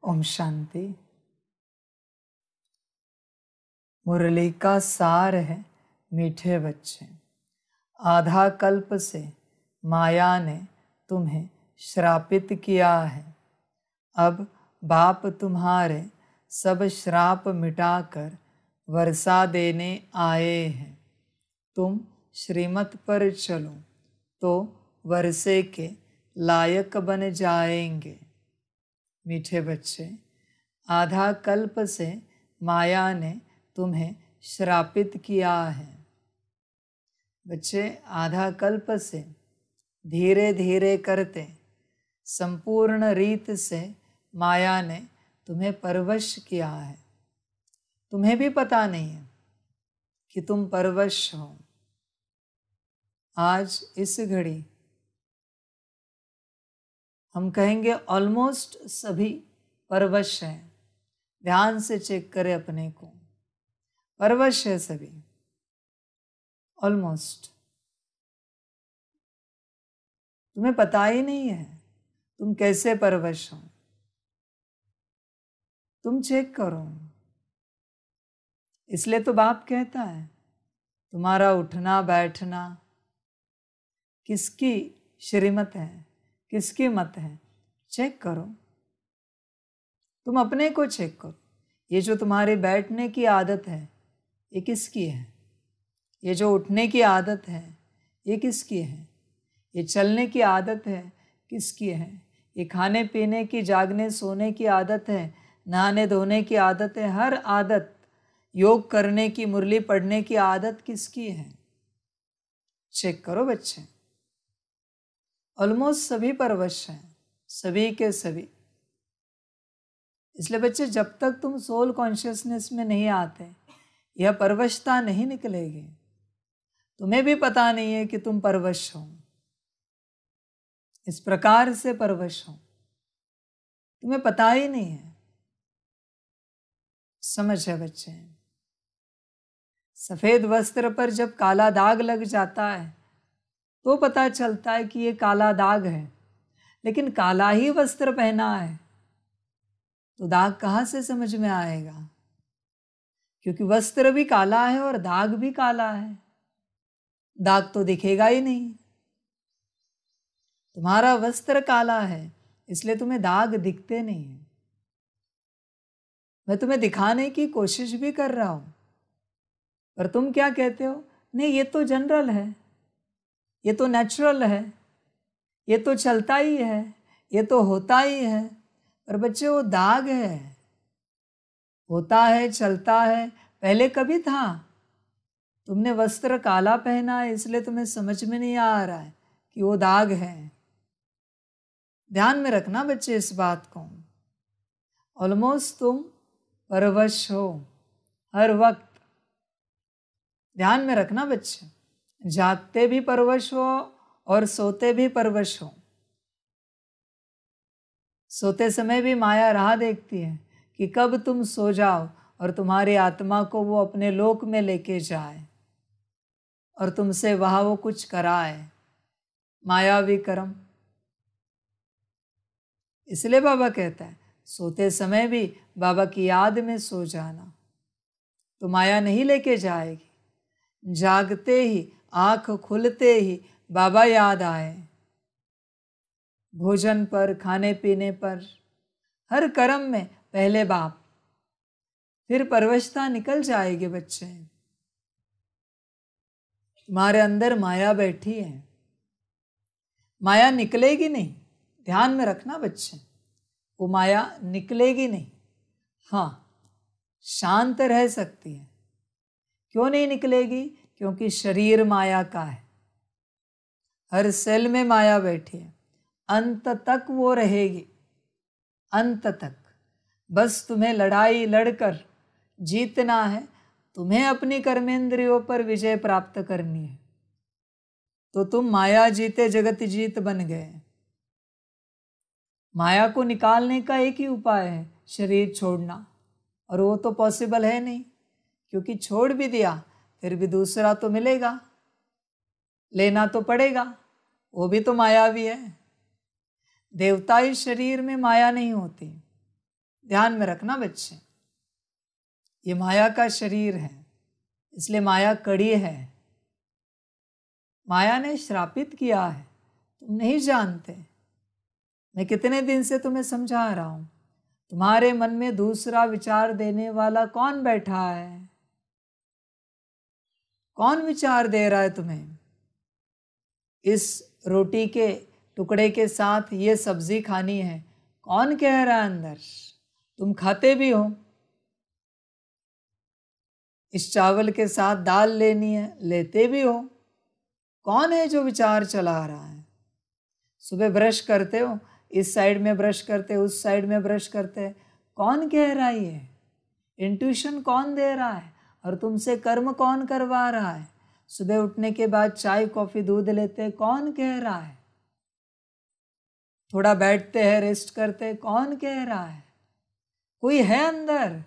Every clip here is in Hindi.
ओम शांति। मुरली का सार है मीठे बच्चे, आधा कल्प से माया ने तुम्हें श्रापित किया है। अब बाप तुम्हारे सब श्राप मिटाकर वर्षा देने आए हैं। तुम श्रीमत पर चलो तो वर्षे के लायक बन जाएंगे। मीठे बच्चे, आधा कल्प से माया ने तुम्हें श्रापित किया है। बच्चे, आधा कल्प से धीरे धीरे करते संपूर्ण रीत से माया ने तुम्हें परवश किया है। तुम्हें भी पता नहीं है कि तुम परवश हो। आज इस घड़ी हम कहेंगे ऑलमोस्ट सभी परवश हैं। ध्यान से चेक करें अपने को, परवश है सभी, ऑलमोस्ट। तुम्हें पता ही नहीं है तुम कैसे परवश हो। तुम चेक करो। इसलिए तो बाप कहता है तुम्हारा उठना बैठना किसकी श्रीमत है, किसकी मत है, चेक करो। तुम अपने को चेक करो। ये जो तुम्हारे बैठने की आदत है ये किसकी है? ये जो उठने की आदत है ये किसकी है? ये चलने की आदत है किसकी है? ये खाने पीने की, जागने सोने की आदत है, नहाने धोने की आदत है, हर आदत, योग करने की, मुरली पढ़ने की आदत किसकी है? चेक करो बच्चे। ऑलमोस्ट सभी परवश हैं, सभी के सभी। इसलिए बच्चे, जब तक तुम सोल कॉन्शियसनेस में नहीं आते यह परवशता नहीं निकलेगी। तुम्हें भी पता नहीं है कि तुम परवश हो, इस प्रकार से परवश हो, तुम्हें पता ही नहीं है। समझ है बच्चे? सफेद वस्त्र पर जब काला दाग लग जाता है तो पता चलता है कि ये काला दाग है, लेकिन काला ही वस्त्र पहना है तो दाग कहाँ से समझ में आएगा? क्योंकि वस्त्र भी काला है और दाग भी काला है, दाग तो दिखेगा ही नहीं। तुम्हारा वस्त्र काला है इसलिए तुम्हें दाग दिखते नहीं है। मैं तुम्हें दिखाने की कोशिश भी कर रहा हूं, पर तुम क्या कहते हो? नहीं, ये तो जनरल है, ये तो नेचुरल है, ये तो चलता ही है, ये तो होता ही है। पर बच्चे, वो दाग है, होता है, चलता है, पहले कभी था। तुमने वस्त्र काला पहना है इसलिए तुम्हें समझ में नहीं आ रहा है कि वो दाग है। ध्यान में रखना बच्चे इस बात को। ऑलमोस्ट तुम परवश हो हर वक्त। ध्यान में रखना बच्चे, जागते भी परवश हो और सोते भी परवश हो। सोते समय भी माया राह देखती है कि कब तुम सो जाओ और तुम्हारी आत्मा को वो अपने लोक में लेके जाए और तुमसे वहां वो कुछ कराए, मायावी कर्म। इसलिए बाबा कहता है सोते समय भी बाबा की याद में सो जाना, तो माया नहीं लेके जाएगी। जागते ही, आंख खुलते ही बाबा याद आए, भोजन पर, खाने पीने पर, हर कर्म में पहले बाप, फिर परवशता निकल जाएगी बच्चे। तुम्हारे अंदर माया बैठी है, माया निकलेगी नहीं। ध्यान में रखना बच्चे, वो माया निकलेगी नहीं। हाँ, शांत रह सकती है। क्यों नहीं निकलेगी? क्योंकि शरीर माया का है, हर सेल में माया बैठी है, अंत तक वो रहेगी, अंत तक। बस तुम्हें लड़ाई लड़कर जीतना है, तुम्हें अपनी कर्मेंद्रियों पर विजय प्राप्त करनी है। तो तुम माया जीते जगत जीत बन गए। माया को निकालने का एक ही उपाय है, शरीर छोड़ना, और वो तो पॉसिबल है नहीं, क्योंकि छोड़ भी दिया फिर भी दूसरा तो मिलेगा, लेना तो पड़ेगा, वो भी तो मायावी है। देवताई शरीर में माया नहीं होती। ध्यान में रखना बच्चे, ये माया का शरीर है, इसलिए माया कड़ी है। माया ने श्रापित किया है, तुम नहीं जानते। मैं कितने दिन से तुम्हें समझा रहा हूं, तुम्हारे मन में दूसरा विचार देने वाला कौन बैठा है? कौन विचार दे रहा है तुम्हें? इस रोटी के टुकड़े के साथ ये सब्जी खानी है, कौन कह रहा है अंदर? तुम खाते भी हो। इस चावल के साथ दाल लेनी है, लेते भी हो। कौन है जो विचार चला रहा है? सुबह ब्रश करते हो, इस साइड में ब्रश करते, उस साइड में ब्रश करते, कौन कह रहा है? ये इंट्यूशन कौन दे रहा है? और तुमसे कर्म कौन करवा रहा है? सुबह उठने के बाद चाय कॉफी दूध लेते, कौन कह रहा है? थोड़ा बैठते हैं, रेस्ट करते, कौन कह रहा है? कोई है अंदर?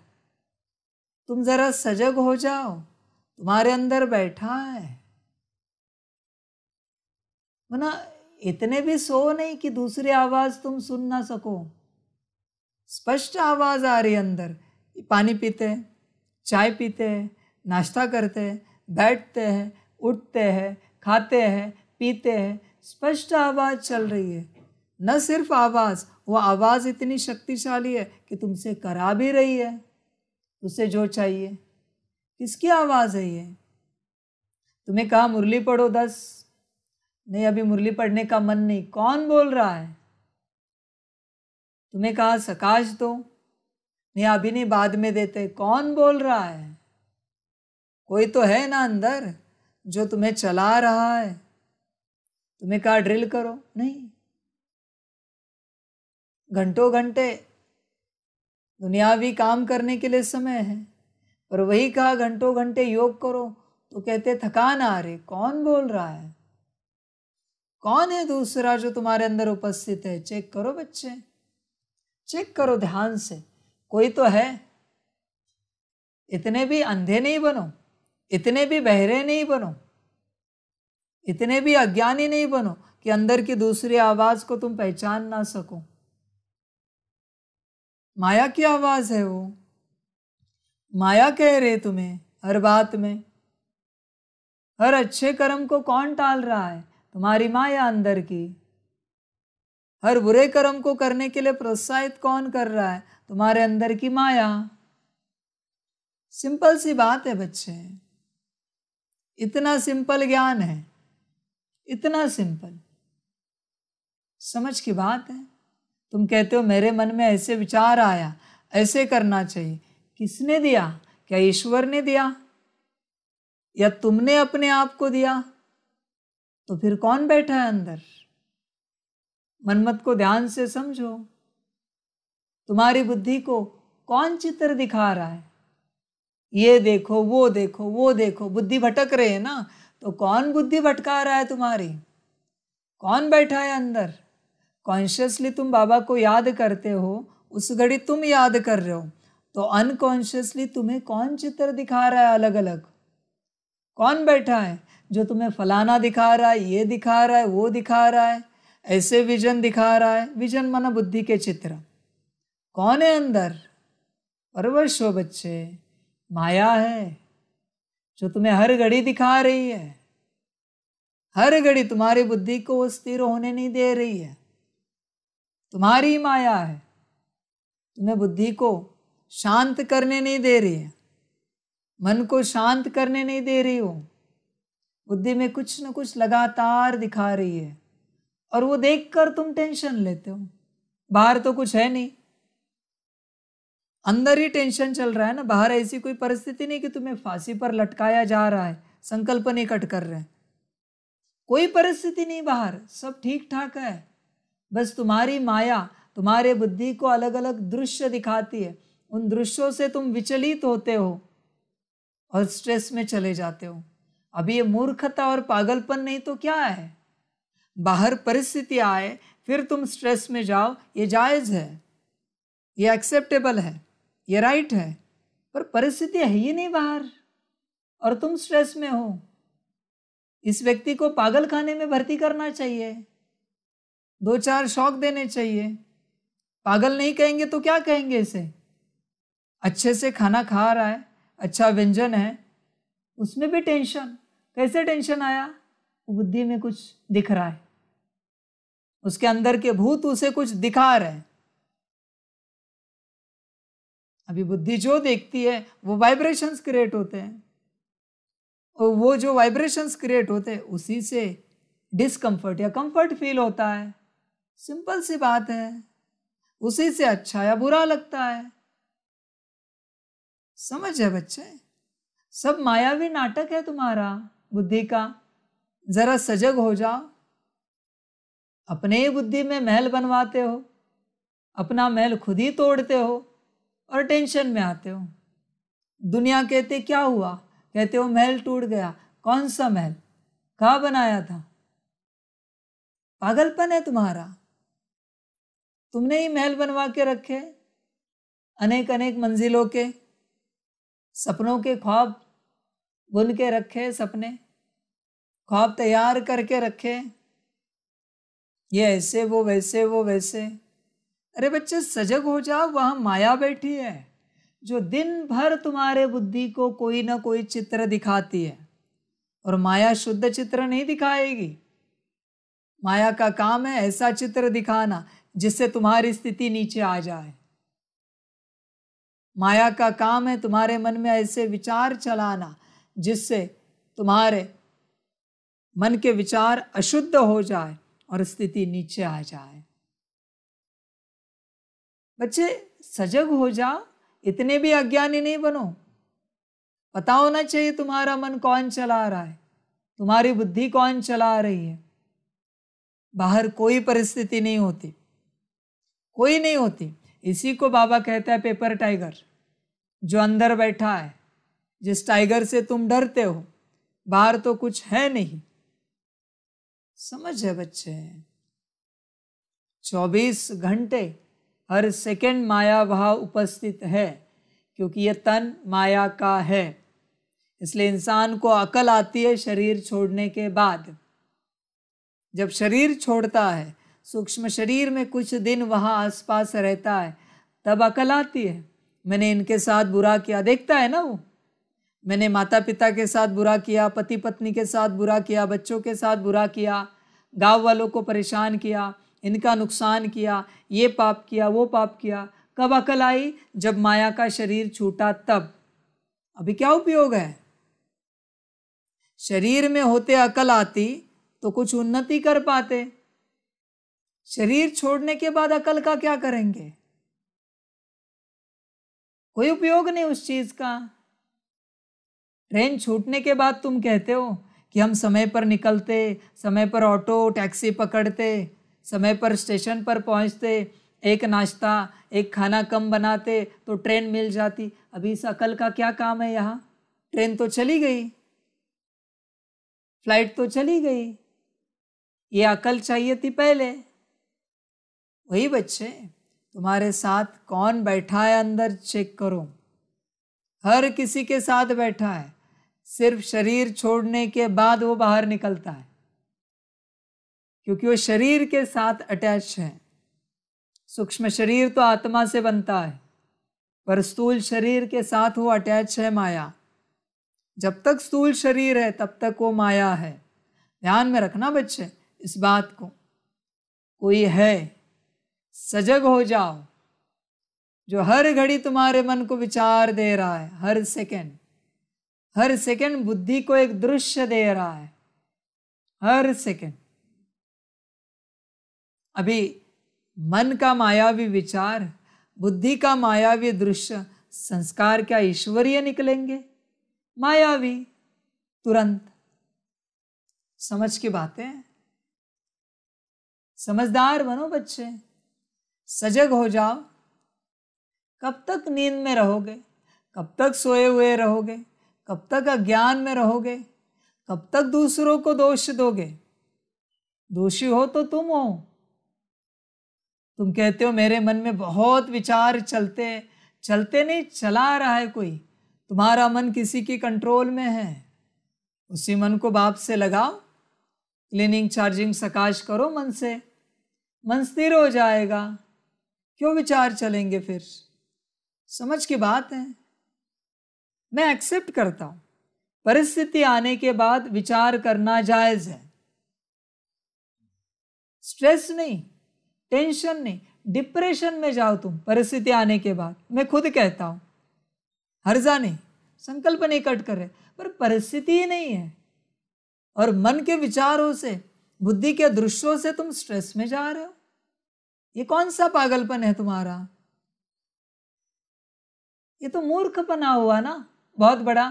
तुम जरा सजग हो जाओ, तुम्हारे अंदर बैठा है। वरना इतने भी सो नहीं कि दूसरी आवाज तुम सुन ना सको। स्पष्ट आवाज आ रही अंदर। पानी पीते, चाय पीते, नाश्ता करते, बैठते हैं, उठते हैं, खाते हैं, पीते हैं, स्पष्ट आवाज चल रही है। न सिर्फ आवाज, वो आवाज इतनी शक्तिशाली है कि तुमसे करा भी रही है उससे जो चाहिए। किसकी आवाज है ये? तुम्हें कहा मुरली पढ़ो 10, नहीं अभी मुरली पढ़ने का मन नहीं, कौन बोल रहा है? तुम्हें कहा सकाश दो, नहीं अभी नहीं बाद में देते, कौन बोल रहा है? कोई तो है ना अंदर जो तुम्हें चला रहा है। तुम्हें कहा ड्रिल करो, नहीं। घंटों घंटे दुनियावी काम करने के लिए समय है, पर वही कहा घंटों घंटे योग करो तो कहते थकान आ रही। कौन बोल रहा है? कौन है दूसरा जो तुम्हारे अंदर उपस्थित है? चेक करो बच्चे, चेक करो ध्यान से। कोई तो है। इतने भी अंधे नहीं बनो, इतने भी बहरे नहीं बनो, इतने भी अज्ञानी नहीं बनो कि अंदर की दूसरी आवाज को तुम पहचान ना सको। माया की आवाज है वो। माया कह रहे तुम्हें हर बात में। हर अच्छे कर्म को कौन टाल रहा है? तुम्हारी माया अंदर की। हर बुरे कर्म को करने के लिए प्रोत्साहित कौन कर रहा है? तुम्हारे अंदर की माया। सिंपल सी बात है बच्चे, इतना सिंपल ज्ञान है, इतना सिंपल, समझ की बात है। तुम कहते हो मेरे मन में ऐसे विचार आया, ऐसे करना चाहिए। किसने दिया? क्या ईश्वर ने दिया या तुमने अपने आप को दिया? तो फिर कौन बैठा है अंदर? मनमत को ध्यान से समझो। तुम्हारी बुद्धि को कौन चित्र दिखा रहा है? ये देखो, वो देखो, वो देखो, बुद्धि भटक रही है ना, तो कौन बुद्धि भटका रहा है तुम्हारी? कौन बैठा है अंदर? कॉन्शियसली तुम बाबा को याद करते हो, उस घड़ी तुम याद कर रहे हो, तो अनकॉन्शियसली तुम्हें कौन चित्र दिखा रहा है अलग अलग? कौन बैठा है जो तुम्हें फलाना दिखा रहा है, ये दिखा रहा है, वो दिखा रहा है, ऐसे विजन दिखा रहा है? विजन माना बुद्धि के चित्र। कौन है अंदर? परवश हो बच्चे, माया है जो तुम्हें हर घड़ी दिखा रही है। हर घड़ी तुम्हारी बुद्धि को वो स्थिर होने नहीं दे रही है। तुम्हारी माया है, तुम्हें बुद्धि को शांत करने नहीं दे रही है, मन को शांत करने नहीं दे रही हो। बुद्धि में कुछ न कुछ लगातार दिखा रही है और वो देखकर तुम टेंशन लेते हो। बाहर तो कुछ है नहीं, अंदर ही टेंशन चल रहा है ना। बाहर ऐसी कोई परिस्थिति नहीं कि तुम्हें फांसी पर लटकाया जा रहा है, संकल्प नहीं कट कर रहे हैं, कोई परिस्थिति नहीं बाहर, सब ठीक ठाक है। बस तुम्हारी माया तुम्हारे बुद्धि को अलग अलग दृश्य दिखाती है, उन दृश्यों से तुम विचलित होते हो और स्ट्रेस में चले जाते हो। अभी ये मूर्खता और पागलपन नहीं तो क्या है? बाहर परिस्थिति आए फिर तुम स्ट्रेस में जाओ, ये जायज है, ये एक्सेप्टेबल है, ये राइट है, पर परिस्थिति है ही नहीं बाहर और तुम स्ट्रेस में हो। इस व्यक्ति को पागल खाने में भर्ती करना चाहिए, 2-4 शॉक देने चाहिए, पागल नहीं कहेंगे तो क्या कहेंगे इसे? अच्छे से खाना खा रहा है, अच्छा व्यंजन है, उसमें भी टेंशन। कैसे टेंशन आया? बुद्धि में कुछ दिख रहा है, उसके अंदर के भूत उसे कुछ दिखा रहे हैं। अभी बुद्धि जो देखती है वो वाइब्रेशंस क्रिएट होते हैं, और वो जो वाइब्रेशंस क्रिएट होते हैं उसी से डिस्कम्फर्ट या कंफर्ट फील होता है। सिंपल सी बात है, उसी से अच्छा या बुरा लगता है। समझ है बच्चे? सब मायावी नाटक है तुम्हारा बुद्धि का। जरा सजग हो जाओ। अपने ही बुद्धि में महल बनवाते हो, अपना महल खुद ही तोड़ते हो और टेंशन में आते हो। दुनिया कहते क्या हुआ? कहते हो महल टूट गया। कौन सा महल? कहाँ बनाया था? पागलपन है तुम्हारा। तुमने ही महल बनवा के रखे, अनेक अनेक मंजिलों के, सपनों के ख्वाब बुन के रखे, सपने ख्वाब तैयार करके रखे, ये ऐसे वो वैसे वो वैसे। अरे बच्चे सजग हो जाओ, वहां माया बैठी है जो दिन भर तुम्हारे बुद्धि को कोई ना कोई चित्र दिखाती है। और माया शुद्ध चित्र नहीं दिखाएगी। माया का काम है ऐसा चित्र दिखाना जिससे तुम्हारी स्थिति नीचे आ जाए। माया का काम है तुम्हारे मन में ऐसे विचार चलाना जिससे तुम्हारे मन के विचार अशुद्ध हो जाए और स्थिति नीचे आ जाए। बच्चे सजग हो जाओ, इतने भी अज्ञानी नहीं बनो। पता होना चाहिए तुम्हारा मन कौन चला रहा है, तुम्हारी बुद्धि कौन चला रही है। बाहर कोई परिस्थिति नहीं होती, कोई नहीं होती। इसी को बाबा कहता है पेपर टाइगर, जो अंदर बैठा है, जिस टाइगर से तुम डरते हो। बाहर तो कुछ है नहीं। समझ है बच्चे? 24 घंटे हर सेकंड माया वहां उपस्थित है, क्योंकि यह तन माया का है। इसलिए इंसान को अकल आती है शरीर छोड़ने के बाद। जब शरीर छोड़ता है, सूक्ष्म शरीर में कुछ दिन वहां आसपास रहता है, तब अकल आती है। मैंने इनके साथ बुरा किया, देखता है ना वो। मैंने माता पिता के साथ बुरा किया, पति पत्नी के साथ बुरा किया, बच्चों के साथ बुरा किया, गांव वालों को परेशान किया, इनका नुकसान किया, ये पाप किया, वो पाप किया। कब अकल आई? जब माया का शरीर छूटा तब। अभी क्या उपयोग है? शरीर में होते अकल आती तो कुछ उन्नति कर पाते। शरीर छोड़ने के बाद अकल का क्या करेंगे? कोई उपयोग नहीं उस चीज का। ट्रेन छूटने के बाद तुम कहते हो कि हम समय पर निकलते, समय पर ऑटो टैक्सी पकड़ते, समय पर स्टेशन पर पहुंचते, एक नाश्ता एक खाना कम बनाते तो ट्रेन मिल जाती। अभी इस अकल का क्या काम है यहाँ? ट्रेन तो चली गई, फ्लाइट तो चली गई, ये अकल चाहिए थी पहले। वही बच्चे, तुम्हारे साथ कौन बैठा है अंदर चेक करो। हर किसी के साथ बैठा है, सिर्फ शरीर छोड़ने के बाद वो बाहर निकलता है, क्योंकि वो शरीर के साथ अटैच है। सूक्ष्म शरीर तो आत्मा से बनता है, पर स्थूल शरीर के साथ वो अटैच है माया। जब तक स्थूल शरीर है तब तक वो माया है। ध्यान में रखना बच्चे इस बात को। कोई है, सजग हो जाओ, जो हर घड़ी तुम्हारे मन को विचार दे रहा है। हर सेकंड बुद्धि को एक दृश्य दे रहा है, हर सेकंड। अभी मन का मायावी विचार, बुद्धि का मायावी दृश्य, संस्कार क्या ईश्वरीय निकलेंगे? मायावी तुरंत। समझ की बातें, समझदार बनो बच्चे, सजग हो जाओ। कब तक नींद में रहोगे? कब तक सोए हुए रहोगे? कब तक अज्ञान में रहोगे? कब तक दूसरों को दोष दोगे? दोषी हो तो तुम हो। तुम कहते हो मेरे मन में बहुत विचार चलते हैं। चलते नहीं, चला रहा है कोई। तुम्हारा मन किसी की कंट्रोल में है। उसी मन को बाप से लगाओ, क्लीनिंग चार्जिंग सकाश करो मन से, मन स्थिर हो जाएगा। क्यों विचार चलेंगे फिर? समझ की बात है। मैं एक्सेप्ट करता हूं, परिस्थिति आने के बाद विचार करना जायज है। स्ट्रेस नहीं, टेंशन नहीं, डिप्रेशन में जाओ तुम परिस्थिति आने के बाद, मैं खुद कहता हूं, हर्जा नहीं, संकल्प नहीं कट कर रहे, पर परिस्थिति ही नहीं है और मन के विचारों से, बुद्धि के दृश्यों से तुम स्ट्रेस में जा रहे हो। ये कौन सा पागलपन है तुम्हारा? ये तो मूर्खपना हुआ ना, बहुत बड़ा।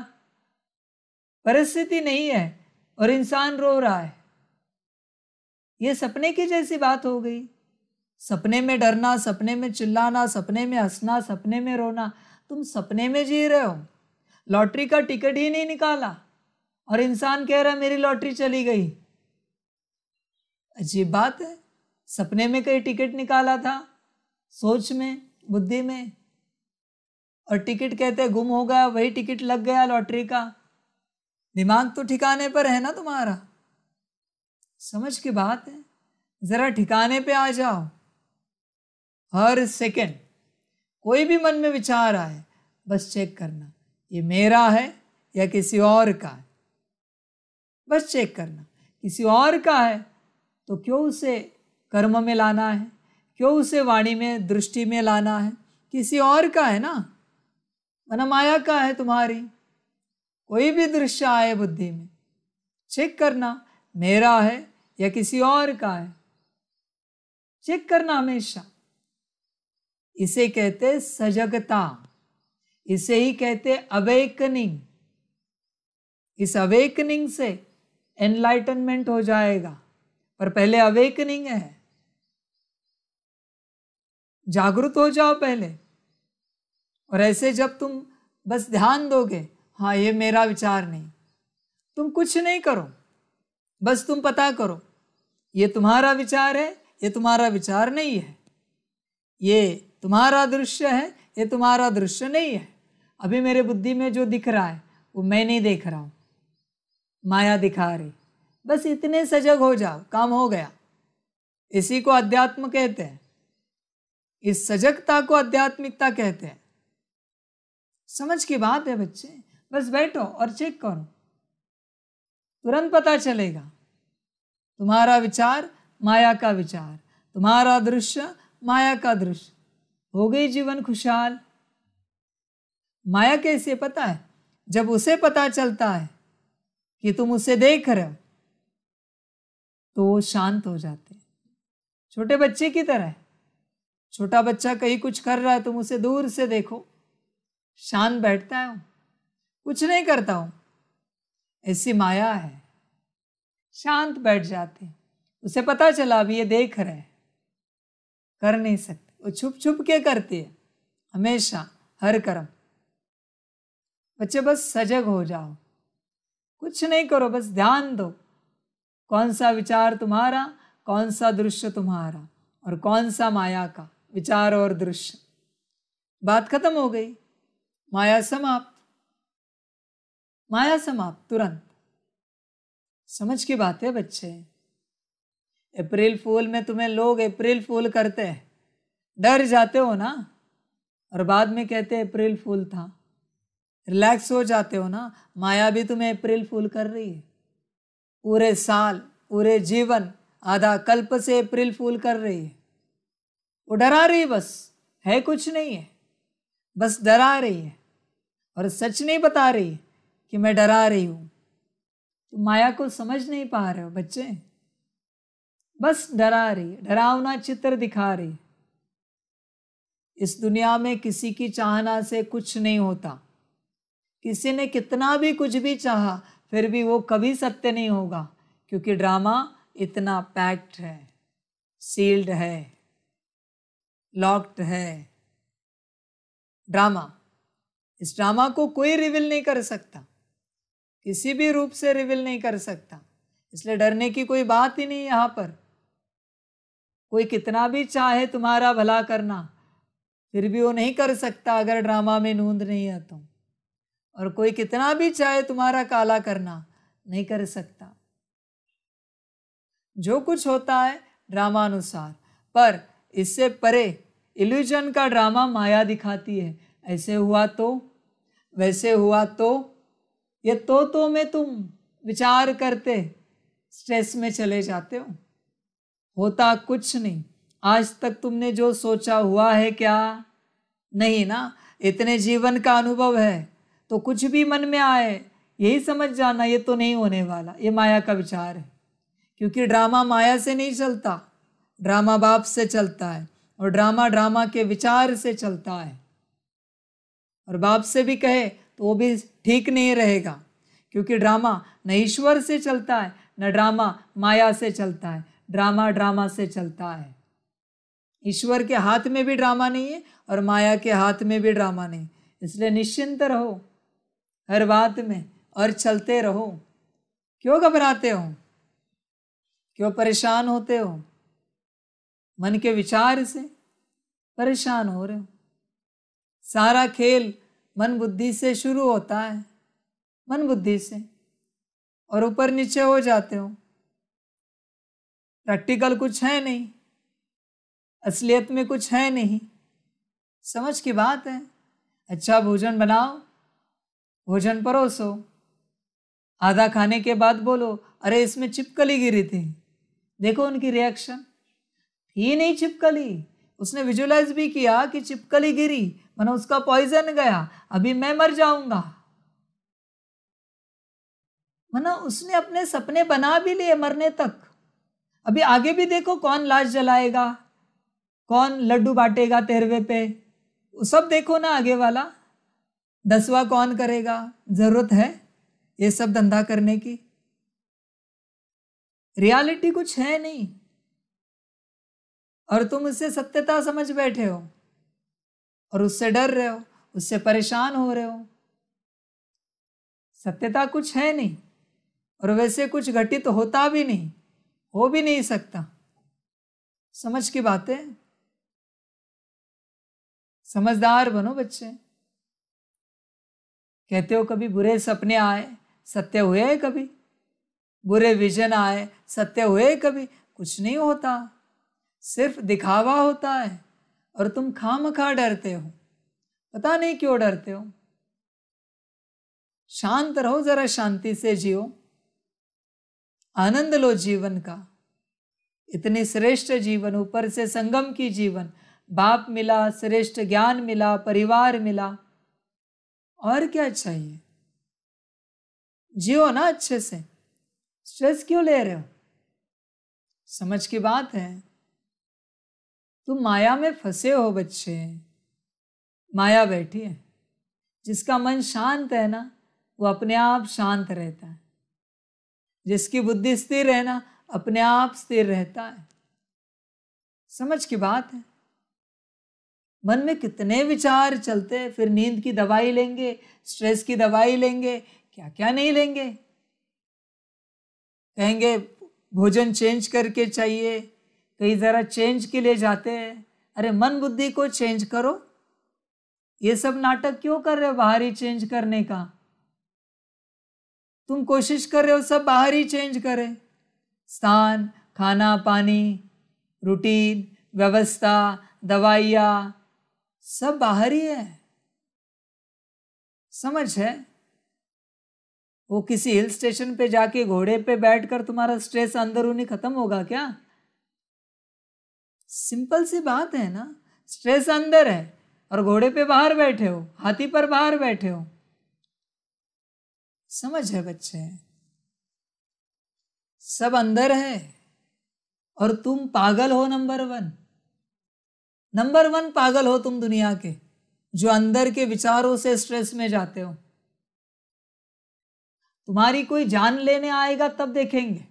परिस्थिति नहीं है और इंसान रो रहा है, ये सपने की जैसी बात हो गई। सपने में डरना, सपने में चिल्लाना, सपने में हंसना, सपने में रोना, तुम सपने में जी रहे हो। लॉटरी का टिकट ही नहीं निकाला और इंसान कह रहा मेरी लॉटरी चली गई। अजीब बात है। सपने में कहीं टिकट निकाला था, सोच में, बुद्धि में, और टिकट कहते गुम हो गया, वही टिकट लग गया लॉटरी का। दिमाग तो ठिकाने पर है ना तुम्हारा? समझ की बात है। जरा ठिकाने पे आ जाओ। हर सेकंड कोई भी मन में विचार आए, बस चेक करना ये मेरा है या किसी और का है। बस चेक करना, किसी और का है तो क्यों उसे कर्म में लाना है, क्यों उसे वाणी में, दृष्टि में लाना है? किसी और का है ना, मन माया का है तुम्हारी। कोई भी दृश्य आए बुद्धि में, चेक करना मेरा है या किसी और का है। चेक करना हमेशा। इसे कहते सजगता, इसे ही कहते अवेकनिंग। इस अवेकनिंग से एनलाइटनमेंट हो जाएगा, पर पहले अवेकनिंग है। जागृत हो जाओ पहले, और ऐसे जब तुम बस ध्यान दोगे, हाँ ये मेरा विचार नहीं, तुम कुछ नहीं करो, बस तुम पता करो ये तुम्हारा विचार है, ये तुम्हारा विचार नहीं है। ये तुम्हारा दृश्य है, ये तुम्हारा दृश्य नहीं है। अभी मेरे बुद्धि में जो दिख रहा है वो मैं नहीं देख रहा हूं, माया दिखा रही। बस इतने सजग हो जाओ, काम हो गया। इसी को अध्यात्म कहते हैं। इस सजगता को आध्यात्मिकता कहते हैं। समझ की बात है बच्चे। बस बैठो और चेक करो, तुरंत पता चलेगा। तुम्हारा विचार माया का विचार, तुम्हारा दृश्य माया का दृश्य। हो गई जीवन खुशहाल। माया कैसे पता है? जब उसे पता चलता है कि तुम उसे देख रहे हो तो वो शांत हो जाते। छोटे बच्चे की तरह। छोटा बच्चा कहीं कुछ कर रहा है, तुम उसे दूर से देखो, शांत बैठता है, कुछ नहीं करता हूं। ऐसी माया है, शांत बैठ जाते। उसे पता चला अभी ये देख रहे हैं, कर नहीं सकते। वो छुप छुप के करती है हमेशा, हर कर्म। बच्चे बस सजग हो जाओ, कुछ नहीं करो, बस ध्यान दो कौन सा विचार तुम्हारा, कौन सा दृश्य तुम्हारा, और कौन सा माया का विचार और दृश्य। बात खत्म हो गई। माया समाप्त, माया समाप्त तुरंत। समझ की बात है बच्चे। अप्रैल फूल में तुम्हें लोग अप्रैल फूल करते हैं, डर जाते हो ना, और बाद में कहते हैं अप्रैल फूल था। रिलैक्स हो जाते हो ना। माया भी तुम्हें अप्रैल फूल कर रही है। पूरे साल, पूरे जीवन, आधा कल्प से अप्रैल फूल कर रही है। वो डरा रही, बस है कुछ नहीं है, बस डरा रही है और सच नहीं बता रही कि मैं डरा रही हूं। तुम माया को समझ नहीं पा रहे हो बच्चे। बस डरा रही है, डरावना चित्र दिखा रही है। इस दुनिया में किसी की चाहना से कुछ नहीं होता। किसी ने कितना भी कुछ भी चाहा, फिर भी वो कभी सत्य नहीं होगा, क्योंकि ड्रामा इतना पैक्ड है, सील्ड है, लॉक्ड है। ड्रामा, इस ड्रामा को कोई रिवील नहीं कर सकता, किसी भी रूप से रिवील नहीं कर सकता। इसलिए डरने की कोई बात ही नहीं। यहां पर कोई कितना भी चाहे तुम्हारा भला करना, फिर भी वो नहीं कर सकता अगर ड्रामा में नूंद नहीं है तो। और कोई कितना भी चाहे तुम्हारा काला करना, नहीं कर सकता। जो कुछ होता है ड्रामा अनुसार, पर इससे परे इल्यूजन का ड्रामा माया दिखाती है। ऐसे हुआ तो, वैसे हुआ तो, ये तो में तुम विचार करते स्ट्रेस में चले जाते हो। होता कुछ नहीं। आज तक तुमने जो सोचा हुआ है क्या? नहीं ना। इतने जीवन का अनुभव है तो कुछ भी मन में आए यही समझ जाना ये तो नहीं होने वाला, ये माया का विचार है। क्योंकि ड्रामा माया से नहीं चलता, ड्रामा बाप से चलता है, और ड्रामा के विचार से चलता है। और बाप से भी कहे तो वो भी ठीक नहीं रहेगा, क्योंकि ड्रामा न ईश्वर से चलता है, न ड्रामा माया से चलता है। ड्रामा से चलता है। ईश्वर के हाथ में भी ड्रामा नहीं है और माया के हाथ में भी ड्रामा नहीं। इसलिए निश्चिंत रहो हर बात में और चलते रहो। क्यों घबराते हो? क्यों परेशान होते हो? मन के विचार से परेशान हो रहे हो। सारा खेल मन बुद्धि से शुरू होता है, मन बुद्धि से, और ऊपर नीचे हो जाते हो। प्रैक्टिकल कुछ है नहीं, असलियत में कुछ है नहीं। समझ की बात है। अच्छा भोजन बनाओ, भोजन परोसो, आधा खाने के बाद बोलो अरे इसमें छिपकली गिरी थी। देखो उनकी रिएक्शन, थी नहीं छिपकली। उसने विजुअलाइज भी किया कि छिपकली गिरी, मानो उसका पॉइजन गया, अभी मैं मर जाऊंगा। मानो उसने अपने सपने बना भी लिए मरने तक। अभी आगे भी देखो कौन लाश जलाएगा, कौन लड्डू बांटेगा 13वें पे, सब देखो ना आगे वाला। 10वां कौन करेगा? जरूरत है ये सब धंधा करने की? रियलिटी कुछ है नहीं और तुम उससे सत्यता समझ बैठे हो और उससे डर रहे हो, उससे परेशान हो रहे हो। सत्यता कुछ है नहीं और वैसे कुछ घटित होता भी नहीं, हो भी नहीं सकता। समझ की बातें। समझदार बनो बच्चे। कहते हो कभी बुरे सपने आए, सत्य हुए कभी? बुरे विजन आए, सत्य हुए कभी? कुछ नहीं होता, सिर्फ दिखावा होता है और तुम खामखा डरते हो। पता नहीं क्यों डरते हो। शांत रहो, जरा शांति से जियो, आनंद लो जीवन का। इतनी श्रेष्ठ जीवन, ऊपर से संगम की जीवन, बाप मिला, श्रेष्ठ ज्ञान मिला, परिवार मिला, और क्या चाहिए? जियो ना अच्छे से। स्ट्रेस क्यों ले रहे हो? समझ की बात है। तुम माया में फंसे हो बच्चे। माया बैठी है। जिसका मन शांत है ना वो अपने आप शांत रहता है। जिसकी बुद्धि स्थिर है ना अपने आप स्थिर रहता है। समझ की बात है। मन में कितने विचार चलते हैं, फिर नींद की दवाई लेंगे, स्ट्रेस की दवाई लेंगे, क्या क्या नहीं लेंगे। कहेंगे भोजन चेंज करके चाहिए, कहीं जरा चेंज के लिए जाते हैं। अरे मन बुद्धि को चेंज करो। ये सब नाटक क्यों कर रहे हो बाहरी चेंज करने का? तुम कोशिश कर रहे हो सब बाहरी चेंज करें। स्थान, खाना पानी, रूटीन, व्यवस्था, दवाइयाँ, सब बाहरी है। समझ है? वो किसी हिल स्टेशन पे जाके घोड़े पे बैठकर तुम्हारा स्ट्रेस अंदरूनी खत्म होगा क्या? सिंपल सी बात है ना। स्ट्रेस अंदर है और घोड़े पे बाहर बैठे हो, हाथी पर बाहर बैठे हो। समझ है बच्चे? सब अंदर है और तुम पागल हो। नंबर वन पागल हो तुम दुनिया के, जो अंदर के विचारों से स्ट्रेस में जाते हो। तुम्हारी कोई जान लेने आएगा तब देखेंगे,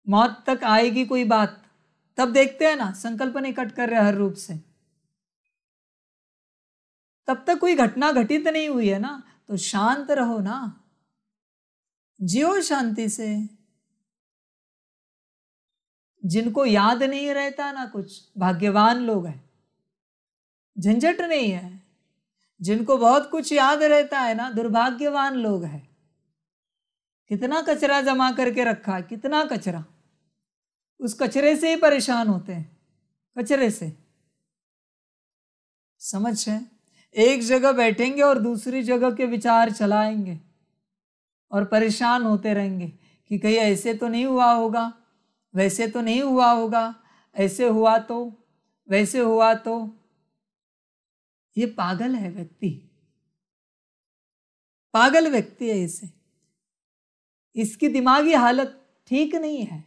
मौत तक आएगी कोई बात तब देखते हैं ना। संकल्प नहीं कट कर रहे हर रूप से, तब तक कोई घटना घटित नहीं हुई है ना। तो शांत रहो ना, जियो शांति से। जिनको याद नहीं रहता ना कुछ, भाग्यवान लोग हैं, झंझट नहीं है। जिनको बहुत कुछ याद रहता है ना, दुर्भाग्यवान लोग हैं। कितना कचरा जमा करके रखा है, कितना कचरा। उस कचरे से ही परेशान होते हैं, कचरे से। समझ है? एक जगह बैठेंगे और दूसरी जगह के विचार चलाएंगे और परेशान होते रहेंगे कि कहीं ऐसे तो नहीं हुआ होगा, वैसे तो नहीं हुआ होगा, ऐसे हुआ तो, वैसे हुआ तो। ये पागल है व्यक्ति, पागल व्यक्ति है इसे, इसकी दिमागी हालत ठीक नहीं है।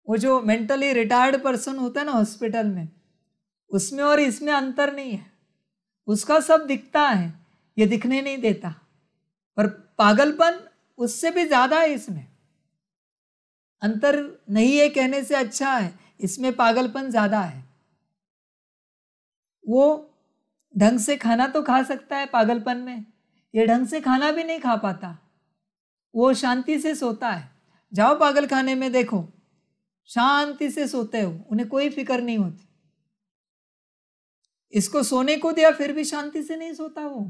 वो जो मेंटली रिटायर्ड पर्सन होता है ना हॉस्पिटल में, उसमें और इसमें अंतर नहीं है। उसका सब दिखता है, ये दिखने नहीं देता, पर पागलपन उससे भी ज्यादा है। इसमें अंतर नहीं है कहने से अच्छा है, इसमें पागलपन ज्यादा है। वो ढंग से खाना तो खा सकता है पागलपन में, ये ढंग से खाना भी नहीं खा पाता। वो शांति से सोता है। जाओ पागल खाने में देखो, शांति से सोते हो, उन्हें कोई फिक्र नहीं होती। इसको सोने को दिया फिर भी शांति से नहीं सोता वो,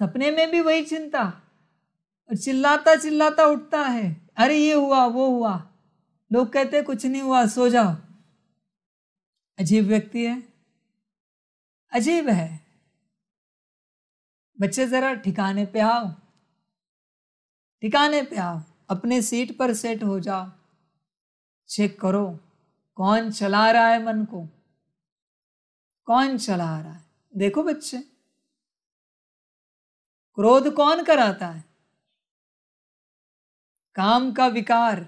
सपने में भी वही चिंता, और चिल्लाता चिल्लाता उठता है, अरे ये हुआ वो हुआ। लोग कहते कुछ नहीं हुआ, सो जाओ। अजीब व्यक्ति है, अजीब है। बच्चे जरा ठिकाने पे आओ, ठिकाने पे आओ, अपने सीट पर सेट हो जाओ। चेक करो कौन चला रहा है मन को, कौन चला रहा है। देखो बच्चे, क्रोध कौन कराता है? काम का विकार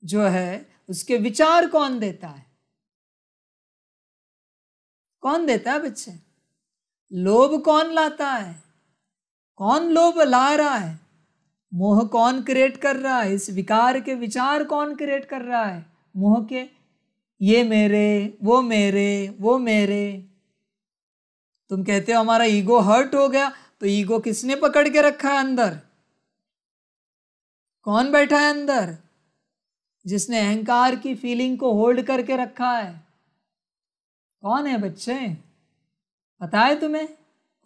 जो है उसके विचार कौन देता है? कौन देता है बच्चे? लोभ कौन लाता है? कौन लोभ ला रहा है? मोह कौन क्रिएट कर रहा है? इस विकार के विचार कौन क्रिएट कर रहा है? मोह के, ये मेरे, वो मेरे, वो मेरे। तुम कहते हो हमारा ईगो हर्ट हो गया, तो ईगो किसने पकड़ के रखा है अंदर? कौन बैठा है अंदर जिसने अहंकार की फीलिंग को होल्ड करके रखा है? कौन है बच्चे? पता है तुम्हें?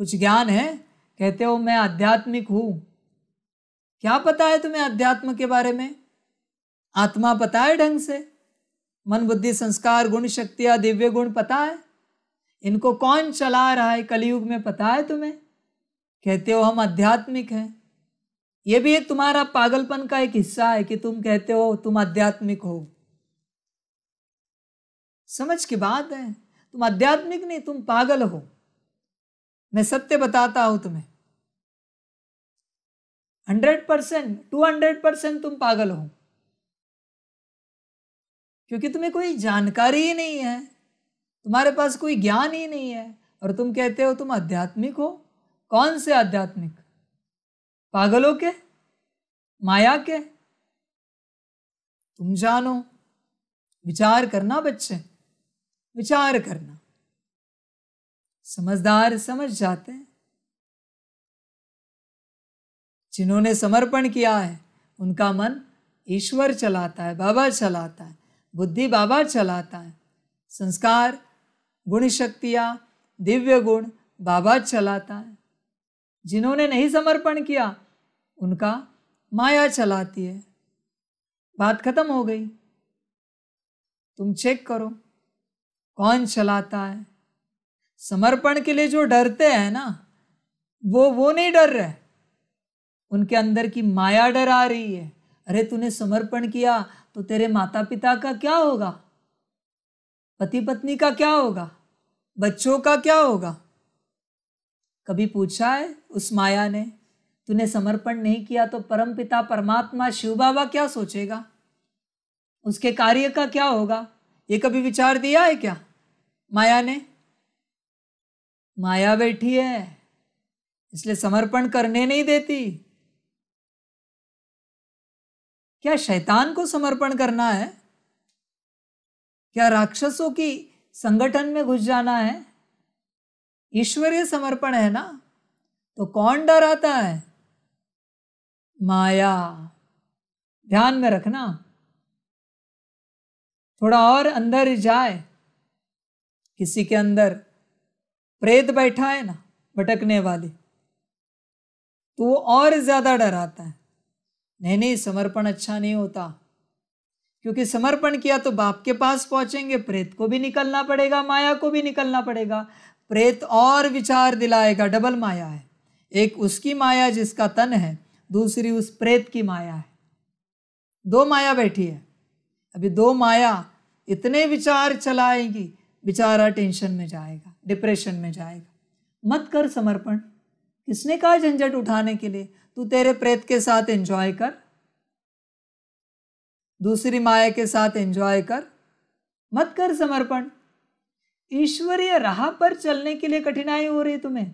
कुछ ज्ञान है? कहते हो मैं आध्यात्मिक हूं। क्या पता है तुम्हें अध्यात्म के बारे में? आत्मा पता है ढंग से? मन बुद्धि संस्कार गुण शक्तियां दिव्य गुण पता है? इनको कौन चला रहा है कलयुग में पता है तुम्हें? कहते हो हम आध्यात्मिक हैं। ये भी एक तुम्हारा पागलपन का एक हिस्सा है कि तुम कहते हो तुम आध्यात्मिक हो। समझ की बात है, तुम आध्यात्मिक नहीं, तुम पागल हो। मैं सत्य बताता हूं तुम्हें, 100%, 200% तुम पागल हो, क्योंकि तुम्हें कोई जानकारी ही नहीं है, तुम्हारे पास कोई ज्ञान ही नहीं है, और तुम कहते हो तुम आध्यात्मिक हो। कौन से आध्यात्मिक? पागलों के, माया के? तुम जानो। विचार करना बच्चे, विचार करना। समझदार समझ जाते हैं। जिन्होंने समर्पण किया है उनका मन ईश्वर चलाता है, बाबा चलाता है, बुद्धि बाबा चलाता है, संस्कार गुण शक्तियां दिव्य गुण बाबा चलाता है। जिन्होंने नहीं समर्पण किया उनका माया चलाती है। बात खत्म हो गई। तुम चेक करो कौन चलाता है। समर्पण के लिए जो डरते हैं ना, वो नहीं डर रहे, उनके अंदर की माया डरा रही है। अरे तूने समर्पण किया तो तेरे माता पिता का क्या होगा, पति पत्नी का क्या होगा, बच्चों का क्या होगा? कभी पूछा है उस माया ने, तूने समर्पण नहीं किया तो परम पिता परमात्मा शिव बाबा क्या सोचेगा, उसके कार्य का क्या होगा? ये कभी विचार दिया है क्या माया ने? माया बैठी है, इसलिए समर्पण करने नहीं देती। क्या शैतान को समर्पण करना है? क्या राक्षसों की संगठन में घुस जाना है? ईश्वरीय समर्पण है ना, तो कौन डराता है? माया। ध्यान में रखना। थोड़ा और अंदर जाए, किसी के अंदर प्रेत बैठा है ना, भटकने वाली, तो वो और ज्यादा डराता है। नहीं समर्पण अच्छा नहीं होता, क्योंकि समर्पण किया तो बाप के पास पहुंचेंगे, प्रेत को भी निकलना पड़ेगा, माया को भी निकलना पड़ेगा। प्रेत और विचार दिलाएगा, डबल माया है, एक उसकी माया जिसका तन है, दूसरी उस प्रेत की माया है। दो माया बैठी है। अभी दो माया इतने विचार चलाएगी, बेचारा टेंशन में जाएगा, डिप्रेशन में जाएगा। मत कर समर्पण। किसने कहा झंझट उठाने के लिए? तू तेरे प्रेत के साथ एंजॉय कर, दूसरी माया के साथ एंजॉय कर, मत कर समर्पण। ईश्वरीय राह पर चलने के लिए कठिनाई हो रही तुम्हें,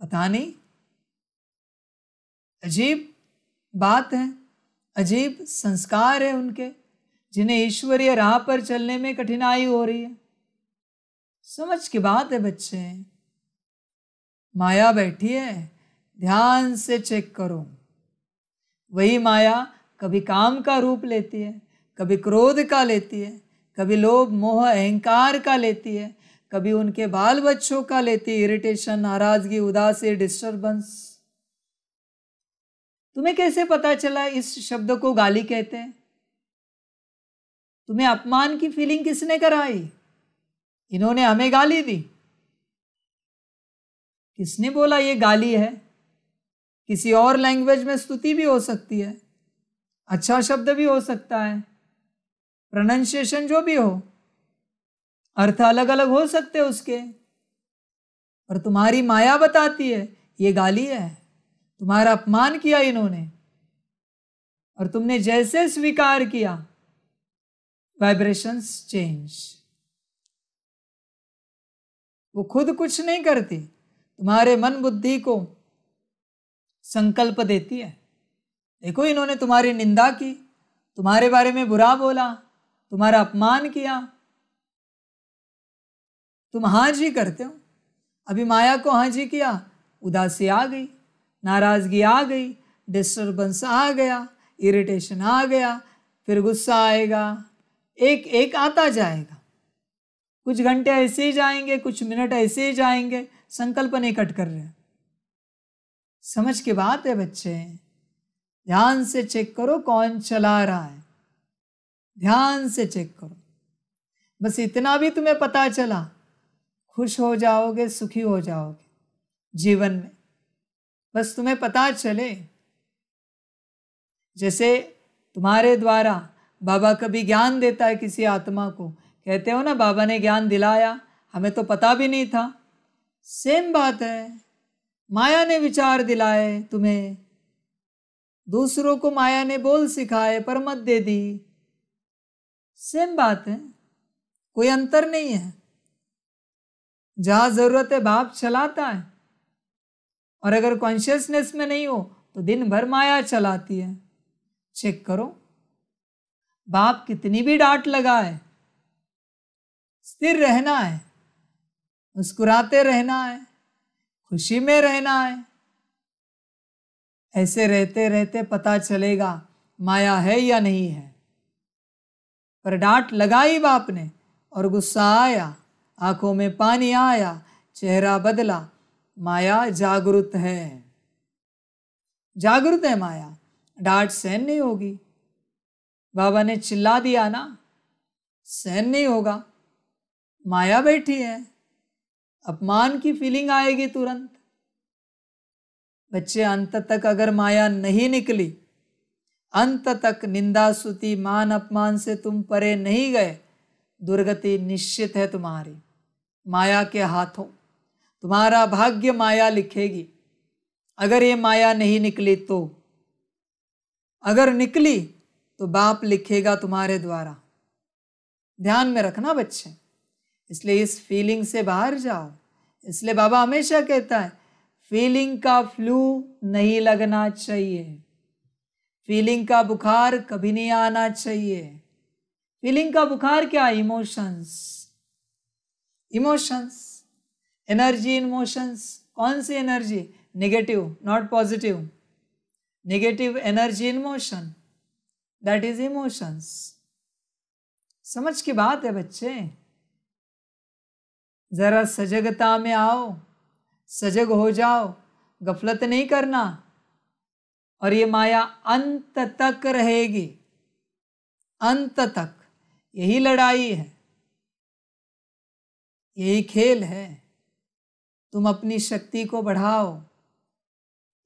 पता नहीं। अजीब बात है, अजीब संस्कार है उनके, जिन्हें ईश्वरीय राह पर चलने में कठिनाई हो रही है। समझ की बात है बच्चे। माया बैठी है, ध्यान से चेक करो। वही माया कभी काम का रूप लेती है, कभी क्रोध का लेती है, कभी लोभ मोह अहंकार का लेती है, कभी उनके बाल बच्चों का लेती है, इरिटेशन, नाराजगी, उदासी, डिस्टर्बेंस। तुम्हें कैसे पता चला इस शब्द को गाली कहते हैं? तुम्हें अपमान की फीलिंग किसने कराई? इन्होंने हमें गाली दी। किसने बोला ये गाली है? किसी और लैंग्वेज में स्तुति भी हो सकती है, अच्छा शब्द भी हो सकता है, प्रोनाउंसिएशन जो भी हो, अर्थ अलग अलग हो सकते हैं उसके, पर तुम्हारी माया बताती है ये गाली है, तुम्हारा अपमान किया इन्होंने, और तुमने जैसे स्वीकार किया वाइब्रेशंस चेंज। वो खुद कुछ नहीं करती, तुम्हारे मन बुद्धि को संकल्प देती है। देखो इन्होंने तुम्हारी निंदा की, तुम्हारे बारे में बुरा बोला, तुम्हारा अपमान किया, तुम हाँ जी करते हो। अभी माया को हाँ जी किया, उदासी आ गई, नाराजगी आ गई, डिस्टर्बेंस आ गया, इरिटेशन आ गया, फिर गुस्सा आएगा, एक एक आता जाएगा। कुछ घंटे ऐसे ही जाएंगे, कुछ मिनट ऐसे ही जाएंगे, संकल्प नहीं कट कर रहे। समझ की बात है बच्चे। ध्यान से चेक करो कौन चला रहा है, ध्यान से चेक करो। बस इतना भी तुम्हें पता चला, खुश हो जाओगे, सुखी हो जाओगे जीवन में। बस तुम्हें पता चले, जैसे तुम्हारे द्वारा बाबा कभी ज्ञान देता है किसी आत्मा को, कहते हो ना बाबा ने ज्ञान दिलाया, हमें तो पता भी नहीं था। सेम बात है, माया ने विचार दिलाए तुम्हें, दूसरों को माया ने बोल सिखाए, परमत दे दी। सेम बात है, कोई अंतर नहीं है। जहां जरूरत है बाप चलाता है, और अगर कॉन्शियसनेस में नहीं हो तो दिन भर माया चलाती है। चेक करो, बाप कितनी भी डांट लगाए, स्थिर रहना है, मुस्कुराते रहना है, खुशी में रहना है। ऐसे रहते रहते पता चलेगा माया है या नहीं है। पर डांट लगाई बाप ने और गुस्सा आया, आंखों में पानी आया, चेहरा बदला, माया जागृत है, जागृत है माया, डांट सहन नहीं होगी। बाबा ने चिल्ला दिया ना, सहन नहीं होगा, माया बैठी है, अपमान की फीलिंग आएगी तुरंत। बच्चे, अंत तक अगर माया नहीं निकली, अंत तक निंदा स्तुति मान अपमान से तुम परे नहीं गए, दुर्गति निश्चित है तुम्हारी। माया के हाथों तुम्हारा भाग्य माया लिखेगी। अगर ये माया नहीं निकली तो, अगर निकली तो बाप लिखेगा तुम्हारे द्वारा। ध्यान में रखना बच्चे। इसलिए इस फीलिंग से बाहर जाओ। इसलिए बाबा हमेशा कहता है फीलिंग का फ्लू नहीं लगना चाहिए, फीलिंग का बुखार कभी नहीं आना चाहिए। फीलिंग का बुखार क्या? Emotions, emotions, energy in emotions. कौन सी energy? Negative, not positive. Negative energy in motion, that is emotions. समझ की बात है बच्चे। जरा सजगता में आओ, सजग हो जाओ, गफलत नहीं करना। और ये माया अंत तक रहेगी, अंत तक यही लड़ाई है, यही खेल है। तुम अपनी शक्ति को बढ़ाओ,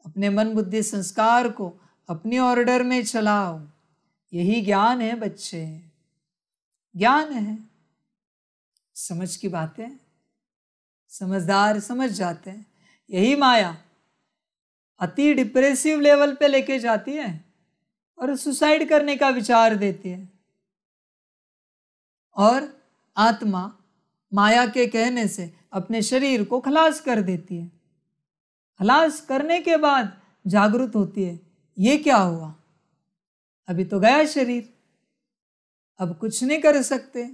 अपने मन बुद्धि संस्कार को अपनी ऑर्डर में चलाओ। यही ज्ञान है बच्चे, ज्ञान है। समझ की बातें समझदार समझ जाते हैं। यही माया अति डिप्रेसिव लेवल पे लेके जाती है और सुसाइड करने का विचार देती है। और आत्मा माया के कहने से अपने शरीर को खलास कर देती है। खलास करने के बाद जागृत होती है, ये क्या हुआ, अभी तो गया शरीर, अब कुछ नहीं कर सकते।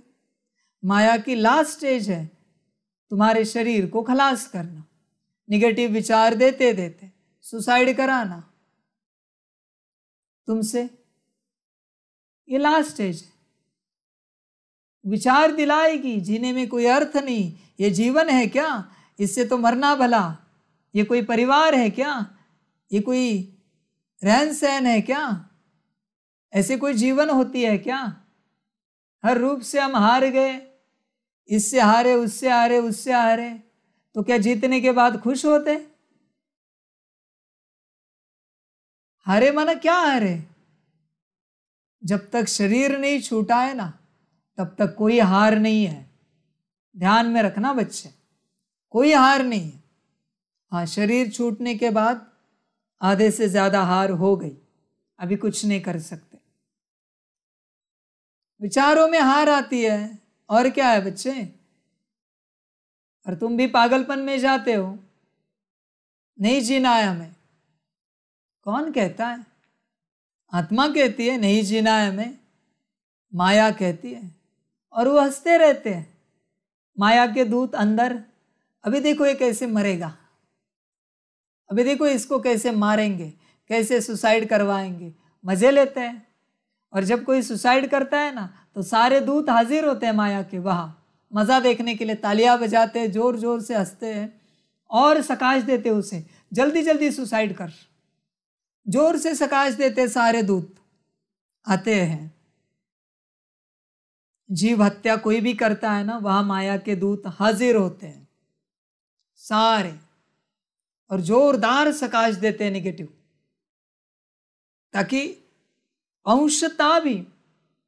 माया की लास्ट स्टेज है तुम्हारे शरीर को खलास करना, निगेटिव विचार देते देते सुसाइड कराना तुमसे। ये लास्ट स्टेज है। विचार दिलाएगी जीने में कोई अर्थ नहीं, ये जीवन है क्या, इससे तो मरना भला, ये कोई परिवार है क्या, ये कोई रहन सहन है क्या, ऐसे कोई जीवन होती है क्या। हर रूप से हम हार गए, इससे हारे, उससे हारे, उससे हारे, तो क्या जीतने के बाद खुश होते? हारे माना क्या हारे? जब तक शरीर नहीं छूटा है ना, तब तक कोई हार नहीं है। ध्यान में रखना बच्चे, कोई हार नहीं है। हाँ, शरीर छूटने के बाद आधे से ज्यादा हार हो गई, अभी कुछ नहीं कर सकते। विचारों में हार आती है और क्या है बच्चे। और तुम भी पागलपन में जाते हो, नहीं जीना है हमें। कौन कहता है? आत्मा कहती है नहीं जीना है हमें, माया कहती है, और वो हंसते रहते हैं। माया के दूत अंदर, अभी देखो ये कैसे मरेगा, अभी देखो इसको कैसे मारेंगे, कैसे सुसाइड करवाएंगे, मजे लेते हैं। और जब कोई सुसाइड करता है ना, तो सारे दूत हाजिर होते हैं माया के वहाँ मज़ा देखने के लिए, तालियां बजाते हैं, जोर जोर से हंसते हैं और सकाश देते उसे, जल्दी जल्दी सुसाइड कर, जोर से सकाश देते सारे दूत आते हैं। जीव हत्या कोई भी करता है ना, वहाँ माया के दूत हाजिर होते हैं सारे, और जोरदार सकाश देते हैं निगेटिव, ताकि अंशतः भी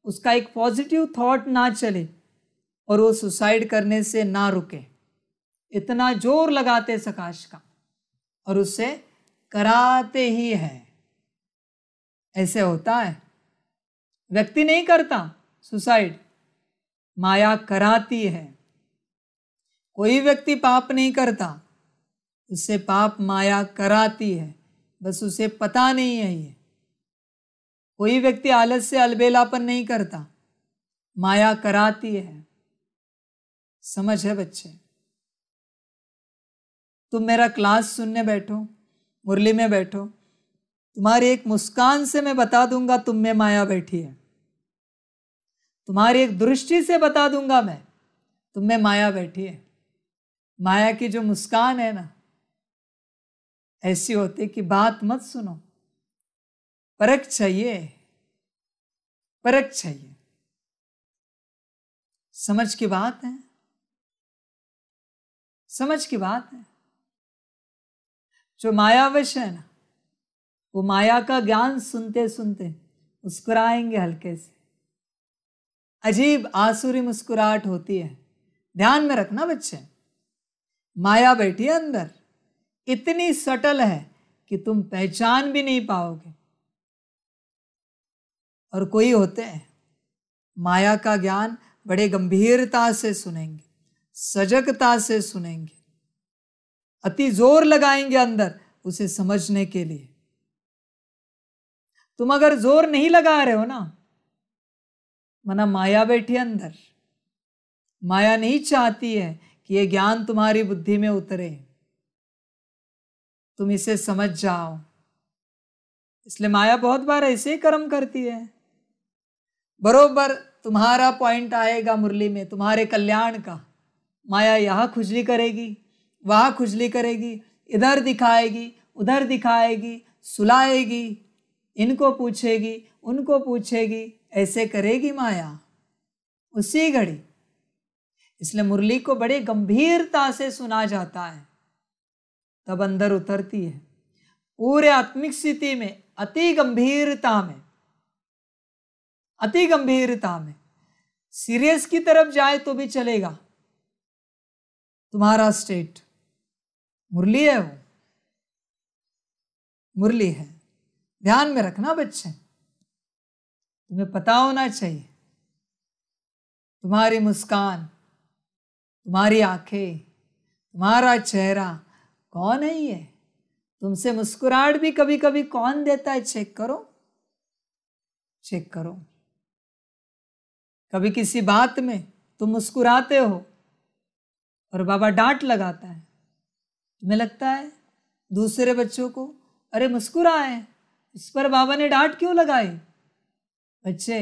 उसका एक पॉजिटिव थॉट ना चले और वो सुसाइड करने से ना रुके। इतना जोर लगाते सकाश का और उससे कराते ही है। ऐसे होता है, व्यक्ति नहीं करता सुसाइड, माया कराती है। कोई व्यक्ति पाप नहीं करता, उससे पाप माया कराती है, बस उसे पता नहीं है। ये कोई व्यक्ति आलस से अलबेलापन नहीं करता, माया कराती है। समझ है बच्चे? तुम मेरा क्लास सुनने बैठो, मुरली में बैठो, तुम्हारी एक मुस्कान से मैं बता दूंगा तुम में माया बैठी है। तुम्हारी एक दृष्टि से बता दूंगा मैं तुम में माया बैठी है। माया की जो मुस्कान है ना, ऐसी होती कि बात मत सुनो, परख चाहिए, परख चाहिए। समझ की बात है, समझ की बात है। जो मायावश है ना, वो माया का ज्ञान सुनते सुनते मुस्कुराएंगे हल्के से, अजीब आसुरी मुस्कुराहट होती है। ध्यान में रखना बच्चे, माया बैठी है अंदर, इतनी सटल है कि तुम पहचान भी नहीं पाओगे। और कोई होते हैं माया का ज्ञान बड़े गंभीरता से सुनेंगे, सजगता से सुनेंगे, अति जोर लगाएंगे अंदर उसे समझने के लिए। तुम अगर जोर नहीं लगा रहे हो ना, मना माया बैठी अंदर, माया नहीं चाहती है कि यह ज्ञान तुम्हारी बुद्धि में उतरे, तुम इसे समझ जाओ। इसलिए माया बहुत बार ऐसे ही कर्म करती है। बरोबर तुम्हारा पॉइंट आएगा मुरली में, तुम्हारे कल्याण का, माया यहाँ खुजली करेगी, वहाँ खुजली करेगी, इधर दिखाएगी, उधर दिखाएगी, सुलाएगी, इनको पूछेगी, उनको पूछेगी, ऐसे करेगी माया उसी घड़ी। इसलिए मुरली को बड़े गंभीरता से सुना जाता है, तब अंदर उतरती है पूरे आत्मिक स्थिति में, अति गंभीरता में, अति गंभीरता में। सीरियस की तरफ जाए तो भी चलेगा तुम्हारा स्टेट। मुरली है वो, मुरली है। ध्यान में रखना बच्चे, तुम्हें पता होना चाहिए तुम्हारी मुस्कान, तुम्हारी आंखें, तुम्हारा चेहरा कौन है ये? तुमसे मुस्कुराहट भी कभी कभी कौन देता है? चेक करो, चेक करो। कभी किसी बात में तुम मुस्कुराते हो और बाबा डांट लगाता है, तुम्हें लगता है दूसरे बच्चों को, अरे मुस्कुराए, इस पर बाबा ने डांट क्यों लगाई? बच्चे,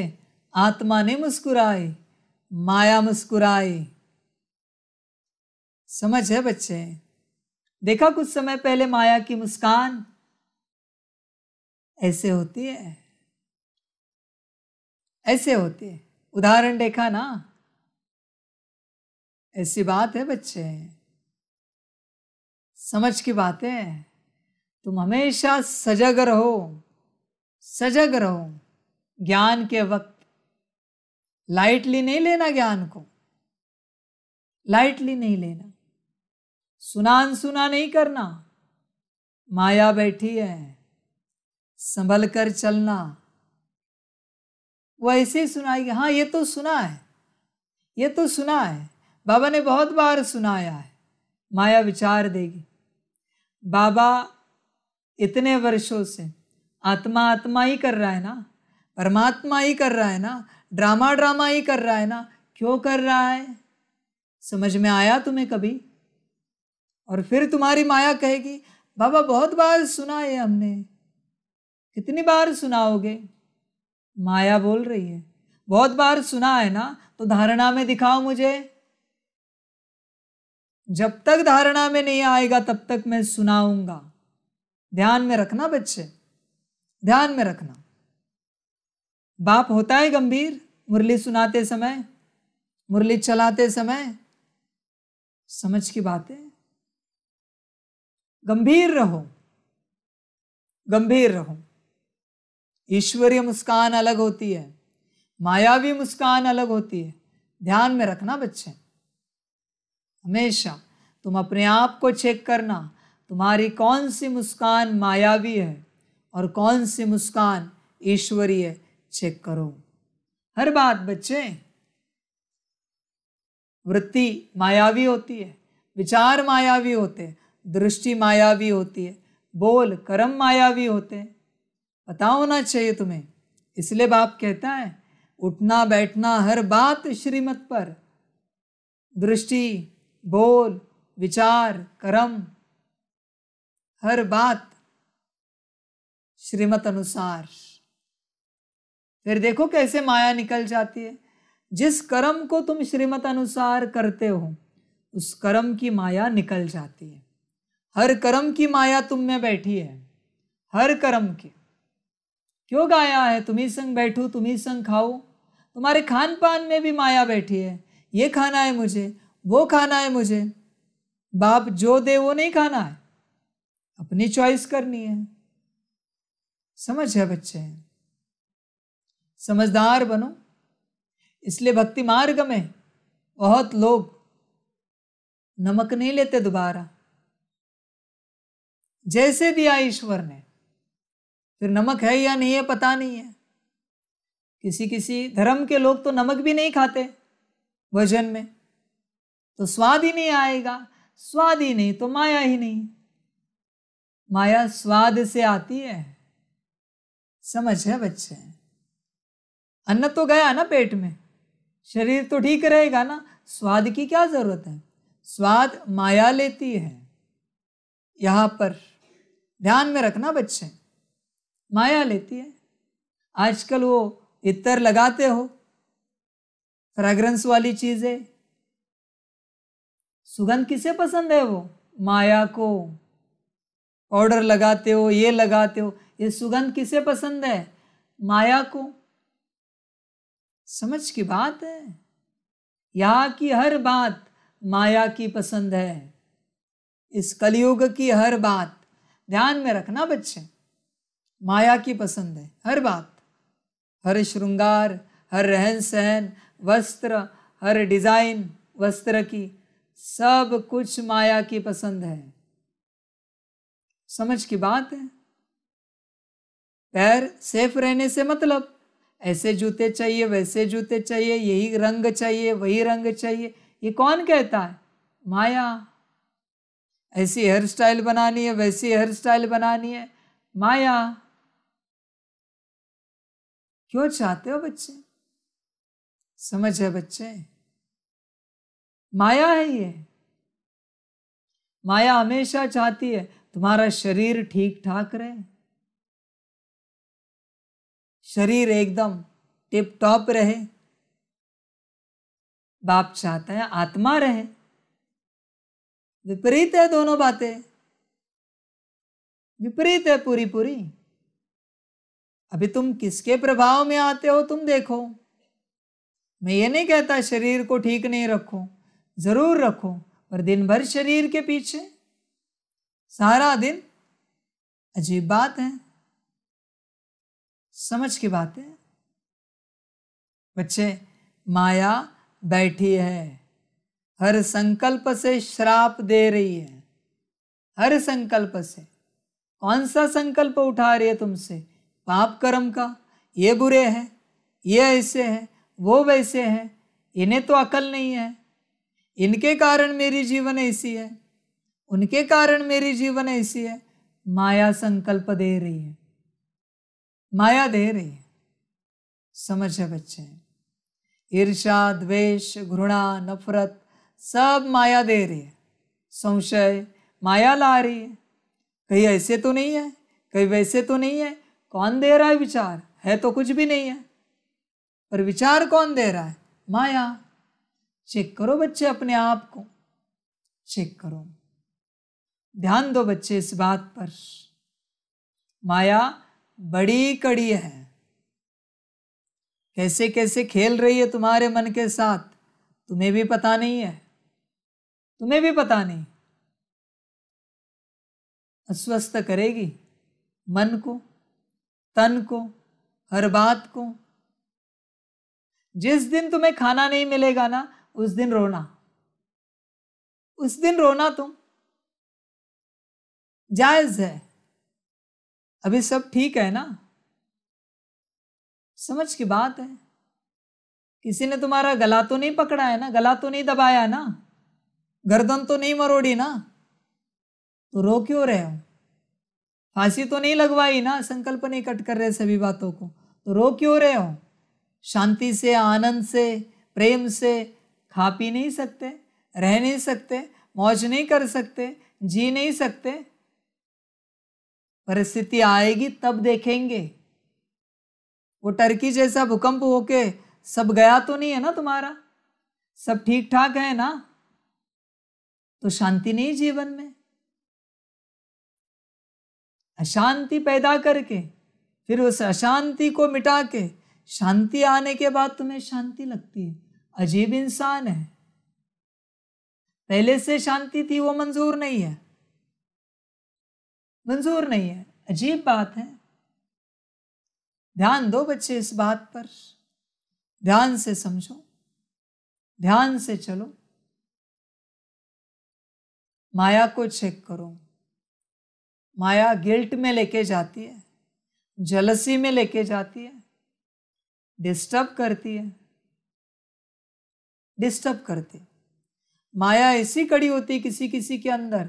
आत्मा ने मुस्कुराई, माया मुस्कुराई। समझ है बच्चे? देखा कुछ समय पहले माया की मुस्कान ऐसे होती है, ऐसे होती है। उदाहरण देखा ना? ऐसी बात है बच्चे, समझ की बात है। तुम हमेशा सजग रहो, सजग रहो। ज्ञान के वक्त लाइटली नहीं लेना, ज्ञान को लाइटली नहीं लेना, सुना अनसुना नहीं करना। माया बैठी है, संभल कर चलना। वो ऐसे ही सुनाएगी, हाँ ये तो सुना है, ये तो सुना है, बाबा ने बहुत बार सुनाया है। माया विचार देगी, बाबा इतने वर्षों से आत्मा आत्मा ही कर रहा है ना, परमात्मा ही कर रहा है ना, ड्रामा ड्रामा ही कर रहा है ना, क्यों कर रहा है? समझ में आया तुम्हें कभी? और फिर तुम्हारी माया कहेगी, बाबा बहुत बार सुना है हमने। कितनी बार सुनाओगे? माया बोल रही है, बहुत बार सुना है ना, तो धारणा में दिखाओ मुझे। जब तक धारणा में नहीं आएगा तब तक मैं सुनाऊंगा। ध्यान में रखना बच्चे, ध्यान में रखना। बाप होता है गंभीर मुरली सुनाते समय, मुरली चलाते समय। समझ की बात है, गंभीर रहो, गंभीर रहो। ईश्वरीय मुस्कान अलग होती है, मायावी मुस्कान अलग होती है। ध्यान में रखना बच्चे, हमेशा तुम अपने आप को चेक करना, तुम्हारी कौन सी मुस्कान मायावी है और कौन सी मुस्कान ईश्वरीय, चेक करो। हर बात बच्चे, वृत्ति मायावी होती है, विचार मायावी होते हैं, दृष्टि मायावी होती है, बोल कर्म मायावी होते हैं। पता होना चाहिए तुम्हें। इसलिए बाप कहता है, उठना बैठना हर बात श्रीमत पर, दृष्टि, बोल, विचार, कर्म, हर बात श्रीमत अनुसार। फिर देखो कैसे माया निकल जाती है। जिस कर्म को तुम श्रीमत अनुसार करते हो, उस कर्म की माया निकल जाती है। हर कर्म की माया तुम में बैठी है, हर कर्म की। क्यों गाया है, तुम्ही संग बैठू तुम्ही संग खाओ? तुम्हारे खान पान में भी माया बैठी है, ये खाना है मुझे, वो खाना है मुझे। बाप जो दे वो नहीं खाना है, अपनी चॉइस करनी है। समझ है बच्चे? समझदार बनो। इसलिए भक्ति मार्ग में बहुत लोग नमक नहीं लेते दोबारा, जैसे दिया ईश्वर ने। फिर नमक है या नहीं है पता नहीं है। किसी किसी धर्म के लोग तो नमक भी नहीं खाते भोजन में, तो स्वाद ही नहीं आएगा। स्वाद ही नहीं तो माया ही नहीं। माया स्वाद से आती है। समझ है बच्चे? अन्न तो गया ना पेट में, शरीर तो ठीक रहेगा ना, स्वाद की क्या जरूरत है? स्वाद माया लेती है। यहां पर ध्यान में रखना बच्चे, माया लेती है। आजकल वो इत्र लगाते हो, फ्रेग्रेंस वाली चीजें, सुगंध किसे पसंद है? वो माया को। पाउडर लगाते हो, ये लगाते हो, ये सुगंध किसे पसंद है? माया को। समझ की बात है। यहाँ की हर बात माया की पसंद है। इस कलयुग की हर बात ध्यान में रखना बच्चे, माया की पसंद है हर बात। हर श्रृंगार, हर रहन सहन, वस्त्र, हर डिजाइन वस्त्र की, सब कुछ माया की पसंद है। समझ की बात है। पैर सेफ रहने से मतलब, ऐसे जूते चाहिए, वैसे जूते चाहिए, यही रंग चाहिए, वही रंग चाहिए, ये कौन कहता है? माया। ऐसी हेयर स्टाइल बनानी है, वैसी हेयर स्टाइल बनानी है, माया। क्यों चाहते हो बच्चे? समझ है बच्चे, माया है ये। माया हमेशा चाहती है तुम्हारा शरीर ठीक ठाक रहे, शरीर एकदम टिप टॉप रहे। बाप चाहता है आत्मा रहे। विपरीत है दोनों बातें, विपरीत है पूरी पूरी। अभी तुम किसके प्रभाव में आते हो तुम देखो। मैं ये नहीं कहता शरीर को ठीक नहीं रखो, जरूर रखो, पर दिन भर शरीर के पीछे सारा दिन, अजीब बात है। समझ की बात है बच्चे। माया बैठी है, हर संकल्प से श्राप दे रही है, हर संकल्प से। कौन सा संकल्प उठा रही है तुमसे? पाप कर्म का। ये बुरे हैं, ये ऐसे हैं, वो वैसे हैं, इन्हें तो अकल नहीं है, इनके कारण मेरी जीवन ऐसी है, उनके कारण मेरी जीवन ऐसी है। माया संकल्प दे रही है, माया दे रही है। समझ है बच्चे। ईर्ष्या, द्वेष, घृणा, नफरत सब माया दे रही है। संशय माया ला रही है। कहीं ऐसे तो नहीं है, कहीं वैसे तो नहीं है। कौन दे रहा है विचार? है तो कुछ भी नहीं है, पर विचार कौन दे रहा है? माया। चेक करो बच्चे अपने आप को, चेक करो, ध्यान दो बच्चे इस बात पर। माया बड़ी कड़ी है, कैसे कैसे खेल रही है तुम्हारे मन के साथ, तुम्हें भी पता नहीं है, तुम्हें भी पता नहीं। अस्वस्थ करेगी मन को, तन को, हर बात को। जिस दिन तुम्हें खाना नहीं मिलेगा ना, उस दिन रोना, उस दिन रोना तुम, जायज है। अभी सब ठीक है ना? समझ की बात है। किसी ने तुम्हारा गला तो नहीं पकड़ा है ना, गला तो नहीं दबाया ना, गर्दन तो नहीं मरोड़ी ना, तो रो क्यों रहे हो? फांसी तो नहीं लगवाई ना, संकल्प नहीं कट कर रहे सभी बातों को, तो रो क्यों रहे हो? शांति से, आनंद से, प्रेम से खा पी नहीं सकते, रह नहीं सकते, मौज नहीं कर सकते, जी नहीं सकते? परिस्थिति आएगी तब देखेंगे। वो टर्की जैसा भूकंप होके सब गया तो नहीं है ना तुम्हारा, सब ठीक ठाक है ना, तो शांति नहीं जीवन में। अशांति पैदा करके फिर उस अशांति को मिटा के शांति आने के बाद तुम्हें शांति लगती है। अजीब इंसान है। पहले से शांति थी वो मंजूर नहीं है, मंजूर नहीं है। अजीब बात है। ध्यान दो बच्चे इस बात पर, ध्यान से समझो, ध्यान से चलो। माया को चेक करो। माया गिल्ट में लेके जाती है, जलसी में लेके जाती है, डिस्टर्ब करती है, डिस्टर्ब करती। माया ऐसी कड़ी होती किसी किसी के अंदर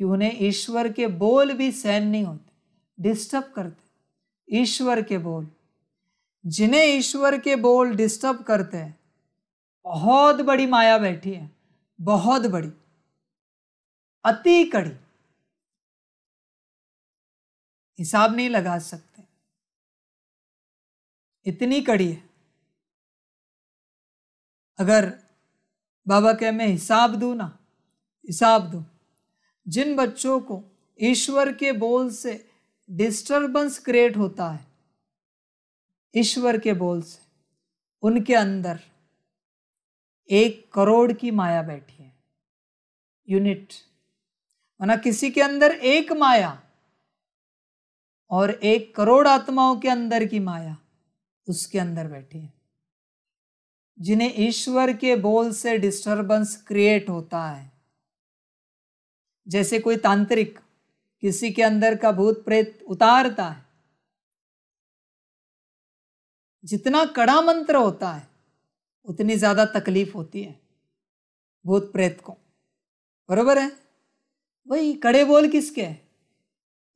कि उन्हें ईश्वर के बोल भी सहन नहीं होते, डिस्टर्ब करते। ईश्वर के बोल, जिन्हें ईश्वर के बोल डिस्टर्ब करते हैं, बहुत बड़ी माया बैठी है, बहुत बड़ी, अति कड़ी, हिसाब नहीं लगा सकते, इतनी कड़ी है। अगर बाबा कहे मैं हिसाब दूं ना, हिसाब दूं, जिन बच्चों को ईश्वर के बोल से डिस्टर्बेंस क्रिएट होता है, ईश्वर के बोल से, उनके अंदर 1 करोड़ की माया बैठी है। यूनिट माना किसी के अंदर 1 माया और 1 करोड़ आत्माओं के अंदर की माया उसके अंदर बैठी है, जिन्हें ईश्वर के बोल से डिस्टरबेंस क्रिएट होता है। जैसे कोई तांत्रिक किसी के अंदर का भूत प्रेत उतारता है, जितना कड़ा मंत्र होता है उतनी ज्यादा तकलीफ होती है भूत प्रेत को, बरोबर है? वही कड़े बोल किसके है?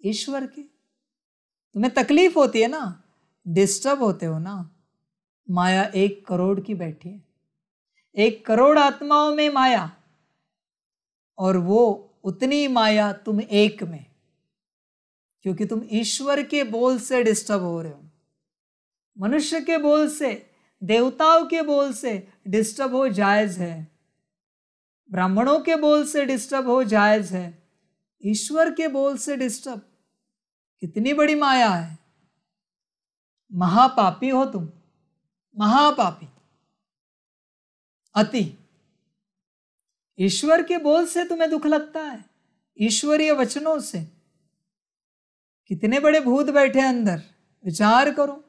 ईश्वर के। तुम्हें तकलीफ होती है ना, डिस्टर्ब होते हो ना। माया 1 करोड़ की बैठी है, 1 करोड़ आत्माओं में माया, और वो उतनी माया तुम एक में, क्योंकि तुम ईश्वर के बोल से डिस्टर्ब हो रहे हो। मनुष्य के बोल से, देवताओं के बोल से डिस्टर्ब हो जायज है, ब्राह्मणों के बोल से डिस्टर्ब हो जायज है, ईश्वर के बोल से डिस्टर्ब कितनी बड़ी माया है। महापापी हो तुम, महापापी, अति। ईश्वर के बोल से तुम्हें दुख लगता है, ईश्वरीय वचनों से। कितने बड़े भूत बैठे अंदर, विचार करो।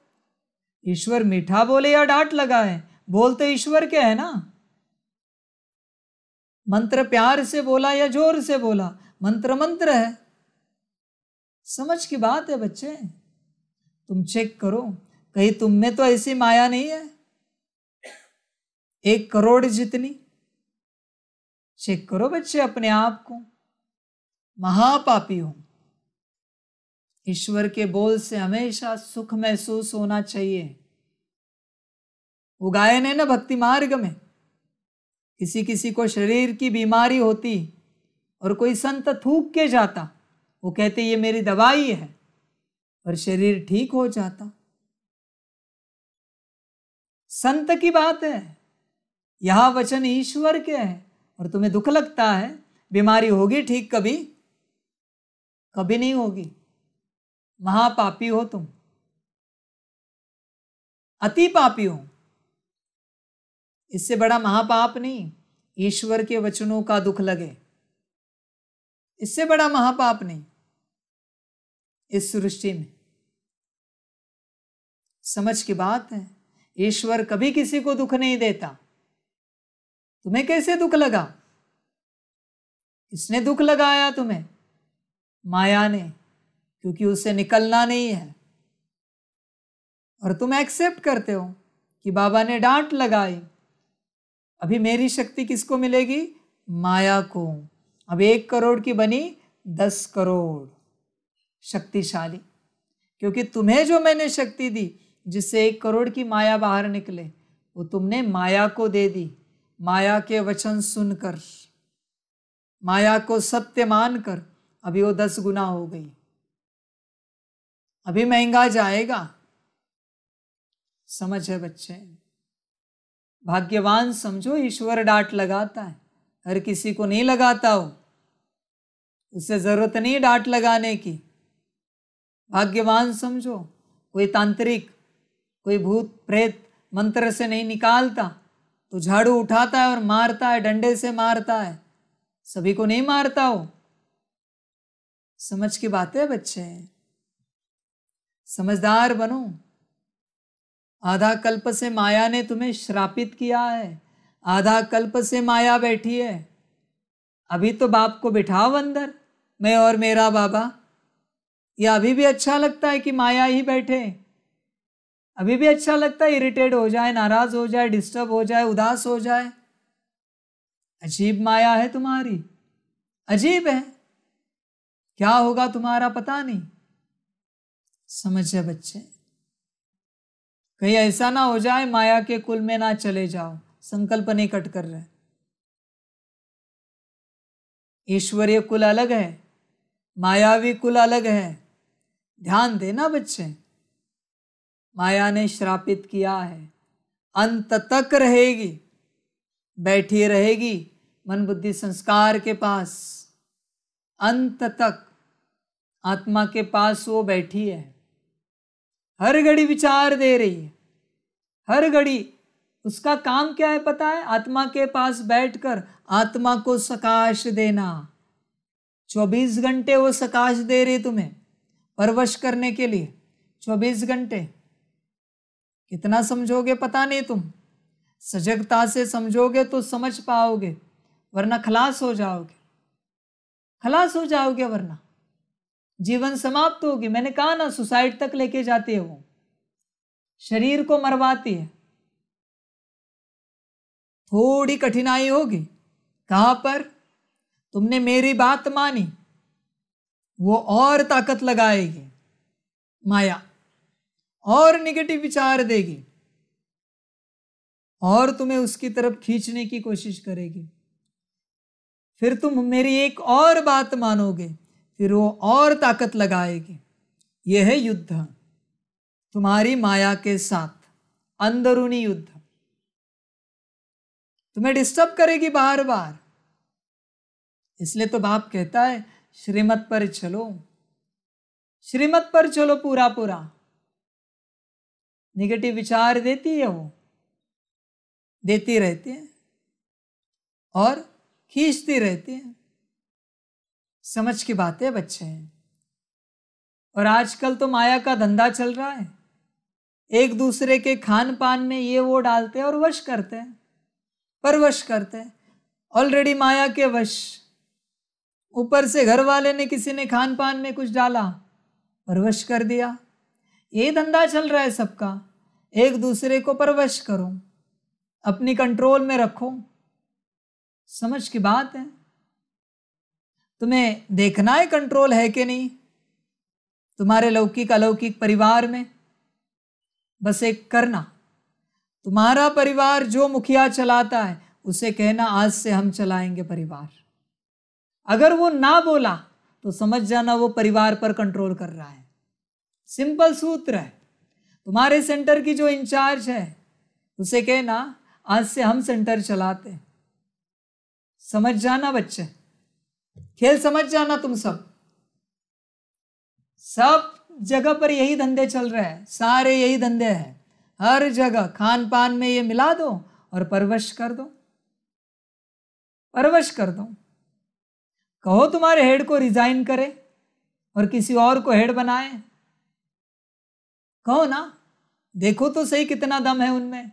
ईश्वर मीठा बोले या डांट लगाए, बोल तो ईश्वर के है ना। मंत्र प्यार से बोला या जोर से बोला, मंत्र मंत्र है। समझ की बात है बच्चे। तुम चेक करो, कहीं तुम में तो ऐसी माया नहीं है 1 करोड़ जितनी। चेक करो बच्चे अपने आप को। महापापी हो। ईश्वर के बोल से हमेशा सुख महसूस होना चाहिए। वो गायन है ना भक्ति मार्ग में, किसी किसी को शरीर की बीमारी होती और कोई संत थूक के जाता, वो कहते ये मेरी दवाई है, और शरीर ठीक हो जाता। संत की बात है, यहां वचन ईश्वर के हैं, और तुम्हें दुख लगता है। बीमारी होगी ठीक, कभी कभी नहीं होगी। महापापी हो तुम, अति पापी हो। इससे बड़ा महापाप नहीं ईश्वर के वचनों का दुख लगे, इससे बड़ा महापाप नहीं इस सृष्टि में। समझ की बात है। ईश्वर कभी किसी को दुख नहीं देता। तुम्हें कैसे दुख लगा? किसने दुख लगाया तुम्हें? माया ने, क्योंकि उसे निकलना नहीं है। और तुम एक्सेप्ट करते हो कि बाबा ने डांट लगाई। अभी मेरी शक्ति किसको मिलेगी? माया को। अब 1 करोड़ की बनी 10 करोड़ शक्तिशाली, क्योंकि तुम्हें जो मैंने शक्ति दी जिससे 1 करोड़ की माया बाहर निकले, वो तुमने माया को दे दी। माया के वचन सुनकर, माया को सत्य मानकर अभी वो 10 गुना हो गई। अभी महंगा जाएगा। समझ है बच्चे? भाग्यवान समझो ईश्वर डांट लगाता है, हर किसी को नहीं लगाता हो, उससे जरूरत नहीं डांट लगाने की। भाग्यवान समझो। कोई तांत्रिक, कोई भूत प्रेत मंत्र से नहीं निकालता तो झाड़ू उठाता है और मारता है, डंडे से मारता है, सभी को नहीं मारता हो। समझ की बात है बच्चे, समझदार बनो। आधा कल्प से माया ने तुम्हें श्रापित किया है, आधा कल्प से माया बैठी है। अभी तो बाप को बिठाओ अंदर, मैं और मेरा बाबा। या अभी भी अच्छा लगता है कि माया ही बैठे? अभी भी अच्छा लगता है इरिटेट हो जाए, नाराज हो जाए, डिस्टर्ब हो जाए, उदास हो जाए? अजीब माया है तुम्हारी, अजीब है। क्या होगा तुम्हारा पता नहीं। समझे बच्चे? कहीं ऐसा ना हो जाए माया के कुल में ना चले जाओ, संकल्प नहीं कट कर रहे। ईश्वरीय कुल अलग है, मायावी कुल अलग है। ध्यान देना बच्चे। माया ने श्रापित किया है, अंत तक रहेगी, बैठी रहेगी मन बुद्धि संस्कार के पास। अंत तक आत्मा के पास वो बैठी है, हर घड़ी विचार दे रही है, हर घड़ी उसका काम क्या है पता है? आत्मा के पास बैठकर आत्मा को सकाश देना। 24 घंटे वो सकाश दे रही तुम्हें परवश करने के लिए। 24 घंटे कितना समझोगे पता नहीं, तुम सजगता से समझोगे तो समझ पाओगे, वरना खलास हो जाओगे, खलास हो जाओगे, वरना जीवन समाप्त होगी। मैंने कहा ना, सुसाइड तक लेके जाती है वो, शरीर को मरवाती है। थोड़ी कठिनाई होगी, कहां पर? तुमने मेरी बात मानी, वो और ताकत लगाएगी माया, और निगेटिव विचार देगी, और तुम्हें उसकी तरफ खींचने की कोशिश करेगी। फिर तुम मेरी एक और बात मानोगे, फिर वो और ताकत लगाएगी। यह है युद्ध तुम्हारी माया के साथ, अंदरूनी युद्ध। तुम्हें डिस्टर्ब करेगी बार बार। इसलिए तो बाप कहता है श्रीमत पर चलो, श्रीमत पर चलो पूरा पूरा। नेगेटिव विचार देती है वो, देती रहती है और खींचती रहती है। समझ की बात है बच्चे। और आजकल तो माया का धंधा चल रहा है, एक दूसरे के खान पान में ये वो डालते हैं और वश करते हैं, परवश करते हैं। ऑलरेडी माया के वश, ऊपर से घर वाले ने, किसी ने खान पान में कुछ डाला, परवश कर दिया। ये धंधा चल रहा है सबका। एक दूसरे को परवश करो, अपनी कंट्रोल में रखो। समझ की बात है। तुम्हें देखना है कंट्रोल है कि नहीं तुम्हारे लौकिक अलौकिक परिवार में। बस एक करना, तुम्हारा परिवार जो मुखिया चलाता है उसे कहना आज से हम चलाएंगे परिवार। अगर वो ना बोला तो समझ जाना वो परिवार पर कंट्रोल कर रहा है। सिंपल सूत्र है। तुम्हारे सेंटर की जो इंचार्ज है उसे कहना आज से हम सेंटर चलाते। समझ जाना बच्चे, खेल समझ जाना। तुम सब जगह पर यही धंधे चल रहे हैं, सारे यही धंधे हैं। हर जगह खान पान में ये मिला दो और परवश कर दो, परवश कर दो। कहो तुम्हारे हेड को रिजाइन करे और किसी और को हेड बनाए, कहो ना। देखो तो सही कितना दम है उनमें,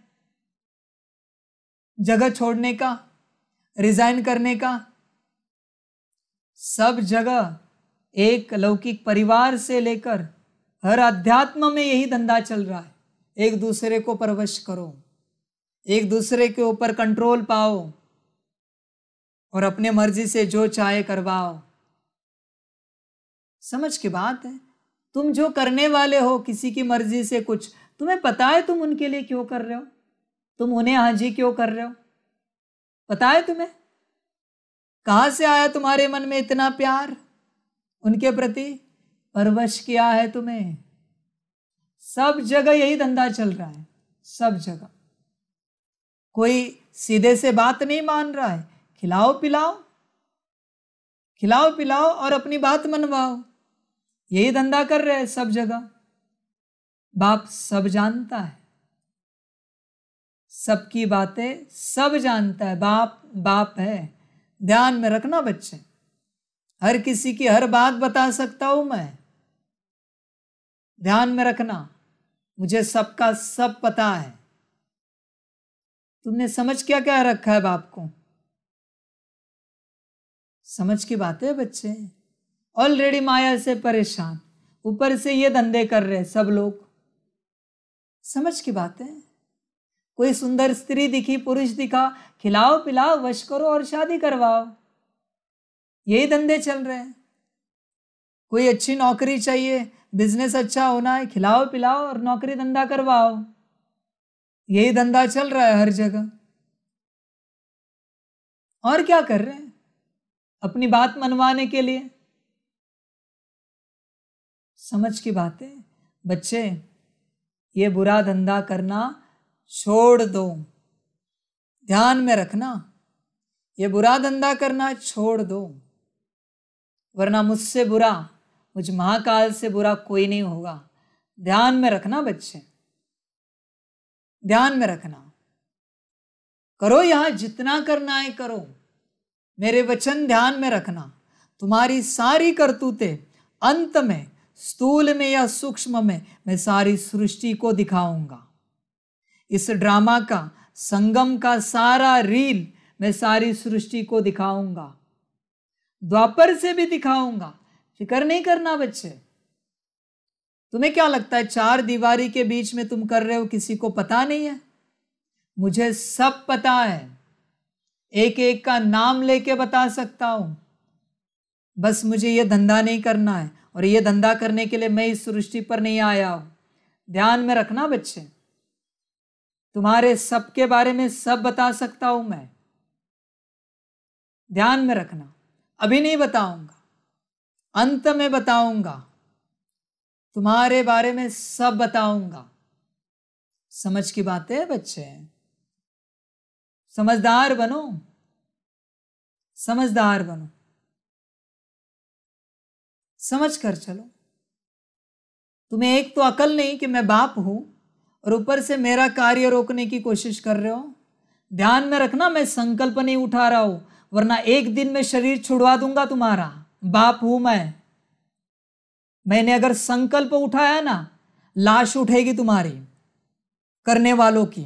जगह छोड़ने का, रिजाइन करने का। सब जगह एक लौकिक परिवार से लेकर हर अध्यात्म में यही धंधा चल रहा है। एक दूसरे को परवश करो, एक दूसरे के ऊपर कंट्रोल पाओ और अपने मर्जी से जो चाहे करवाओ। समझ की बात है। तुम जो करने वाले हो किसी की मर्जी से कुछ, तुम्हें पता है तुम उनके लिए क्यों कर रहे हो? तुम उन्हें हाजी क्यों कर रहे हो? पता है तुम्हें? कहां से आया तुम्हारे मन में इतना प्यार उनके प्रति? परवश किया है तुम्हें। सब जगह यही धंधा चल रहा है, सब जगह। कोई सीधे से बात नहीं मान रहा है, खिलाओ पिलाओ, खिलाओ पिलाओ और अपनी बात मनवाओ। यही धंधा कर रहे हैं सब जगह। बाप सब जानता है, सबकी बातें सब जानता है। बाप बाप है। ध्यान में रखना बच्चे, हर किसी की हर बात बता सकता हूं मैं। ध्यान में रखना, मुझे सबका सब पता है। तुमने समझ क्या क्या रखा है बाप को? समझ की बात है बच्चे। ऑलरेडी माया से परेशान, ऊपर से ये धंधे कर रहे सब लोग। समझ की बात है। कोई सुंदर स्त्री दिखी, पुरुष दिखा, खिलाओ पिलाओ, वश करो और शादी करवाओ। यही धंधे चल रहे हैं। कोई अच्छी नौकरी चाहिए, बिजनेस अच्छा होना है, खिलाओ पिलाओ और नौकरी धंधा करवाओ। यही धंधा चल रहा है हर जगह। और क्या कर रहे हैं? अपनी बात मनवाने के लिए। समझ की बात है बच्चे। ये बुरा धंधा करना छोड़ दो। ध्यान में रखना, ये बुरा धंधा करना छोड़ दो, वरना मुझसे बुरा, मुझ महाकाल से बुरा कोई नहीं होगा। ध्यान में रखना बच्चे, ध्यान में रखना। करो, यहाँ जितना करना है करो, मेरे वचन ध्यान में रखना। तुम्हारी सारी करतूतें अंत में, स्थूल में या सूक्ष्म में, मैं सारी सृष्टि को दिखाऊंगा। इस ड्रामा का, संगम का सारा रील मैं सारी सृष्टि को दिखाऊंगा, द्वापर से भी दिखाऊंगा। फिक्र नहीं करना बच्चे। तुम्हें क्या लगता है 4 दीवारी के बीच में तुम कर रहे हो, किसी को पता नहीं है? मुझे सब पता है, एक एक का नाम लेके बता सकता हूं। बस मुझे ये धंधा नहीं करना है, और ये धंधा करने के लिए मैं इस सृष्टि पर नहीं आया हूं। ध्यान में रखना बच्चे, तुम्हारे सबके बारे में सब बता सकता हूं मैं। ध्यान में रखना, अभी नहीं बताऊंगा, अंत में बताऊंगा, तुम्हारे बारे में सब बताऊंगा। समझ की बात है बच्चे, समझदार बनो, समझदार बनो, समझ कर चलो। तुम्हें एक तो अकल नहीं कि मैं बाप हूं, और ऊपर से मेरा कार्य रोकने की कोशिश कर रहे हो। ध्यान में रखना, मैं संकल्प नहीं उठा रहा हूं, वरना एक दिन में शरीर छुड़वा दूंगा तुम्हारा। बाप हूं मैंने अगर संकल्प उठाया ना, लाश उठेगी तुम्हारी करने वालों की।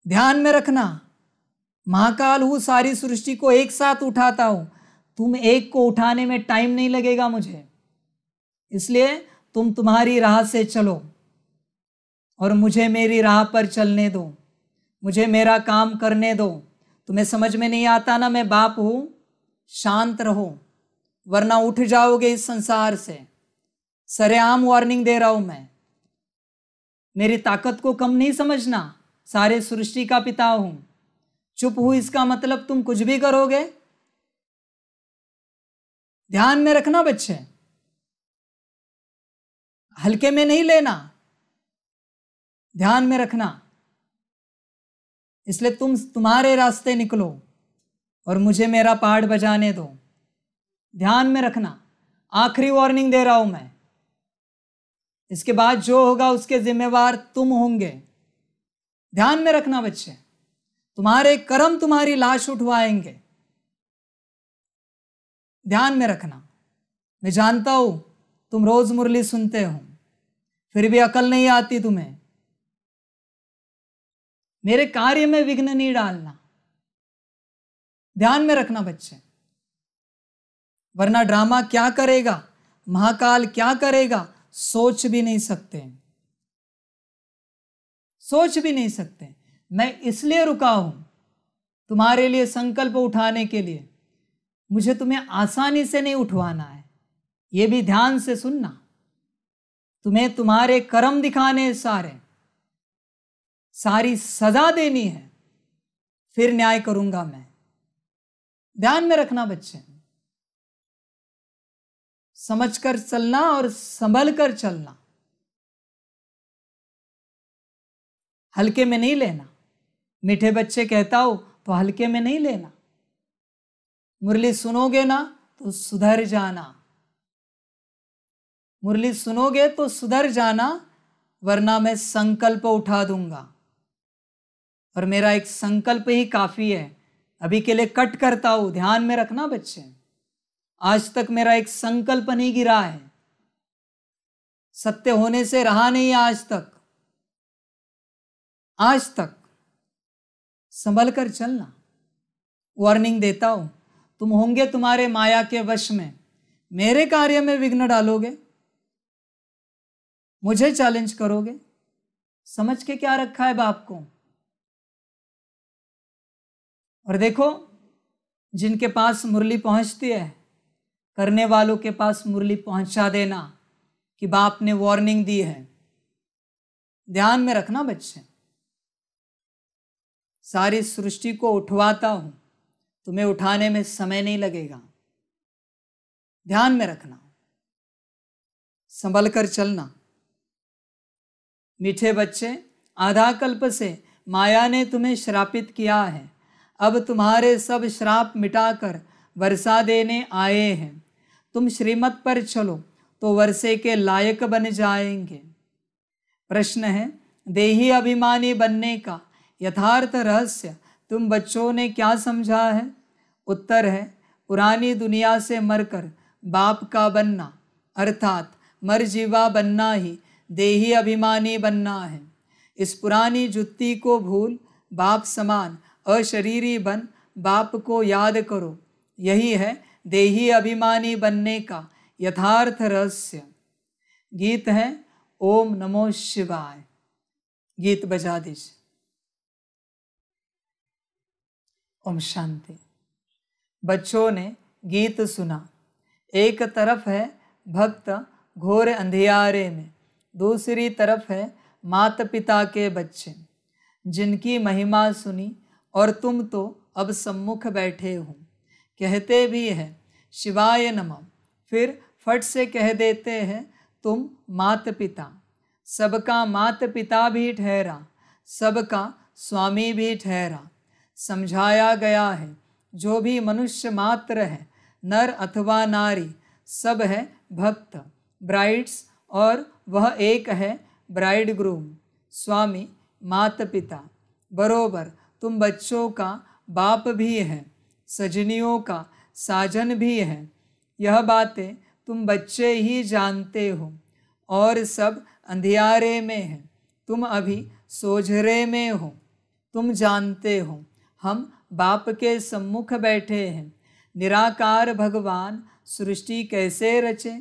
ध्यान में रखना, महाकाल हूं, सारी सृष्टि को एक साथ उठाता हूं। तुम एक को उठाने में टाइम नहीं लगेगा मुझे, इसलिए तुम तुम्हारी राह से चलो और मुझे मेरी राह पर चलने दो, मुझे मेरा काम करने दो। तुम्हें समझ में नहीं आता ना मैं बाप हूं, शांत रहो, वरना उठ जाओगे इस संसार से। सरेआम वार्निंग दे रहा हूं मैं। मेरी ताकत को कम नहीं समझना, सारे सृष्टि का पिता हूं। चुप हूं इसका मतलब तुम कुछ भी करोगे। ध्यान में रखना बच्चे, हल्के में नहीं लेना, ध्यान में रखना। इसलिए तुम तुम्हारे रास्ते निकलो और मुझे मेरा पाठ बजाने दो। ध्यान में रखना, आखिरी वार्निंग दे रहा हूं मैं। इसके बाद जो होगा उसके जिम्मेवार तुम होंगे। ध्यान में रखना बच्चे, तुम्हारे कर्म तुम्हारी लाश उठवाएंगे। ध्यान में रखना, मैं जानता हूं तुम रोज मुरली सुनते हो, फिर भी अकल नहीं आती तुम्हें। मेरे कार्य में विघ्न नहीं डालना। ध्यान में रखना बच्चे, वरना ड्रामा क्या करेगा, महाकाल क्या करेगा, सोच भी नहीं सकते, सोच भी नहीं सकते। मैं इसलिए रुका हूं तुम्हारे लिए संकल्प उठाने के लिए। मुझे तुम्हें आसानी से नहीं उठवाना है, यह भी ध्यान से सुनना। तुम्हें तुम्हारे कर्म दिखाने, सारी सजा देनी है, फिर न्याय करूंगा मैं। ध्यान में रखना बच्चे, समझकर चलना और संभल कर चलना, हल्के में नहीं लेना। मीठे बच्चे कहता हो तो हल्के में नहीं लेना। मुरली सुनोगे ना तो सुधर जाना, मुरली सुनोगे तो सुधर जाना, वरना मैं संकल्प उठा दूंगा। और मेरा एक संकल्प ही काफी है। अभी के लिए कट करता हूं, ध्यान में रखना बच्चे। आज तक मेरा एक संकल्प नहीं गिरा है, सत्य होने से रहा नहीं आज तक। आज तक संभल कर चलना, वार्निंग देता हूं। तुम होंगे तुम्हारे माया के वश में, मेरे कार्य में विघ्न डालोगे, मुझे चैलेंज करोगे। समझ के क्या रखा है बाप को। और देखो, जिनके पास मुरली पहुंचती है, करने वालों के पास मुरली पहुंचा देना कि बाप ने वार्निंग दी है। ध्यान में रखना बच्चे, सारी सृष्टि को उठवाता हूं, तुम्हें उठाने में समय नहीं लगेगा। ध्यान में रखना, संभल कर चलना। मीठे बच्चे, आधा कल्प से माया ने तुम्हें श्रापित किया है। अब तुम्हारे सब श्राप मिटाकर वर्षा देने आए हैं। तुम श्रीमत पर चलो तो वर्षे के लायक बन जाएंगे। प्रश्न है, देही अभिमानी बनने का यथार्थ रहस्य तुम बच्चों ने क्या समझा है? उत्तर है, पुरानी दुनिया से मरकर बाप का बनना अर्थात मरजीवा बनना ही देही अभिमानी बनना है। इस पुरानी जुत्ती को भूल बाप समान अशरीरी बन बाप को याद करो। यही है देही अभिमानी बनने का यथार्थ रहस्य। गीत है ओम नमो शिवाय। गीत बजा दीजिए। ओम शांति। बच्चों ने गीत सुना। एक तरफ है भक्त घोर अंधियारे में, दूसरी तरफ है माता पिता के बच्चे जिनकी महिमा सुनी और तुम तो अब सम्मुख बैठे हो। कहते भी हैं शिवाय नमः, फिर फट से कह देते हैं तुम माता पिता। सबका माता पिता भी ठहरा, सबका स्वामी भी ठहरा। समझाया गया है जो भी मनुष्य मात्र है, नर अथवा नारी, सब है भक्त ब्राइड्स और वह एक है ब्राइड ग्रूम। स्वामी माता पिता बरोबर तुम बच्चों का बाप भी है, सजनियों का साजन भी है। यह बातें तुम बच्चे ही जानते हो और सब अंधियारे में है, तुम अभी सोझरे में हो। तुम जानते हो हम बाप के सम्मुख बैठे हैं। निराकार भगवान सृष्टि कैसे रचे?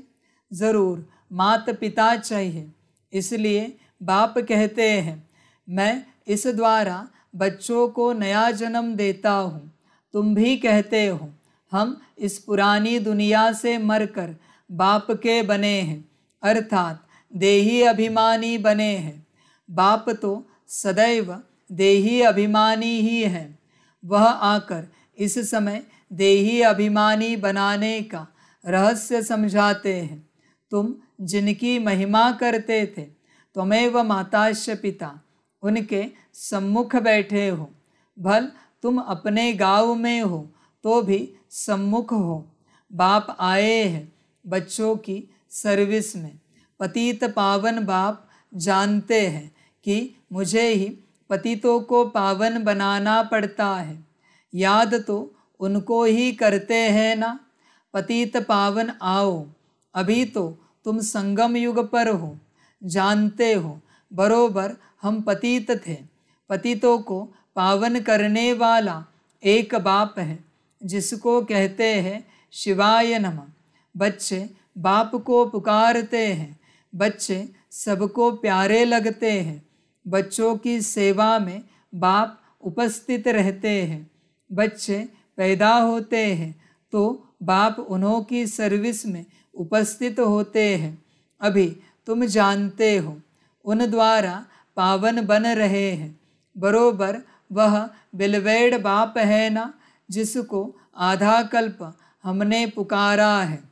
ज़रूर माता पिता चाहिए, इसलिए बाप कहते हैं मैं इस द्वारा बच्चों को नया जन्म देता हूँ। तुम भी कहते हो हम इस पुरानी दुनिया से मरकर बाप के बने हैं अर्थात देही अभिमानी बने हैं। बाप तो सदैव देही अभिमानी ही है। वह आकर इस समय देही अभिमानी बनाने का रहस्य समझाते हैं। तुम जिनकी महिमा करते थे, त्वमेव माताश्च पिता, उनके सम्मुख बैठे हो। भल तुम अपने गांव में हो तो भी सम्मुख हो। बाप आए हैं बच्चों की सर्विस में। पतित पावन बाप जानते हैं कि मुझे ही पतितों को पावन बनाना पड़ता है। याद तो उनको ही करते हैं ना। पतित पावन आओ, अभी तो तुम संगम युग पर हो। जानते हो बरोबर हम पतित थे। पतितों को पावन करने वाला एक बाप है जिसको कहते हैं शिवाय नमः। बच्चे बाप को पुकारते हैं। बच्चे सबको प्यारे लगते हैं। बच्चों की सेवा में बाप उपस्थित रहते हैं। बच्चे पैदा होते हैं तो बाप उन्हों की सर्विस में उपस्थित होते हैं। अभी तुम जानते हो उन द्वारा पावन बन रहे हैं। बरोबर वह बिलवेड़ बाप है ना, जिसको आधा कल्प हमने पुकारा है।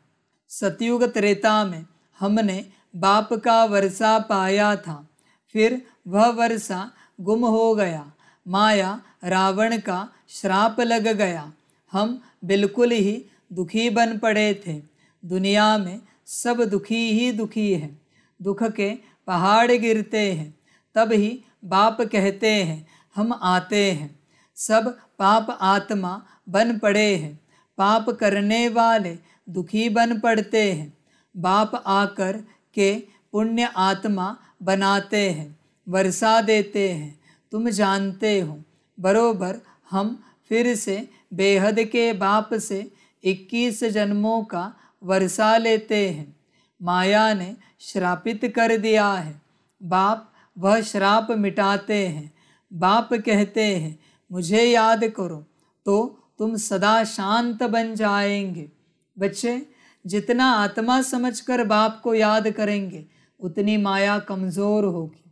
सतयुग त्रेता में हमने बाप का वर्षा पाया था, फिर वह वर्षा गुम हो गया। माया रावण का श्राप लग गया। हम बिल्कुल ही दुखी बन पड़े थे। दुनिया में सब दुखी ही दुखी हैं। दुख के पहाड़ गिरते हैं, तब ही बाप कहते हैं हम आते हैं। सब पाप आत्मा बन पड़े हैं। पाप करने वाले दुखी बन पड़ते हैं। बाप आकर के पुण्य आत्मा बनाते हैं, वर्षा देते हैं। तुम जानते हो बरोबर हम फिर से बेहद के बाप से 21 जन्मों का वर्षा लेते हैं। माया ने श्रापित कर दिया है। बाप वह श्राप मिटाते हैं। बाप कहते हैं मुझे याद करो तो तुम सदा शांत बन जाएंगे। बच्चे जितना आत्मा समझकर बाप को याद करेंगे उतनी माया कमज़ोर होगी।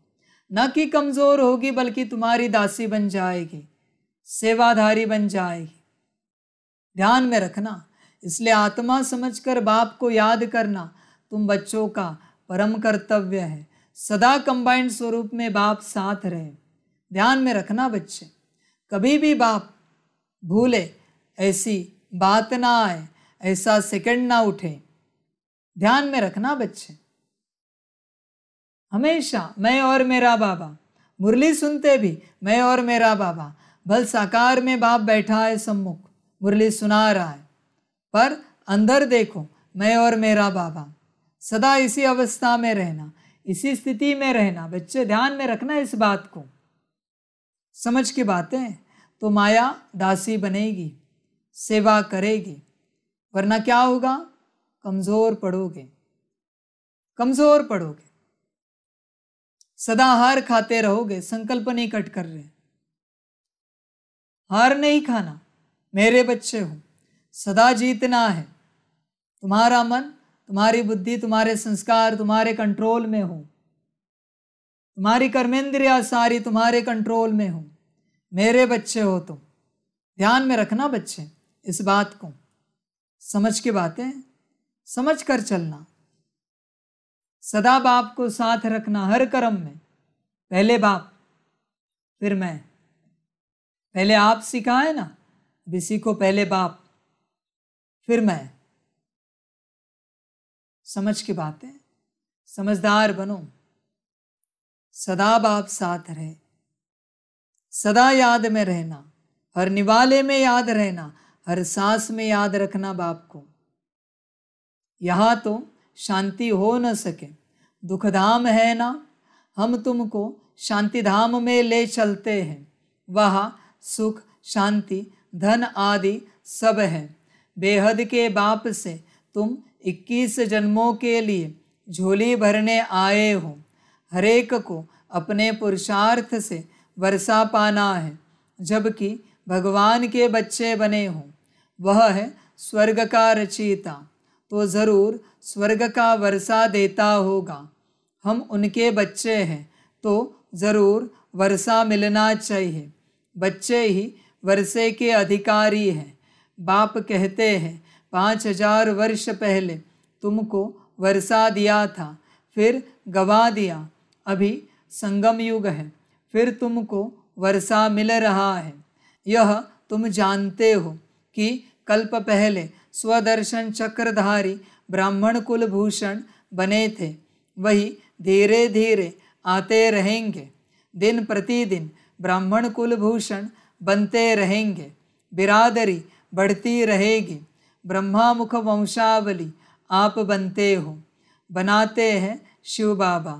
न कि कमज़ोर होगी बल्कि तुम्हारी दासी बन जाएगी, सेवाधारी बन जाएगी। ध्यान में रखना। इसलिए आत्मा समझकर बाप को याद करना तुम बच्चों का परम कर्तव्य है। सदा कंबाइंड स्वरूप में बाप साथ रहे। ध्यान में रखना बच्चे, कभी भी बाप भूले ऐसी बात ना आए, ऐसा सेकंड ना उठे। ध्यान में रखना बच्चे। हमेशा मैं और मेरा बाबा मुरली सुनते भी मैं और मेरा बाबा, भल साकार में बाप बैठा है सम्मुख, मुरली सुना रहा है, पर अंदर देखो मैं और मेरा बाबा। सदा इसी अवस्था में रहना, इसी स्थिति में रहना। बच्चे ध्यान में रखना इस बात को, समझ की बातें। तो माया दासी बनेगी, सेवा करेगी, वरना क्या होगा? कमजोर पड़ोगे, कमजोर पड़ोगे। सदा हार खाते रहोगे। संकल्प नहीं कट कर रहे, हार नहीं खाना। मेरे बच्चे हो, सदा जीतना है। तुम्हारा मन, तुम्हारी बुद्धि, तुम्हारे संस्कार तुम्हारे कंट्रोल में हो, तुम्हारी कर्मेंद्रिया सारी तुम्हारे कंट्रोल में हो। मेरे बच्चे हो तुम। ध्यान में रखना बच्चे इस बात को, समझ के बातें समझ कर चलना। सदा बाप को साथ रखना हर कर्म में। पहले बाप फिर मैं। पहले आप सिखाए ना, अब इसी को पहले बाप फिर मैं। समझ की बातें, समझदार बनो। सदा बाप साथ रहे, सदा याद में रहना, हर निवाले में याद रहना, हर सांस में याद रखना बाप को। यहाँ तो शांति हो न सके, दुख धाम है ना, हम तुमको शांति धाम में ले चलते हैं। वहाँ सुख, शांति, धन आदि सब है। बेहद के बाप से तुम 21 जन्मों के लिए झोली भरने आए हो। हरेक को अपने पुरुषार्थ से वर्षा पाना है, जबकि भगवान के बच्चे बने हो। वह है स्वर्ग का रचयिता, तो ज़रूर स्वर्ग का वर्षा देता होगा। हम उनके बच्चे हैं तो ज़रूर वर्षा मिलना चाहिए। बच्चे ही वर्षे के अधिकारी हैं। बाप कहते हैं 5000 वर्ष पहले तुमको वर्षा दिया था, फिर गवा दिया। अभी संगम युग है, फिर तुमको वर्षा मिल रहा है। यह तुम जानते हो कि कल्प पहले स्वदर्शन चक्रधारी ब्राह्मण कुलभूषण बने थे, वही धीरे धीरे आते रहेंगे। दिन प्रतिदिन ब्राह्मण कुलभूषण बनते रहेंगे, बिरादरी बढ़ती रहेगी। ब्रह्मामुख वंशावली आप बनते हो, बनाते हैं शिव बाबा।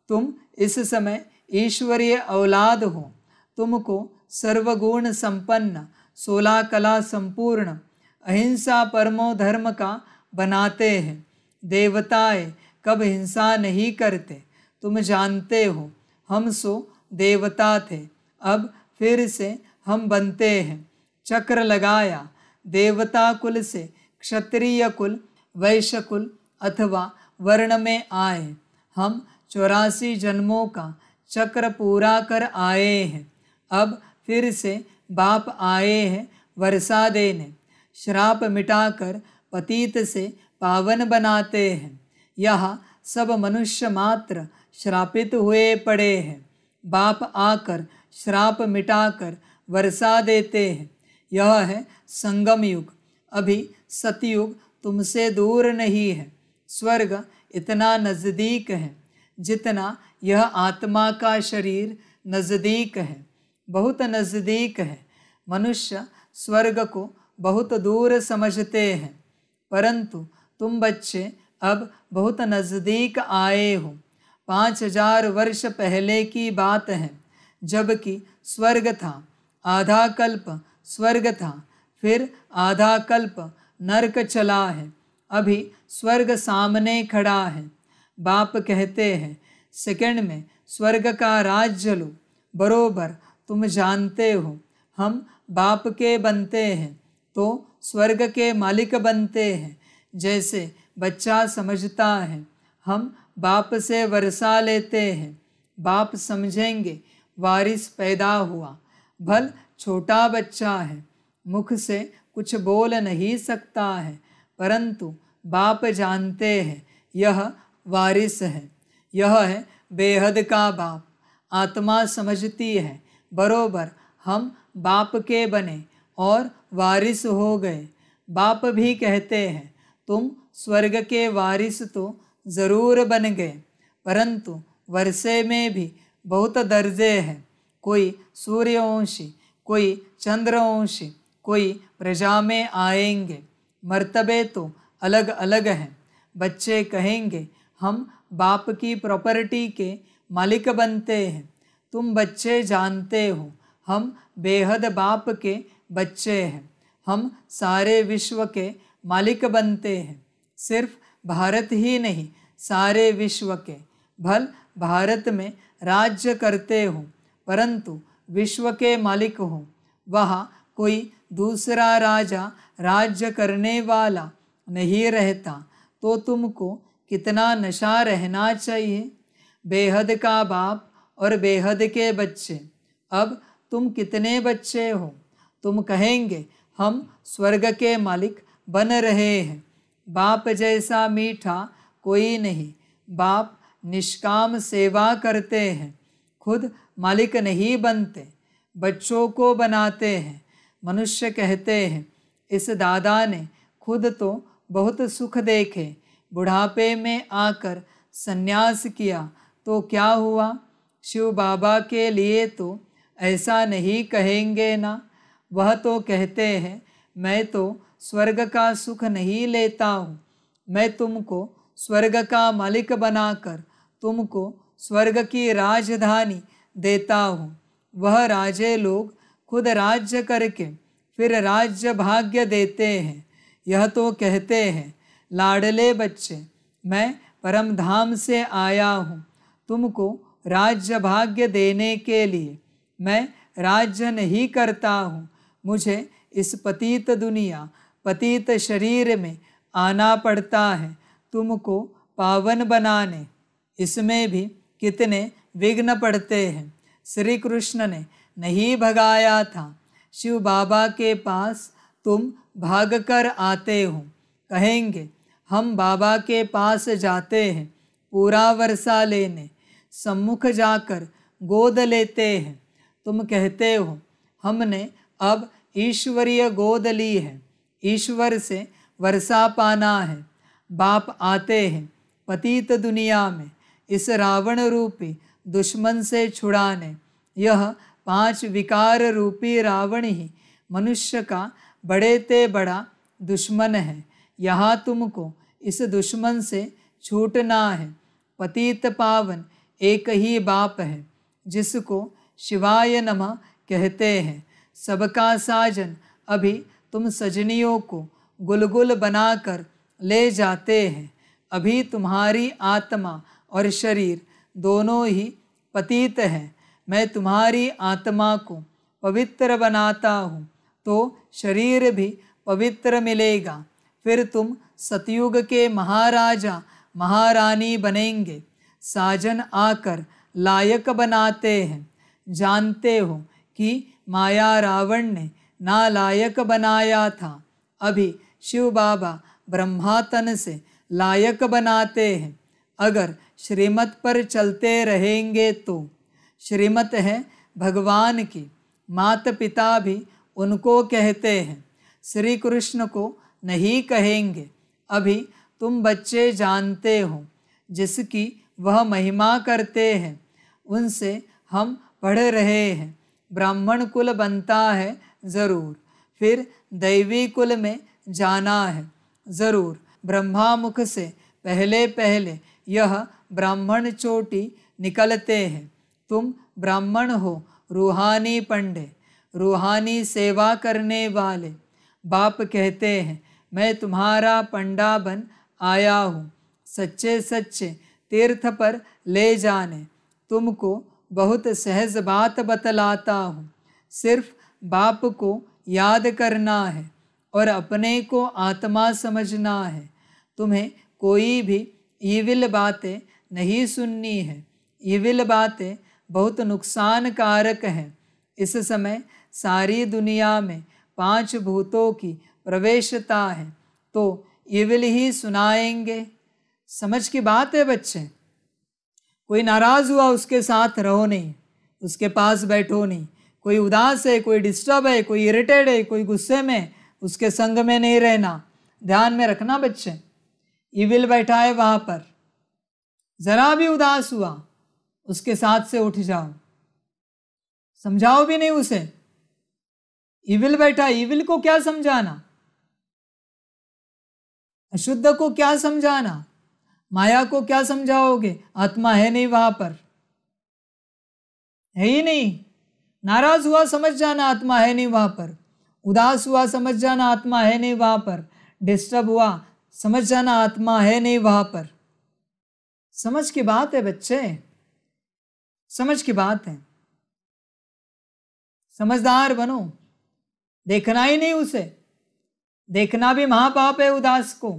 तुम इस समय ईश्वरीय औलाद हो। तुमको सर्वगुण संपन्न, 16 कला संपूर्ण, अहिंसा परमो धर्म का बनाते हैं। देवताएं कब हिंसा नहीं करते, तुम जानते हो। हम सो देवता थे, अब फिर से हम बनते हैं। चक्र लगाया, देवता कुल से क्षत्रिय कुल, वैश्य कुल अथवा वर्ण में आए। हम 84 जन्मों का चक्र पूरा कर आए हैं। अब फिर से बाप आए हैं वर्षा देने। श्राप मिटाकर पतित से पावन बनाते हैं। यहाँ सब मनुष्य मात्र श्रापित हुए पड़े हैं। बाप आकर श्राप मिटाकर वर्षा देते हैं। यह है संगम युग। अभी सतयुग तुमसे दूर नहीं है। स्वर्ग इतना नज़दीक है जितना यह आत्मा का शरीर नज़दीक है, बहुत नज़दीक है। मनुष्य स्वर्ग को बहुत दूर समझते हैं, परंतु तुम बच्चे अब बहुत नज़दीक आए हो। 5000 वर्ष पहले की बात है, जबकि स्वर्ग था। आधा कल्प स्वर्ग था, फिर आधा कल्प नरक चला है। अभी स्वर्ग सामने खड़ा है। बाप कहते हैं सेकंड में स्वर्ग का राज्य लो। बरोबर तुम जानते हो, हम बाप के बनते हैं तो स्वर्ग के मालिक बनते हैं। जैसे बच्चा समझता है, हम बाप से वर्षा लेते हैं। बाप समझेंगे वारिस पैदा हुआ। भल छोटा बच्चा है, मुख से कुछ बोल नहीं सकता है, परंतु बाप जानते हैं यह वारिस है। यह है बेहद का बाप। आत्मा समझती है बरोबर हम बाप के बने और वारिस हो गए। बाप भी कहते हैं तुम स्वर्ग के वारिस तो ज़रूर बन गए, परंतु वर्षे में भी बहुत दर्जे हैं, कोई सूर्यवंशी, कोई चंद्रवंशी, कोई प्रजा में आएंगे। मर्तबे तो अलग अलग हैं। बच्चे कहेंगे हम बाप की प्रॉपर्टी के मालिक बनते हैं। तुम बच्चे जानते हो हम बेहद बाप के बच्चे हैं। हम सारे विश्व के मालिक बनते हैं। सिर्फ भारत ही नहीं, सारे विश्व के। भल भारत में राज्य करते हो, परंतु विश्व के मालिक हो। वहाँ कोई दूसरा राजा राज्य करने वाला नहीं रहता, तो तुमको कितना नशा रहना चाहिए। बेहद का बाप और बेहद के बच्चे। अब तुम कितने बच्चे हो? तुम कहेंगे हम स्वर्ग के मालिक बन रहे हैं। बाप जैसा मीठा कोई नहीं। बाप निष्काम सेवा करते हैं, खुद मालिक नहीं बनते, बच्चों को बनाते हैं। मनुष्य कहते हैं इस दादा ने खुद तो बहुत सुख देखे, बुढ़ापे में आकर संन्यास किया तो क्या हुआ? शिव बाबा के लिए तो ऐसा नहीं कहेंगे ना। वह तो कहते हैं मैं तो स्वर्ग का सुख नहीं लेता हूँ। मैं तुमको स्वर्ग का मालिक बनाकर तुमको स्वर्ग की राजधानी देता हूँ। वह राजे लोग खुद राज्य करके फिर राज्य भाग्य देते हैं। यह तो कहते हैं लाडले बच्चे मैं परम धाम से आया हूँ तुमको राज्य भाग्य देने के लिए। मैं राज्य नहीं करता हूँ, मुझे इस पतित दुनिया पतित शरीर में आना पड़ता है तुमको पावन बनाने। इसमें भी कितने विघ्न पड़ते हैं। श्री कृष्ण ने नहीं भगाया था। शिव बाबा के पास तुम भागकर आते हो। कहेंगे हम बाबा के पास जाते हैं पूरा वर्षा लेने, सम्मुख जाकर गोद लेते हैं। तुम कहते हो हमने अब ईश्वरीय गोद ली है, ईश्वर से वर्षा पाना है। बाप आते हैं पतित दुनिया में इस रावण रूपी दुश्मन से छुड़ाने। यह 5 विकार रूपी रावण ही मनुष्य का बड़े ते बड़ा दुश्मन है। यहाँ तुमको इस दुश्मन से छूटना है। पतित पावन एक ही बाप है जिसको शिवाय नमः कहते हैं। सबका साजन अभी तुम सजनियों को गुलगुल बनाकर ले जाते हैं। अभी तुम्हारी आत्मा और शरीर दोनों ही पतित हैं। मैं तुम्हारी आत्मा को पवित्र बनाता हूँ तो शरीर भी पवित्र मिलेगा। फिर तुम सतयुग के महाराजा महारानी बनेंगे। साजन आकर लायक बनाते हैं। जानते हो कि माया रावण ने नालायक बनाया था। अभी शिव बाबा ब्रह्मा तन से लायक बनाते हैं। अगर श्रीमत पर चलते रहेंगे तो। श्रीमत है भगवान की, माता पिता भी उनको कहते हैं, श्री कृष्ण को नहीं कहेंगे। अभी तुम बच्चे जानते हो जिसकी वह महिमा करते हैं, उनसे हम पढ़ रहे हैं। ब्राह्मण कुल बनता है ज़रूर, फिर दैवी कुल में जाना है ज़रूर। ब्रह्मा मुख से पहले पहले यह ब्राह्मण चोटी निकलते हैं। तुम ब्राह्मण हो, रूहानी पंडे, रूहानी सेवा करने वाले। बाप कहते हैं मैं तुम्हारा पंडा बन आया हूँ, सच्चे सच्चे तीर्थ पर ले जाने। तुमको बहुत सहज बात बतलाता हूँ। सिर्फ बाप को याद करना है और अपने को आत्मा समझना है। तुम्हें कोई भी ईविल बातें नहीं सुननी है। ईविल बातें बहुत नुकसानकारक हैं। इस समय सारी दुनिया में 5 भूतों की प्रवेशता है, तो ईविल ही सुनाएंगे। समझ की बात है बच्चे। कोई नाराज़ हुआ उसके साथ रहो नहीं, उसके पास बैठो नहीं। कोई उदास है, कोई डिस्टर्ब है, कोई इरिटेड है, कोई गुस्से में, उसके संग में नहीं रहना। ध्यान में रखना बच्चे। ईविल बैठा है वहाँ पर, ज़रा भी उदास हुआ उसके साथ से उठ जाओ, समझाओ भी नहीं उसे। इविल बैठा, इविल को क्या समझाना, अशुद्ध को क्या समझाना, माया को क्या समझाओगे? आत्मा है नहीं वहां पर, है ही नहीं। नाराज हुआ समझ जाना आत्मा है नहीं वहां पर, उदास हुआ समझ जाना आत्मा है नहीं वहां पर, डिस्टर्ब हुआ समझ जाना आत्मा है नहीं वहां पर। समझ की बात है बच्चे, समझ की बात है। समझदार बनो, देखना ही नहीं उसे, देखना भी महापाप है। उदास को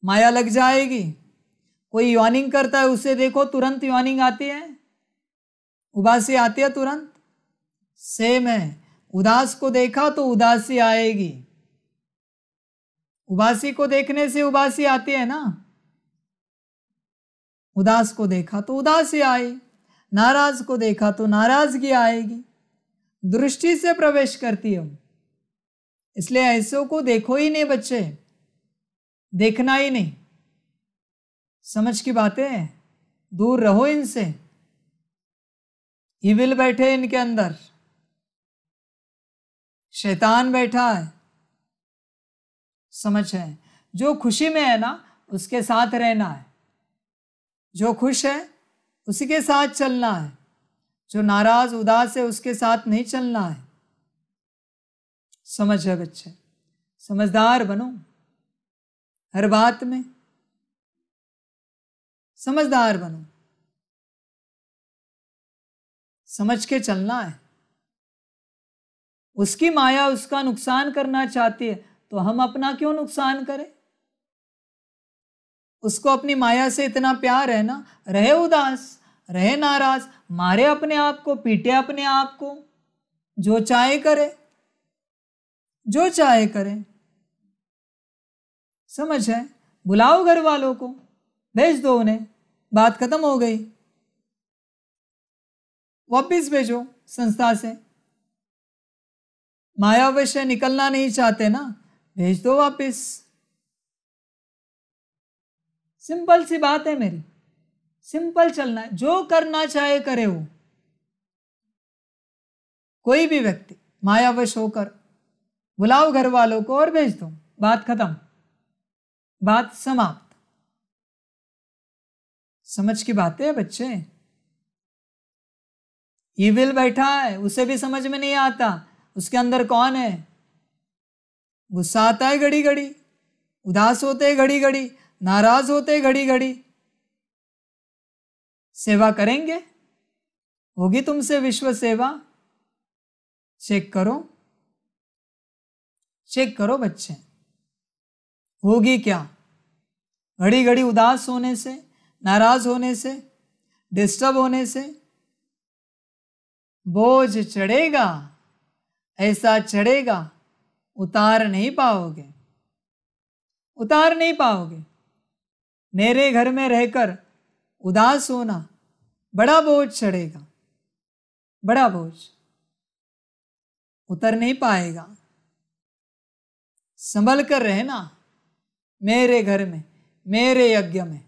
माया लग जाएगी। कोई यॉर्निंग करता है उसे देखो, तुरंत यॉर्निंग आती है, उबासी आती है तुरंत। सेम है, उदास को देखा तो उदासी आएगी, उबासी को देखने से उबासी आती है ना। उदास को देखा तो उदासी आई, नाराज को देखा तो नाराजगी आएगी, दृष्टि से प्रवेश करती है। इसलिए ऐसों को देखो ही नहीं बच्चे, देखना ही नहीं। समझ की बातें, दूर रहो इनसे। इविल बैठे इनके अंदर, शैतान बैठा है। समझ है, जो खुशी में है ना उसके साथ रहना है, जो खुश है उसी के साथ चलना है, जो नाराज उदास है उसके साथ नहीं चलना है। समझ है बच्चे, समझदार बनो हर बात में, समझदार बनो, समझ के चलना है। उसकी माया उसका नुकसान करना चाहती है तो हम अपना क्यों नुकसान करें? उसको अपनी माया से इतना प्यार है ना, रहे उदास रहे नाराज, मारे अपने आप को, पीटे अपने आप को, जो चाहे करे, जो चाहे करे। समझ है, बुलाओ घर वालों को, भेज दो उन्हें, बात खत्म हो गई। वापिस भेजो संस्था से। मायावश निकलना नहीं चाहते ना, भेज दो वापिस। सिंपल सी बात है मेरी, सिंपल चलना है, जो करना चाहे करे वो। कोई भी व्यक्ति मायावश होकर बुलाओ घर वालों को और भेज दो, बात खत्म, बात समाप्त। समझ की बातें है बच्चे। ईविल बैठा है, उसे भी समझ में नहीं आता उसके अंदर कौन है। गुस्सा आता है घड़ी घड़ी, उदास होते घड़ी घड़ी, नाराज होते घड़ी घड़ी। सेवा करेंगे, होगी तुमसे विश्व सेवा? चेक करो, चेक करो बच्चे, होगी क्या? घड़ी घड़ी उदास होने से, नाराज होने से, डिस्टर्ब होने से बोझ चढ़ेगा, ऐसा चढ़ेगा उतार नहीं पाओगे, उतार नहीं पाओगे। मेरे घर में रहकर उदास होना बड़ा बोझ चढ़ेगा, बड़ा बोझ, उतर नहीं पाएगा। संभल कर रहना मेरे घर में, मेरे यज्ञ में,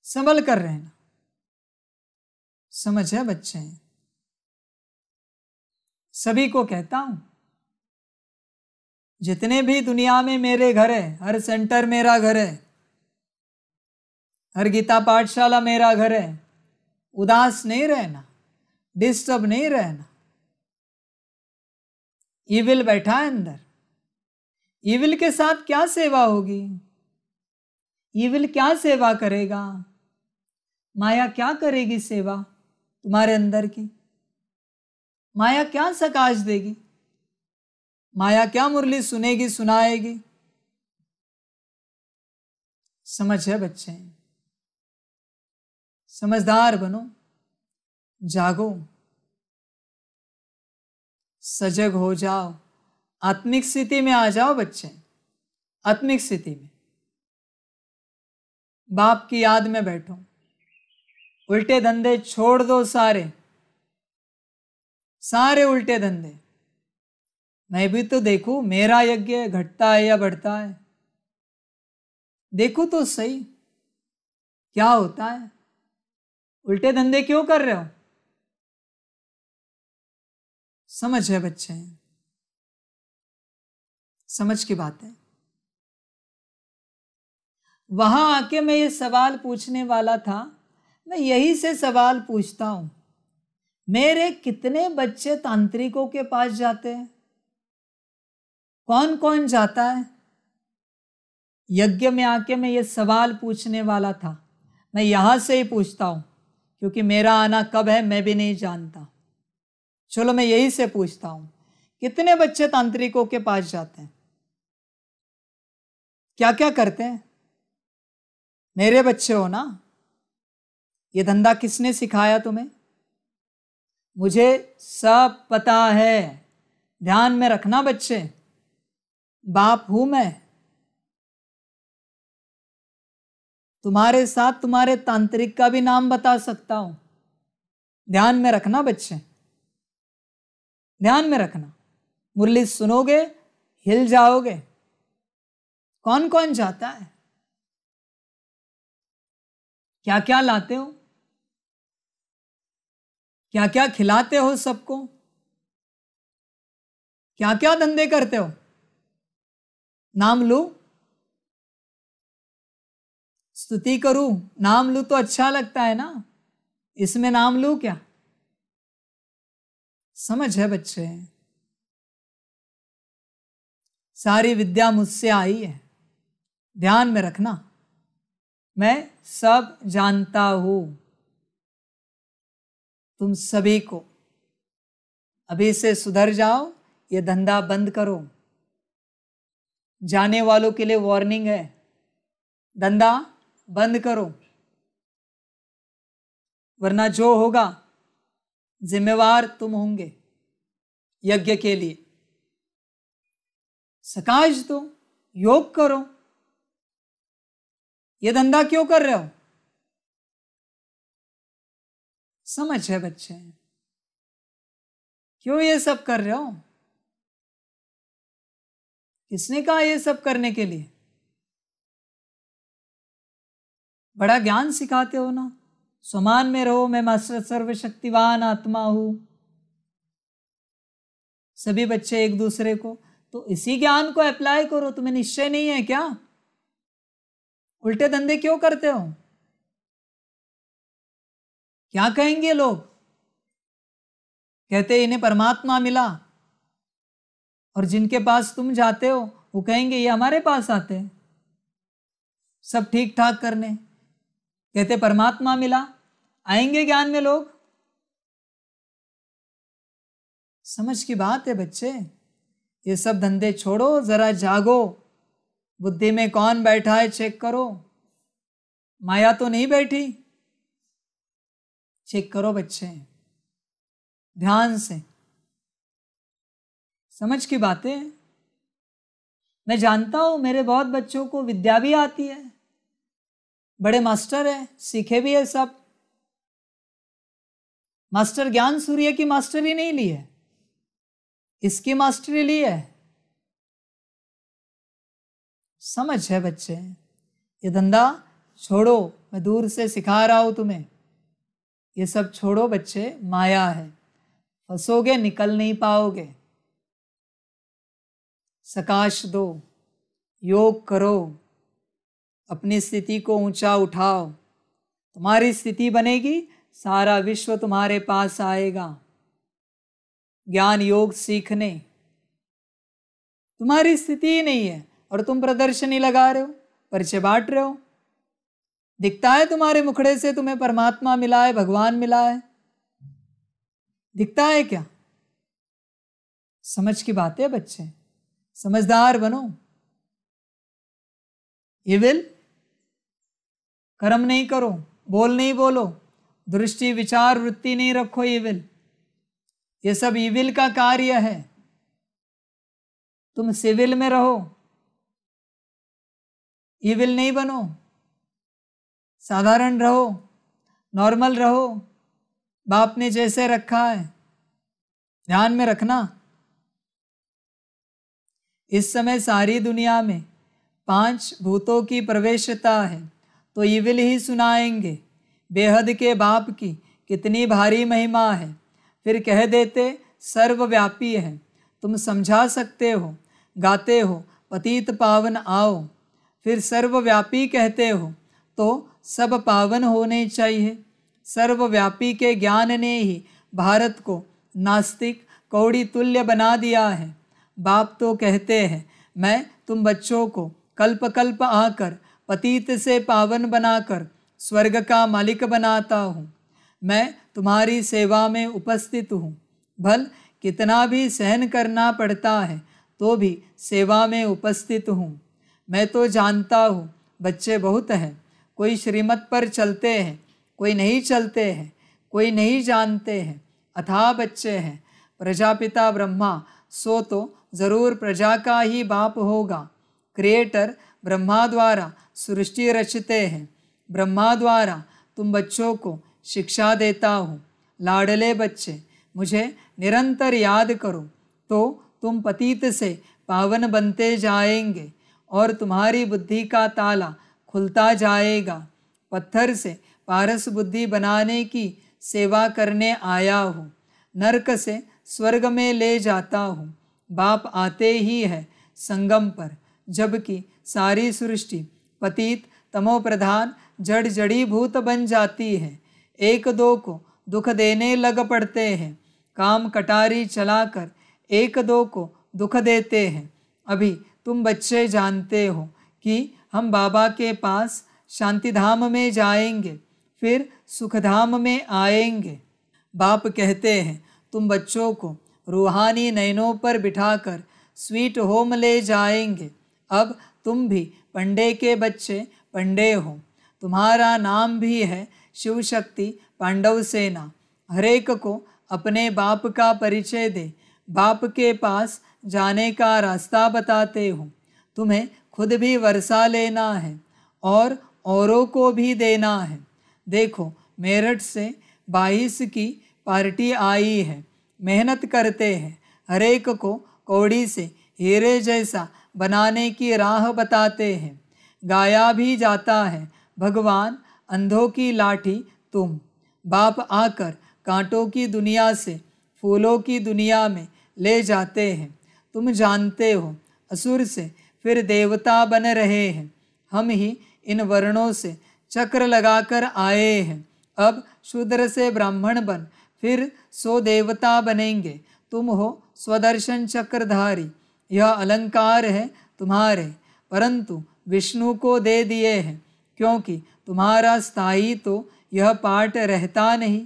संभल कर रहना। समझ है बच्चे? सभी को कहता हूं, जितने भी दुनिया में मेरे घर है, हर सेंटर मेरा घर है, हर गीता पाठशाला मेरा घर है। उदास नहीं रहना, डिस्टर्ब नहीं रहना। ईविल बैठा है अंदर, ईविल के साथ क्या सेवा होगी? ईविल क्या सेवा करेगा? माया क्या करेगी सेवा तुम्हारे अंदर की? माया क्या सकाश देगी? माया क्या मुरली सुनेगी, सुनाएगी? समझ है बच्चे? समझदार बनो, जागो, सजग हो जाओ, आत्मिक स्थिति में आ जाओ बच्चे, आत्मिक स्थिति में। बाप की याद में बैठो, उल्टे धंधे छोड़ दो, सारे सारे उल्टे धंधे। मैं भी तो देखूं मेरा यज्ञ घटता है या बढ़ता है, देखो तो सही क्या होता है। उल्टे धंधे क्यों कर रहे हो? समझ है बच्चे, समझ की बात है। वहां आके मैं ये सवाल पूछने वाला था, मैं यही से सवाल पूछता हूं, मेरे कितने बच्चे तांत्रिकों के पास जाते हैं? कौन कौन जाता है? यज्ञ में आके मैं ये सवाल पूछने वाला था, मैं यहां से ही पूछता हूं, क्योंकि मेरा आना कब है मैं भी नहीं जानता। चलो मैं यही से पूछता हूं, कितने बच्चे तांत्रिकों के पास जाते हैं? क्या क्या करते हैं? मेरे बच्चे हो ना? ये धंधा किसने सिखाया तुम्हें? मुझे सब पता है, ध्यान में रखना बच्चे, बाप हूं मैं। तुम्हारे साथ तुम्हारे तांत्रिक का भी नाम बता सकता हूं, ध्यान में रखना बच्चे, ध्यान में रखना। मुरली सुनोगे हिल जाओगे। कौन कौन जाता है? क्या क्या लाते हो? क्या क्या खिलाते हो सबको? क्या क्या धंधे करते हो? नाम लूं? स्तुति करूं? नाम लूं तो अच्छा लगता है ना, इसमें नाम लूं क्या? समझ है बच्चे, सारी विद्या मुझसे आई है, ध्यान में रखना। मैं सब जानता हूं, तुम सभी को। अभी से सुधर जाओ, ये धंधा बंद करो। जाने वालों के लिए वार्निंग है, धंधा बंद करो, वरना जो होगा जिम्मेवार तुम होंगे। यज्ञ के लिए सकाश दो, योग करो। ये धंधा क्यों कर रहे हो? समझ है बच्चे, क्यों ये सब कर रहे हो? किसने कहा ये सब करने के लिए? बड़ा ज्ञान सिखाते हो ना, समान में रहो, मैं मास्टर सर्वशक्तिवान आत्मा हूं। सभी बच्चे एक दूसरे को, तो इसी ज्ञान को अप्लाई करो। तुम्हें निश्चय नहीं है क्या? उल्टे धंधे क्यों करते हो? क्या कहेंगे लोग? कहते इन्हें परमात्मा मिला, और जिनके पास तुम जाते हो वो कहेंगे ये हमारे पास आते हैं सब ठीक ठाक करने। कहते परमात्मा मिला, आएंगे ज्ञान में लोग। समझ की बात है बच्चे, ये सब धंधे छोड़ो, जरा जागो। बुद्धि में कौन बैठा है चेक करो, माया तो नहीं बैठी। चेक करो बच्चे, ध्यान से। समझ की बातें, मैं जानता हूं मेरे बहुत बच्चों को विद्या भी आती है, बड़े मास्टर है, सीखे भी है सब। मास्टर ज्ञान सूर्य की मास्टरी नहीं ली है, इसकी मास्टरी ली है। समझ है बच्चे, ये धंधा छोड़ो, मैं दूर से सिखा रहा हूं तुम्हें। ये सब छोड़ो बच्चे, माया है, फंसोगे, निकल नहीं पाओगे। सकाश दो, योग करो, अपनी स्थिति को ऊंचा उठाओ। तुम्हारी स्थिति बनेगी, सारा विश्व तुम्हारे पास आएगा ज्ञान योग सीखने। तुम्हारी स्थिति ही नहीं है और तुम प्रदर्शनी लगा रहे हो, परिचय बांट रहे हो। दिखता है तुम्हारे मुखड़े से तुम्हें परमात्मा मिला है, भगवान मिला है, दिखता है क्या? समझ की बात है बच्चे, समझदार बनो। इविल कर्म नहीं करो, बोल नहीं बोलो, दृष्टि विचार वृत्ति नहीं रखो इविल। ये सब इविल का कार्य है। तुम सिविल में रहो, इविल नहीं बनो, साधारण रहो, नॉर्मल रहो, बाप ने जैसे रखा है, ध्यान में रखना। इस समय सारी दुनिया में 5 भूतों की प्रवेशता है, तो इविल ही सुनाएंगे। बेहद के बाप की कितनी भारी महिमा है। फिर कह देते सर्वव्यापी है। तुम समझा सकते हो, गाते हो पतित पावन आओ। फिर सर्वव्यापी कहते हो तो सब पावन होने चाहिए। सर्वव्यापी के ज्ञान ने ही भारत को नास्तिक कौड़ी तुल्य बना दिया है। बाप तो कहते हैं मैं तुम बच्चों को कल्प कल्प आकर पतित से पावन बनाकर स्वर्ग का मालिक बनाता हूँ। मैं तुम्हारी सेवा में उपस्थित हूँ। भल कितना भी सहन करना पड़ता है तो भी सेवा में उपस्थित हूँ। मैं तो जानता हूँ बच्चे बहुत हैं, कोई श्रीमत पर चलते हैं, कोई नहीं चलते हैं, कोई नहीं जानते हैं, अथाह बच्चे हैं। प्रजापिता ब्रह्मा सो तो जरूर प्रजा का ही बाप होगा। क्रिएटर ब्रह्मा द्वारा सृष्टि रचते हैं। ब्रह्मा द्वारा तुम बच्चों को शिक्षा देता हूँ। लाडले बच्चे, मुझे निरंतर याद करो तो तुम पतित से पावन बनते जाएंगे और तुम्हारी बुद्धि का ताला खुलता जाएगा। पत्थर से पारस बुद्धि बनाने की सेवा करने आया हूँ। नरक से स्वर्ग में ले जाता हूँ। बाप आते ही है संगम पर, जबकि सारी सृष्टि पतित तमो प्रधान जड़ जड़ीभूत बन जाती है। एक दो को दुख देने लग पड़ते हैं। काम कटारी चलाकर एक दो को दुख देते हैं। अभी तुम बच्चे जानते हो कि हम बाबा के पास शांतिधाम में जाएंगे, फिर सुखधाम में आएंगे। बाप कहते हैं तुम बच्चों को रूहानी नयनों पर बिठाकर स्वीट होम ले जाएंगे। अब तुम भी पंडे के बच्चे पंडे हो। तुम्हारा नाम भी है शिव शक्ति पांडव सेना। हरेक को अपने बाप का परिचय दे। बाप के पास जाने का रास्ता बताते हो। तुम्हें खुद भी वर्षा लेना है और औरों को भी देना है। देखो मेरठ से 22 की पार्टी आई है। मेहनत करते हैं। हरेक को कौड़ी से हीरे जैसा बनाने की राह बताते हैं। गाया भी जाता है भगवान अंधों की लाठी तुम। बाप आकर कांटों की दुनिया से फूलों की दुनिया में ले जाते हैं। तुम जानते हो असुर से फिर देवता बन रहे हैं। हम ही इन वर्णों से चक्र लगाकर आए हैं। अब शूद्र से ब्राह्मण बन फिर 100 देवता बनेंगे। तुम हो स्वदर्शन चक्रधारी। यह अलंकार है तुम्हारे, परंतु विष्णु को दे दिए हैं, क्योंकि तुम्हारा स्थायी तो यह पाठ रहता नहीं,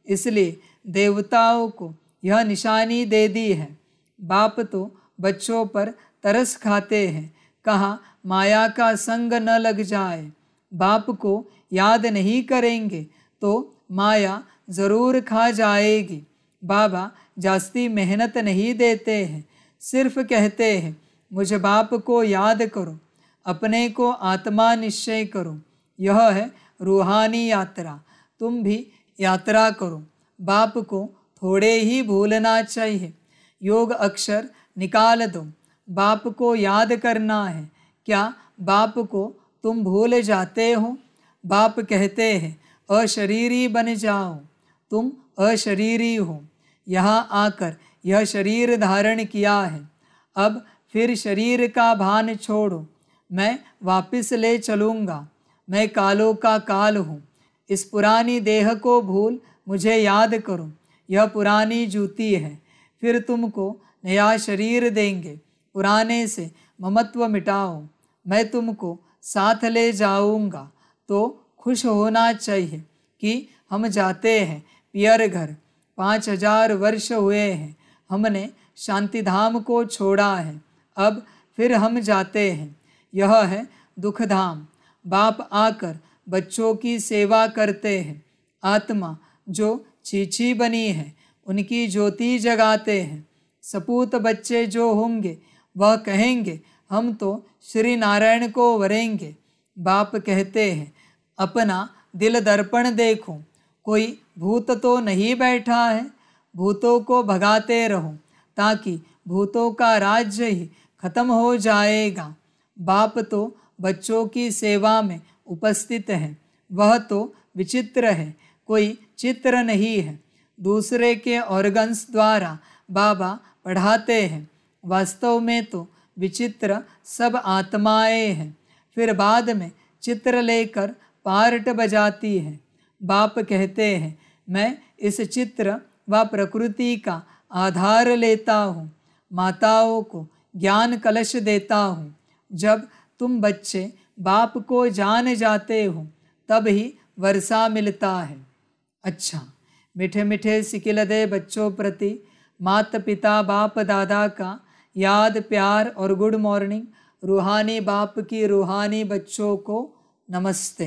इसलिए देवताओं को यह निशानी दे दी है। बाप तो बच्चों पर तरस खाते हैं। कहाँ माया का संग न लग जाए। बाप को याद नहीं करेंगे तो माया ज़रूर खा जाएगी। बाबा जास्ती मेहनत नहीं देते हैं, सिर्फ कहते हैं मुझे बाप को याद करो, अपने को आत्मा निश्चय करो। यह है रूहानी यात्रा। तुम भी यात्रा करो। बाप को थोड़े ही भूलना चाहिए। योग अक्षर निकाल दो। बाप को याद करना है। क्या बाप को तुम भूल जाते हो? बाप कहते हैं अशरीरी बन जाओ। तुम अशरीरी हो। यहाँ आकर यह शरीर धारण किया है। अब फिर शरीर का भान छोड़ो। मैं वापस ले चलूँगा। मैं कालों का काल हूँ। इस पुरानी देह को भूल मुझे याद करो। यह पुरानी जूती है। फिर तुमको नया शरीर देंगे। पुराने से ममत्व मिटाओ। मैं तुमको साथ ले जाऊँगा। तो खुश होना चाहिए कि हम जाते हैं पियर घर। 5000 वर्ष हुए हैं हमने शांतिधाम को छोड़ा है। अब फिर हम जाते हैं। यह है दुखधाम। बाप आकर बच्चों की सेवा करते हैं। आत्मा जो छीछी बनी है उनकी ज्योति जगाते हैं। सपूत बच्चे जो होंगे वह कहेंगे हम तो श्री नारायण को वरेंगे। बाप कहते हैं अपना दिल दर्पण देखो, कोई भूत तो नहीं बैठा है। भूतों को भगाते रहो ताकि भूतों का राज्य ही खत्म हो जाएगा। बाप तो बच्चों की सेवा में उपस्थित हैं। वह तो विचित्र है, कोई चित्र नहीं है। दूसरे के ऑर्गन्स द्वारा बाबा पढ़ाते हैं, वास्तव में तो विचित्र सब आत्माएं हैं। फिर बाद में चित्र लेकर पार्ट बजाती है। बाप कहते हैं, मैं इस चित्र व प्रकृति का आधार लेता हूँ, माताओं को ज्ञान कलश देता हूँ। जब तुम बच्चे बाप को जान जाते हो तब ही वर्षा मिलता है। अच्छा, मीठे मीठे सिकिलदे बच्चों प्रति माता पिता बाप दादा का याद प्यार और गुड मॉर्निंग। रूहानी बाप की रूहानी बच्चों को नमस्ते।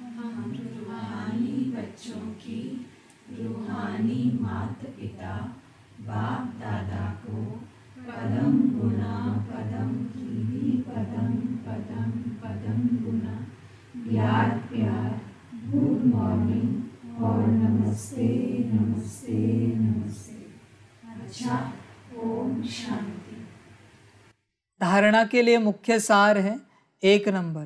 रूहानी बच्चों की रूहानी माता पिता बाप दादा को पदम गुना पदम की पदम पदम पदम गुना याद प्यार गुड मॉर्निंग और नमस्ते नमस्ते नमस्ते। अच्छा, ओम शांति। धारणा के लिए मुख्य सार है 1 नंबर,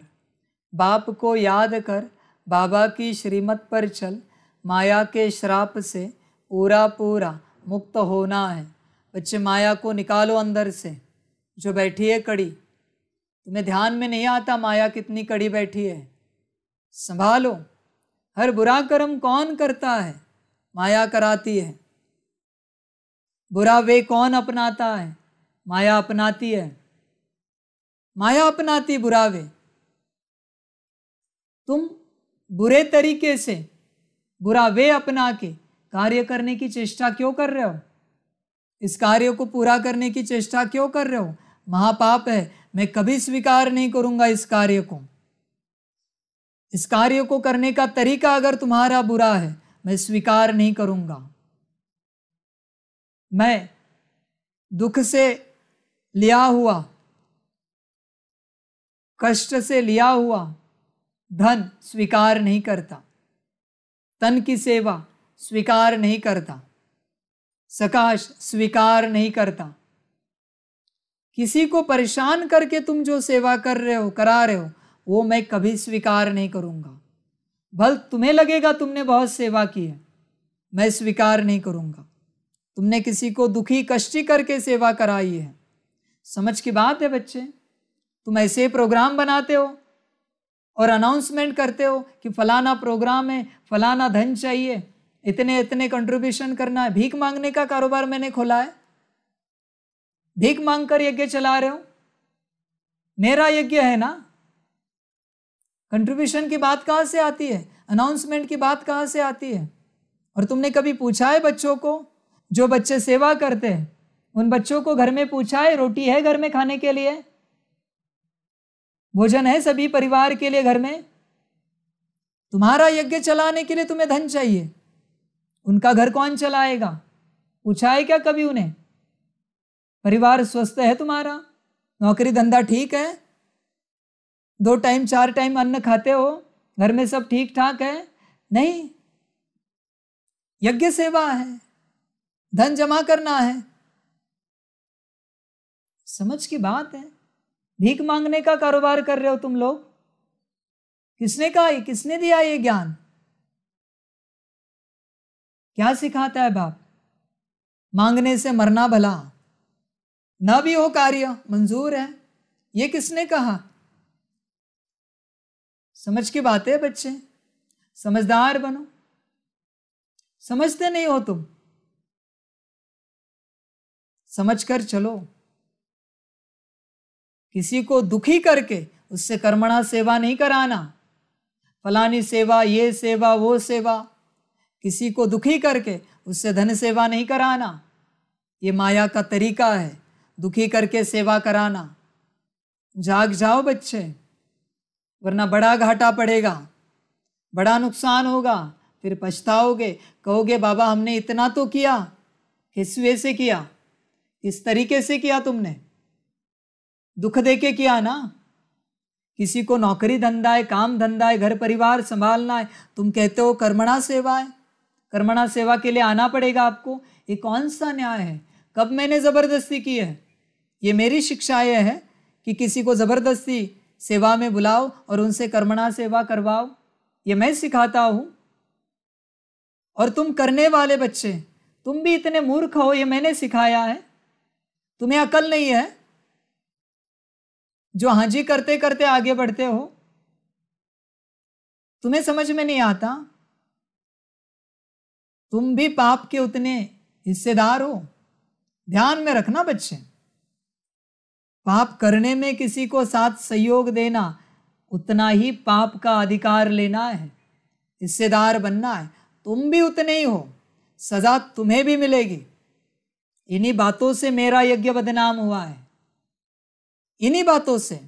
बाप को याद कर बाबा की श्रीमत पर चल, माया के श्राप से पूरा पूरा मुक्त होना है। बच्चे माया को निकालो अंदर से, जो बैठी है कड़ी। तुम्हें ध्यान में नहीं आता माया कितनी कड़ी बैठी है, संभालो। हर बुरा कर्म कौन करता है? माया कराती है। बुरा वे कौन अपनाता है? माया अपनाती है। माया अपनाती बुरा वे। तुम बुरे तरीके से बुरा वे अपना के कार्य करने की चेष्टा क्यों कर रहे हो? इस कार्य को पूरा करने की चेष्टा क्यों कर रहे हो? महापाप है, मैं कभी स्वीकार नहीं करूंगा इस कार्य को। इस कार्य को करने का तरीका अगर तुम्हारा बुरा है, मैं स्वीकार नहीं करूंगा। मैं दुख से लिया हुआ, कष्ट से लिया हुआ धन स्वीकार नहीं करता, तन की सेवा स्वीकार नहीं करता, सकाश स्वीकार नहीं करता। किसी को परेशान करके तुम जो सेवा कर रहे हो, करा रहे हो, वो मैं कभी स्वीकार नहीं करूंगा। भल तुम्हें लगेगा तुमने बहुत सेवा की है, मैं स्वीकार नहीं करूंगा। तुमने किसी को दुखी कष्टी करके सेवा कराई है। समझ की बात है बच्चे। तुम ऐसे प्रोग्राम बनाते हो और अनाउंसमेंट करते हो कि फलाना प्रोग्राम है, फलाना धन चाहिए, इतने इतने कंट्रीब्यूशन करना है। भीख मांगने का कारोबार मैंने खोला है, भीख मांगकर यज्ञ चला रहे हो। मेरा यज्ञ है ना। कंट्रीब्यूशन की बात कहाँ से आती है? अनाउंसमेंट की बात कहाँ से आती है? और तुमने कभी पूछा है बच्चों को? जो बच्चे सेवा करते हैं उन बच्चों को घर में पूछा है, रोटी है घर में खाने के लिए? भोजन है सभी परिवार के लिए घर में? तुम्हारा यज्ञ चलाने के लिए तुम्हें धन चाहिए, उनका घर कौन चलाएगा? पूछा है क्या कभी उन्हें? परिवार स्वस्थ है तुम्हारा? नौकरी धंधा ठीक है? 2 टाइम 4 टाइम अन्न खाते हो? घर में सब ठीक ठाक है? नहीं। यज्ञ सेवा है, धन जमा करना है। समझ की बात है। भीख मांगने का कारोबार कर रहे हो तुम लोग। किसने कहा? किसने दिया ये ज्ञान? क्या सिखाता है बाप? मांगने से मरना भला, ना भी हो कार्य मंजूर है, ये किसने कहा? समझ की बात है बच्चे, समझदार बनो। समझते नहीं हो तुम, समझ कर चलो। किसी को दुखी करके उससे कर्मणा सेवा नहीं कराना। फलानी सेवा, ये सेवा, वो सेवा। किसी को दुखी करके उससे धन सेवा नहीं कराना। ये माया का तरीका है, दुखी करके सेवा कराना। जाग जाओ बच्चे, वरना बड़ा घाटा पड़ेगा, बड़ा नुकसान होगा। फिर पछताओगे, कहोगे बाबा हमने इतना तो किया, किस वे से किया, किस तरीके से किया तुमने? दुख देके किया ना। किसी को नौकरी धंधा है, काम धंधा है, घर परिवार संभालना है, तुम कहते हो कर्मणा सेवा है। कर्मणा सेवा के लिए आना पड़ेगा आपको। ये कौन सा न्याय है? कब मैंने ज़बरदस्ती की है? ये मेरी शिक्षा यह है कि किसी को ज़बरदस्ती सेवा में बुलाओ और उनसे कर्मणा सेवा करवाओ। ये मैं सिखाता हूं। और तुम करने वाले बच्चे, तुम भी इतने मूर्ख हो, ये मैंने सिखाया है। तुम्हें अकल नहीं है जो हाँ जी करते करते आगे बढ़ते हो। तुम्हें समझ में नहीं आता, तुम भी पाप के उतने हिस्सेदार हो। ध्यान में रखना बच्चे, पाप करने में किसी को साथ सहयोग देना उतना ही पाप का अधिकार लेना है, हिस्सेदार बनना है। तुम भी उतने ही हो, सजा तुम्हें भी मिलेगी। इन्हीं बातों से मेरा यज्ञ बदनाम हुआ है, इन्हीं बातों से।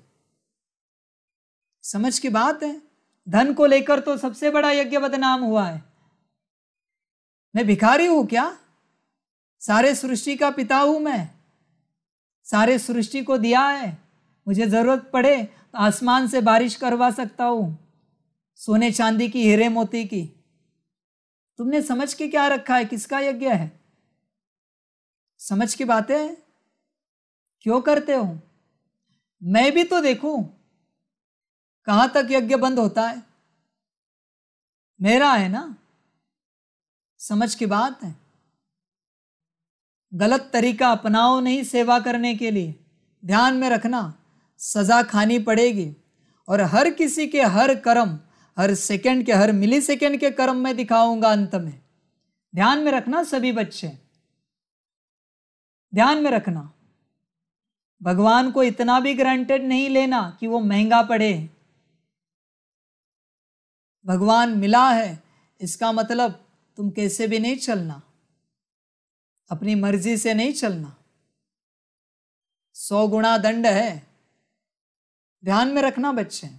समझ की बात है। धन को लेकर तो सबसे बड़ा यज्ञ बदनाम हुआ है। मैं भिखारी हूं क्या? सारे सृष्टि का पिता हूं मैं, सारे सृष्टि को दिया है। मुझे जरूरत पड़े तो आसमान से बारिश करवा सकता हूं, सोने चांदी की, हीरे मोती की। तुमने समझ के क्या रखा है? किसका यज्ञ है? समझ की बातें क्यों करते हो? मैं भी तो देखूं कहां तक यज्ञ बंद होता है। मेरा है ना। समझ की बात है। गलत तरीका अपनाओ नहीं सेवा करने के लिए। ध्यान में रखना, सजा खानी पड़ेगी। और हर किसी के हर कर्म, हर सेकंड के, हर मिली सेकंड के कर्म में दिखाऊंगा अंत में। ध्यान में रखना सभी बच्चे, ध्यान में रखना। भगवान को इतना भी ग्रांटेड नहीं लेना कि वो महंगा पड़े। भगवान मिला है इसका मतलब तुम कैसे भी नहीं चलना, अपनी मर्जी से नहीं चलना। 100 गुणा दंड है। ध्यान में रखना बच्चे,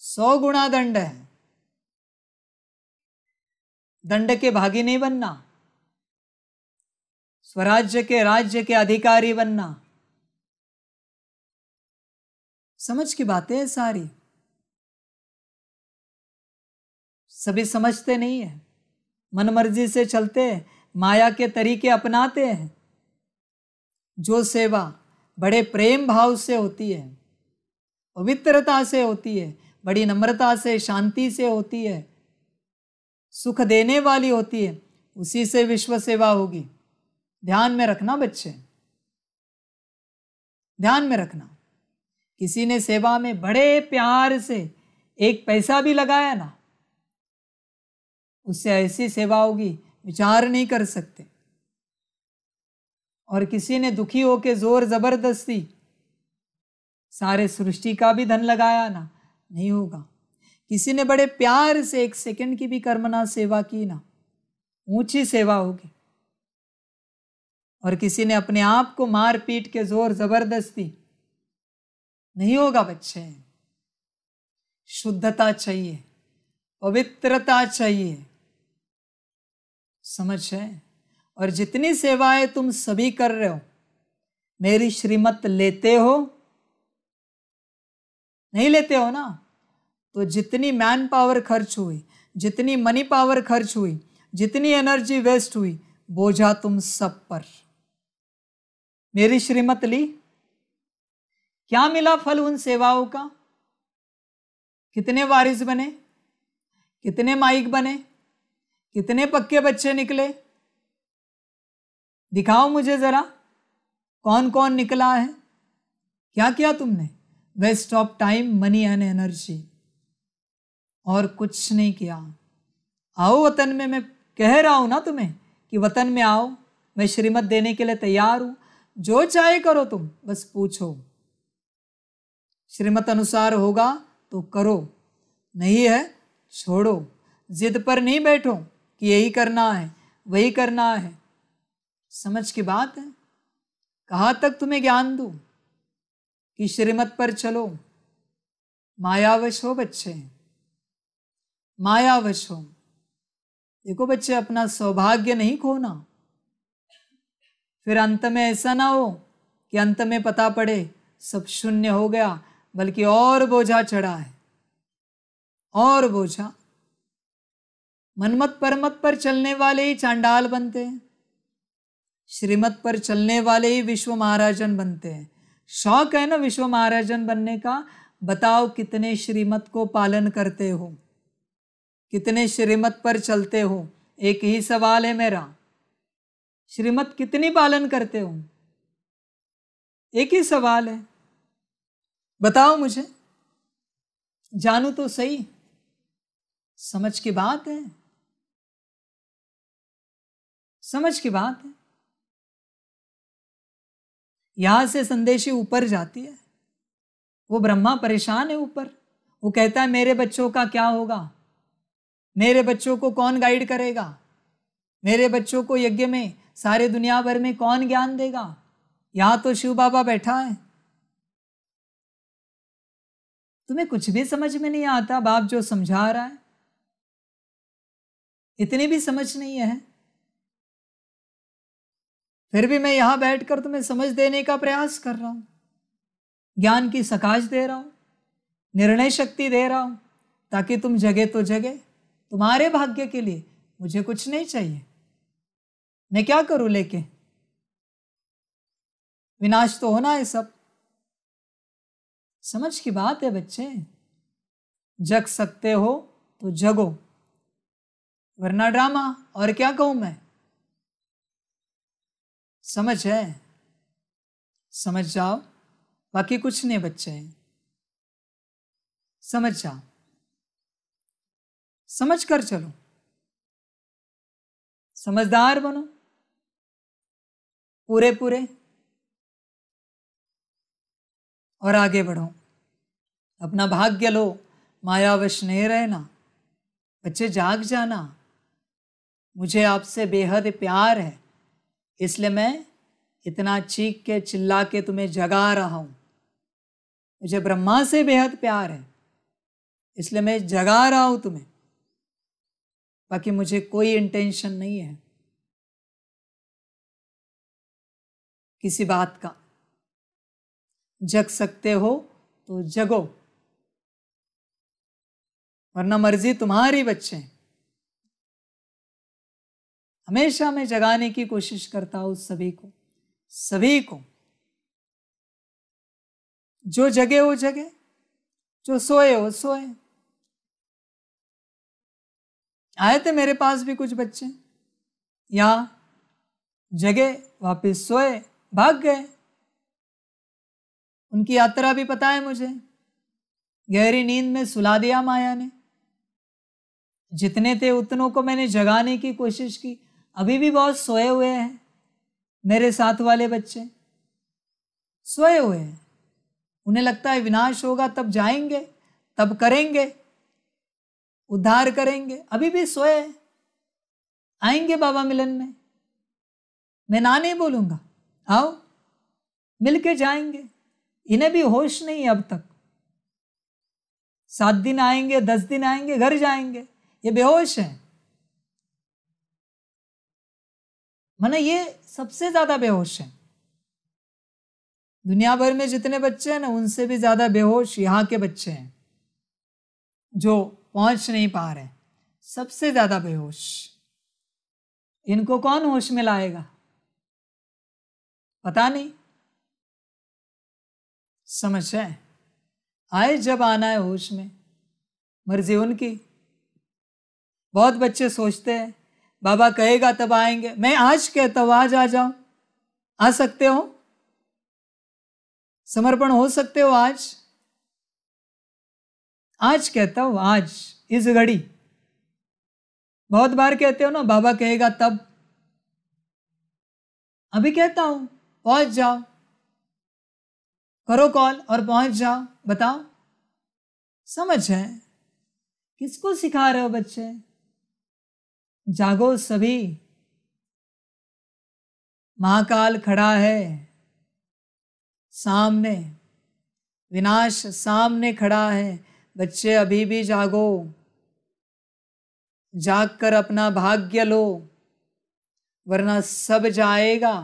100 गुणा दंड है। दंड के भागी नहीं बनना, स्वराज्य के, राज्य के अधिकारी बनना। समझ की बातें है सारी। सभी समझते नहीं है, मनमर्जी से चलते हैं, माया के तरीके अपनाते हैं। जो सेवा बड़े प्रेम भाव से होती है, पवित्रता से होती है, बड़ी नम्रता से, शांति से होती है, सुख देने वाली होती है, उसी से विश्व सेवा होगी। ध्यान में रखना बच्चे, ध्यान में रखना। किसी ने सेवा में बड़े प्यार से एक पैसा भी लगाया ना, उससे ऐसी सेवा होगी विचार नहीं कर सकते। और किसी ने दुखी होकर जोर जबरदस्ती सारे सृष्टि का भी धन लगाया ना, नहीं होगा। किसी ने बड़े प्यार से एक सेकंड की भी कर्मना सेवा की ना, ऊंची सेवा होगी। और किसी ने अपने आप को मार पीट के जोर जबरदस्ती, नहीं होगा बच्चे। शुद्धता चाहिए, पवित्रता चाहिए। समझ है। और जितनी सेवाएं तुम सभी कर रहे हो, मेरी श्रीमत लेते हो? नहीं लेते हो ना। तो जितनी मैन पावर खर्च हुई, जितनी मनी पावर खर्च हुई, जितनी एनर्जी वेस्ट हुई, बोझा तुम सब पर। मेरी श्रीमत ली, क्या मिला फल उन सेवाओं का? कितने वारिस बने, कितने माइक बने, कितने पक्के बच्चे निकले? दिखाओ मुझे जरा, कौन कौन निकला है? क्या किया तुमने? Waste of time, money and energy, और कुछ नहीं किया। आओ वतन में, मैं कह रहा हूं ना तुम्हें कि वतन में आओ, मैं श्रीमत देने के लिए तैयार हूं। जो चाहे करो तुम, बस पूछो। श्रीमत अनुसार होगा तो करो, नहीं है छोड़ो। जिद पर नहीं बैठो कि यही करना है, वही करना है। समझ की बात है। कहाँ तक तुम्हें ज्ञान दूं कि श्रीमत पर चलो? मायावश हो बच्चे, मायावश हो। देखो बच्चे, अपना सौभाग्य नहीं खोना। फिर अंत में ऐसा ना हो कि अंत में पता पड़े सब शून्य हो गया, बल्कि और बोझा चढ़ा है, और बोझा। मनमत परमत पर चलने वाले ही चांडाल बनते हैं, श्रीमत पर चलने वाले ही विश्व महाराजन बनते हैं। शौक है ना विश्व महाराजन बनने का? बताओ कितने श्रीमत को पालन करते हो? कितने श्रीमत पर चलते हो? एक ही सवाल है मेरा, श्रीमत कितनी पालन करते हो? एक ही सवाल है, बताओ मुझे, जानू तो सही। समझ की बात है, समझ की बात है। यहां से संदेशी ऊपर जाती है, वो ब्रह्मा परेशान है ऊपर। वो कहता है मेरे बच्चों का क्या होगा, मेरे बच्चों को कौन गाइड करेगा, मेरे बच्चों को यज्ञ में सारे दुनिया भर में कौन ज्ञान देगा। यहां तो शिव बाबा बैठा है, तुम्हें कुछ भी समझ में नहीं आता बाप जो समझा रहा है, इतनी भी समझ नहीं है। फिर भी मैं यहां बैठकर तुम्हें समझ देने का प्रयास कर रहा हूं, ज्ञान की सकाश दे रहा हूं, निर्णय शक्ति दे रहा हूं, ताकि तुम जगे तो जगे। तुम्हारे भाग्य के लिए मुझे कुछ नहीं चाहिए, मैं क्या करूं लेके, विनाश तो होना है सब। समझ की बात है बच्चे, जग सकते हो तो जगो, वरना ड्रामा। और क्या कहूं मैं, समझ है, समझ जाओ, बाकी कुछ नहीं बच्चे, समझ जाओ, समझ कर चलो, समझदार बनो पूरे पूरे, और आगे बढ़ो, अपना भाग्य लो, मायावश नहीं रहना। बच्चे जाग जाना, मुझे आपसे बेहद प्यार है, इसलिए मैं इतना चीख के चिल्ला के तुम्हें जगा रहा हूं। मुझे ब्रह्मा से बेहद प्यार है, इसलिए मैं जगा रहा हूं तुम्हें, बाकी मुझे कोई इंटेंशन नहीं है किसी बात का। जग सकते हो तो जगो, वरना मर्जी तुम्हारी बच्चे। हमेशा मैं जगाने की कोशिश करता हूं सभी को, सभी को। जो जगे वो जगे, जो सोए वो सोए। आए थे मेरे पास भी कुछ बच्चे, यहां जगे, वापिस सोए, भाग गए। उनकी यात्रा भी पता है मुझे, गहरी नींद में सुला दिया माया ने। जितने थे उतनों को मैंने जगाने की कोशिश की, अभी भी बहुत सोए हुए हैं। मेरे साथ वाले बच्चे सोए हुए हैं, उन्हें लगता है विनाश होगा तब जाएंगे, तब करेंगे, उद्धार करेंगे। अभी भी सोए, आएंगे बाबा मिलन में। मैं ना नहीं बोलूंगा, आओ मिलके जाएंगे। इन्हें भी होश नहीं अब तक, 7 दिन आएंगे, 10 दिन आएंगे, घर जाएंगे, ये बेहोश है। माने ये सबसे ज्यादा बेहोश है। दुनिया भर में जितने बच्चे हैं ना, उनसे भी ज्यादा बेहोश यहाँ के बच्चे हैं जो पहुंच नहीं पा रहे, सबसे ज्यादा बेहोश। इनको कौन होश में लाएगा पता नहीं। समझ है, आए जब आना है होश में, मर्जी उनकी। बहुत बच्चे सोचते हैं बाबा कहेगा तब आएंगे। मैं आज कहता हूं आज आ जाओ, आ सकते हो, समर्पण हो सकते हो आज। आज कहता हूं, आज इस घड़ी। बहुत बार कहते हो ना बाबा कहेगा तब, अभी कहता हूं पहुंच जाओ, करो कॉल और पहुंच जाओ। बताओ, समझ है, किसको सिखा रहे हो बच्चे? जागो सभी, महाकाल खड़ा है सामने, विनाश सामने खड़ा है। बच्चे अभी भी जागो, जागकर अपना भाग्य लो, वरना सब जाएगा।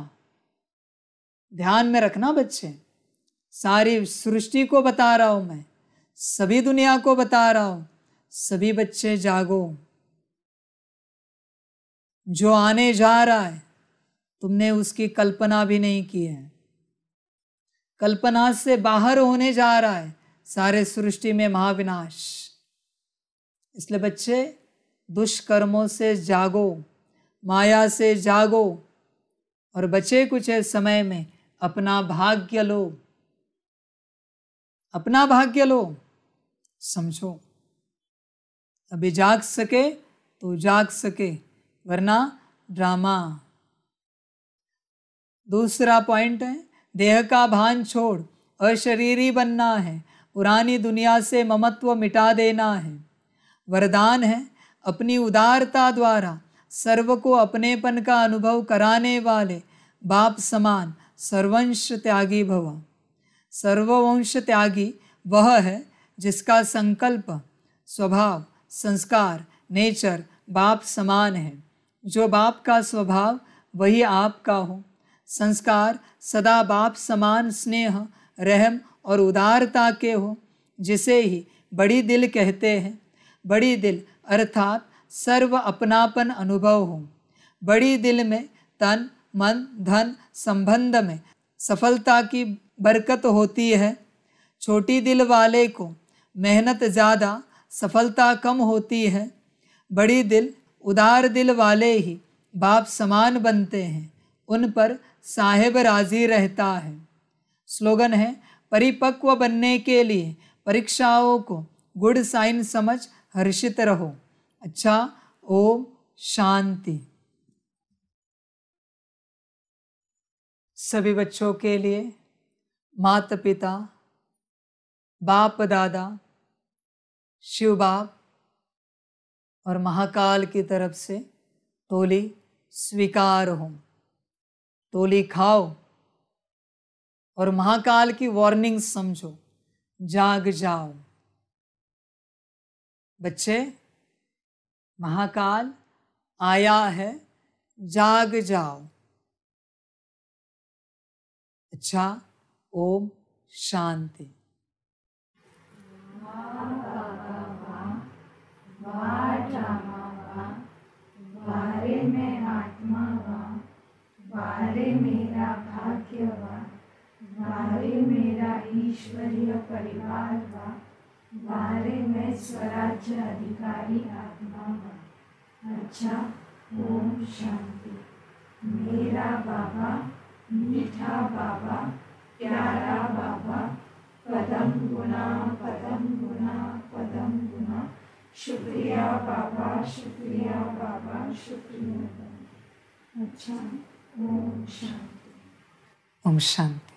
ध्यान में रखना बच्चे, सारी सृष्टि को बता रहा हूं मैं, सभी दुनिया को बता रहा हूं, सभी बच्चे जागो। जो आने जा रहा है तुमने उसकी कल्पना भी नहीं की है, कल्पना से बाहर होने जा रहा है सारे सृष्टि में महाविनाश। इसलिए बच्चे दुष्कर्मों से जागो, माया से जागो और बचे कुछ समय में अपना भाग्य लो, अपना भाग्य लो। समझो, अभी जाग सके तो जाग सके, वरना ड्रामा। दूसरा पॉइंट है, देह का भान छोड़ अशरीरी बनना है, पुरानी दुनिया से ममत्व मिटा देना है। वरदान है, अपनी उदारता द्वारा सर्व को अपनेपन का अनुभव कराने वाले बाप समान सर्वंश त्यागी भव। सर्ववंश त्यागी वह है जिसका संकल्प, स्वभाव, संस्कार, नेचर बाप समान है। जो बाप का स्वभाव वही आपका हो। संस्कार सदा बाप समान स्नेह, रहम और उदारता के हो, जिसे ही बड़ी दिल कहते हैं। बड़ी दिल अर्थात सर्व अपनापन अनुभव हो। बड़ी दिल में तन, मन, धन संबंध में सफलता की बरकत होती है। छोटी दिल वाले को मेहनत ज़्यादा, सफलता कम होती है। बड़ी दिल, उदार दिल वाले ही बाप समान बनते हैं, उन पर साहेब राजी रहता है। स्लोगन है, परिपक्व बनने के लिए परीक्षाओं को गुड साइन समझ हर्षित रहो। अच्छा, ओम शांति। सभी बच्चों के लिए माता पिता, बाप दादा, शिव बाप और महाकाल की तरफ से टोली स्वीकार हो। टोली खाओ और महाकाल की वार्निंग समझो, जाग जाओ। बच्चे, महाकाल आया है, जाग जाओ। अच्छा, ओम शांति। वारे में आत्मा वा, वारे मेरा भाग्य वा, वारे मेरा ईश्वरीय परिवार वा, वारे में स्वराज्य अधिकारी आत्मा वा। अच्छा, ओम शांति। मेरा बाबा, मीठा बाबा, प्यारा बाबा, पदम गुना, पदम गुना, पदम गुना। शुक्रिया बाबा, शुक्रिया बाबा, शुक्रिया बाबा। अच्छा, ओम शांति। ओम शांति।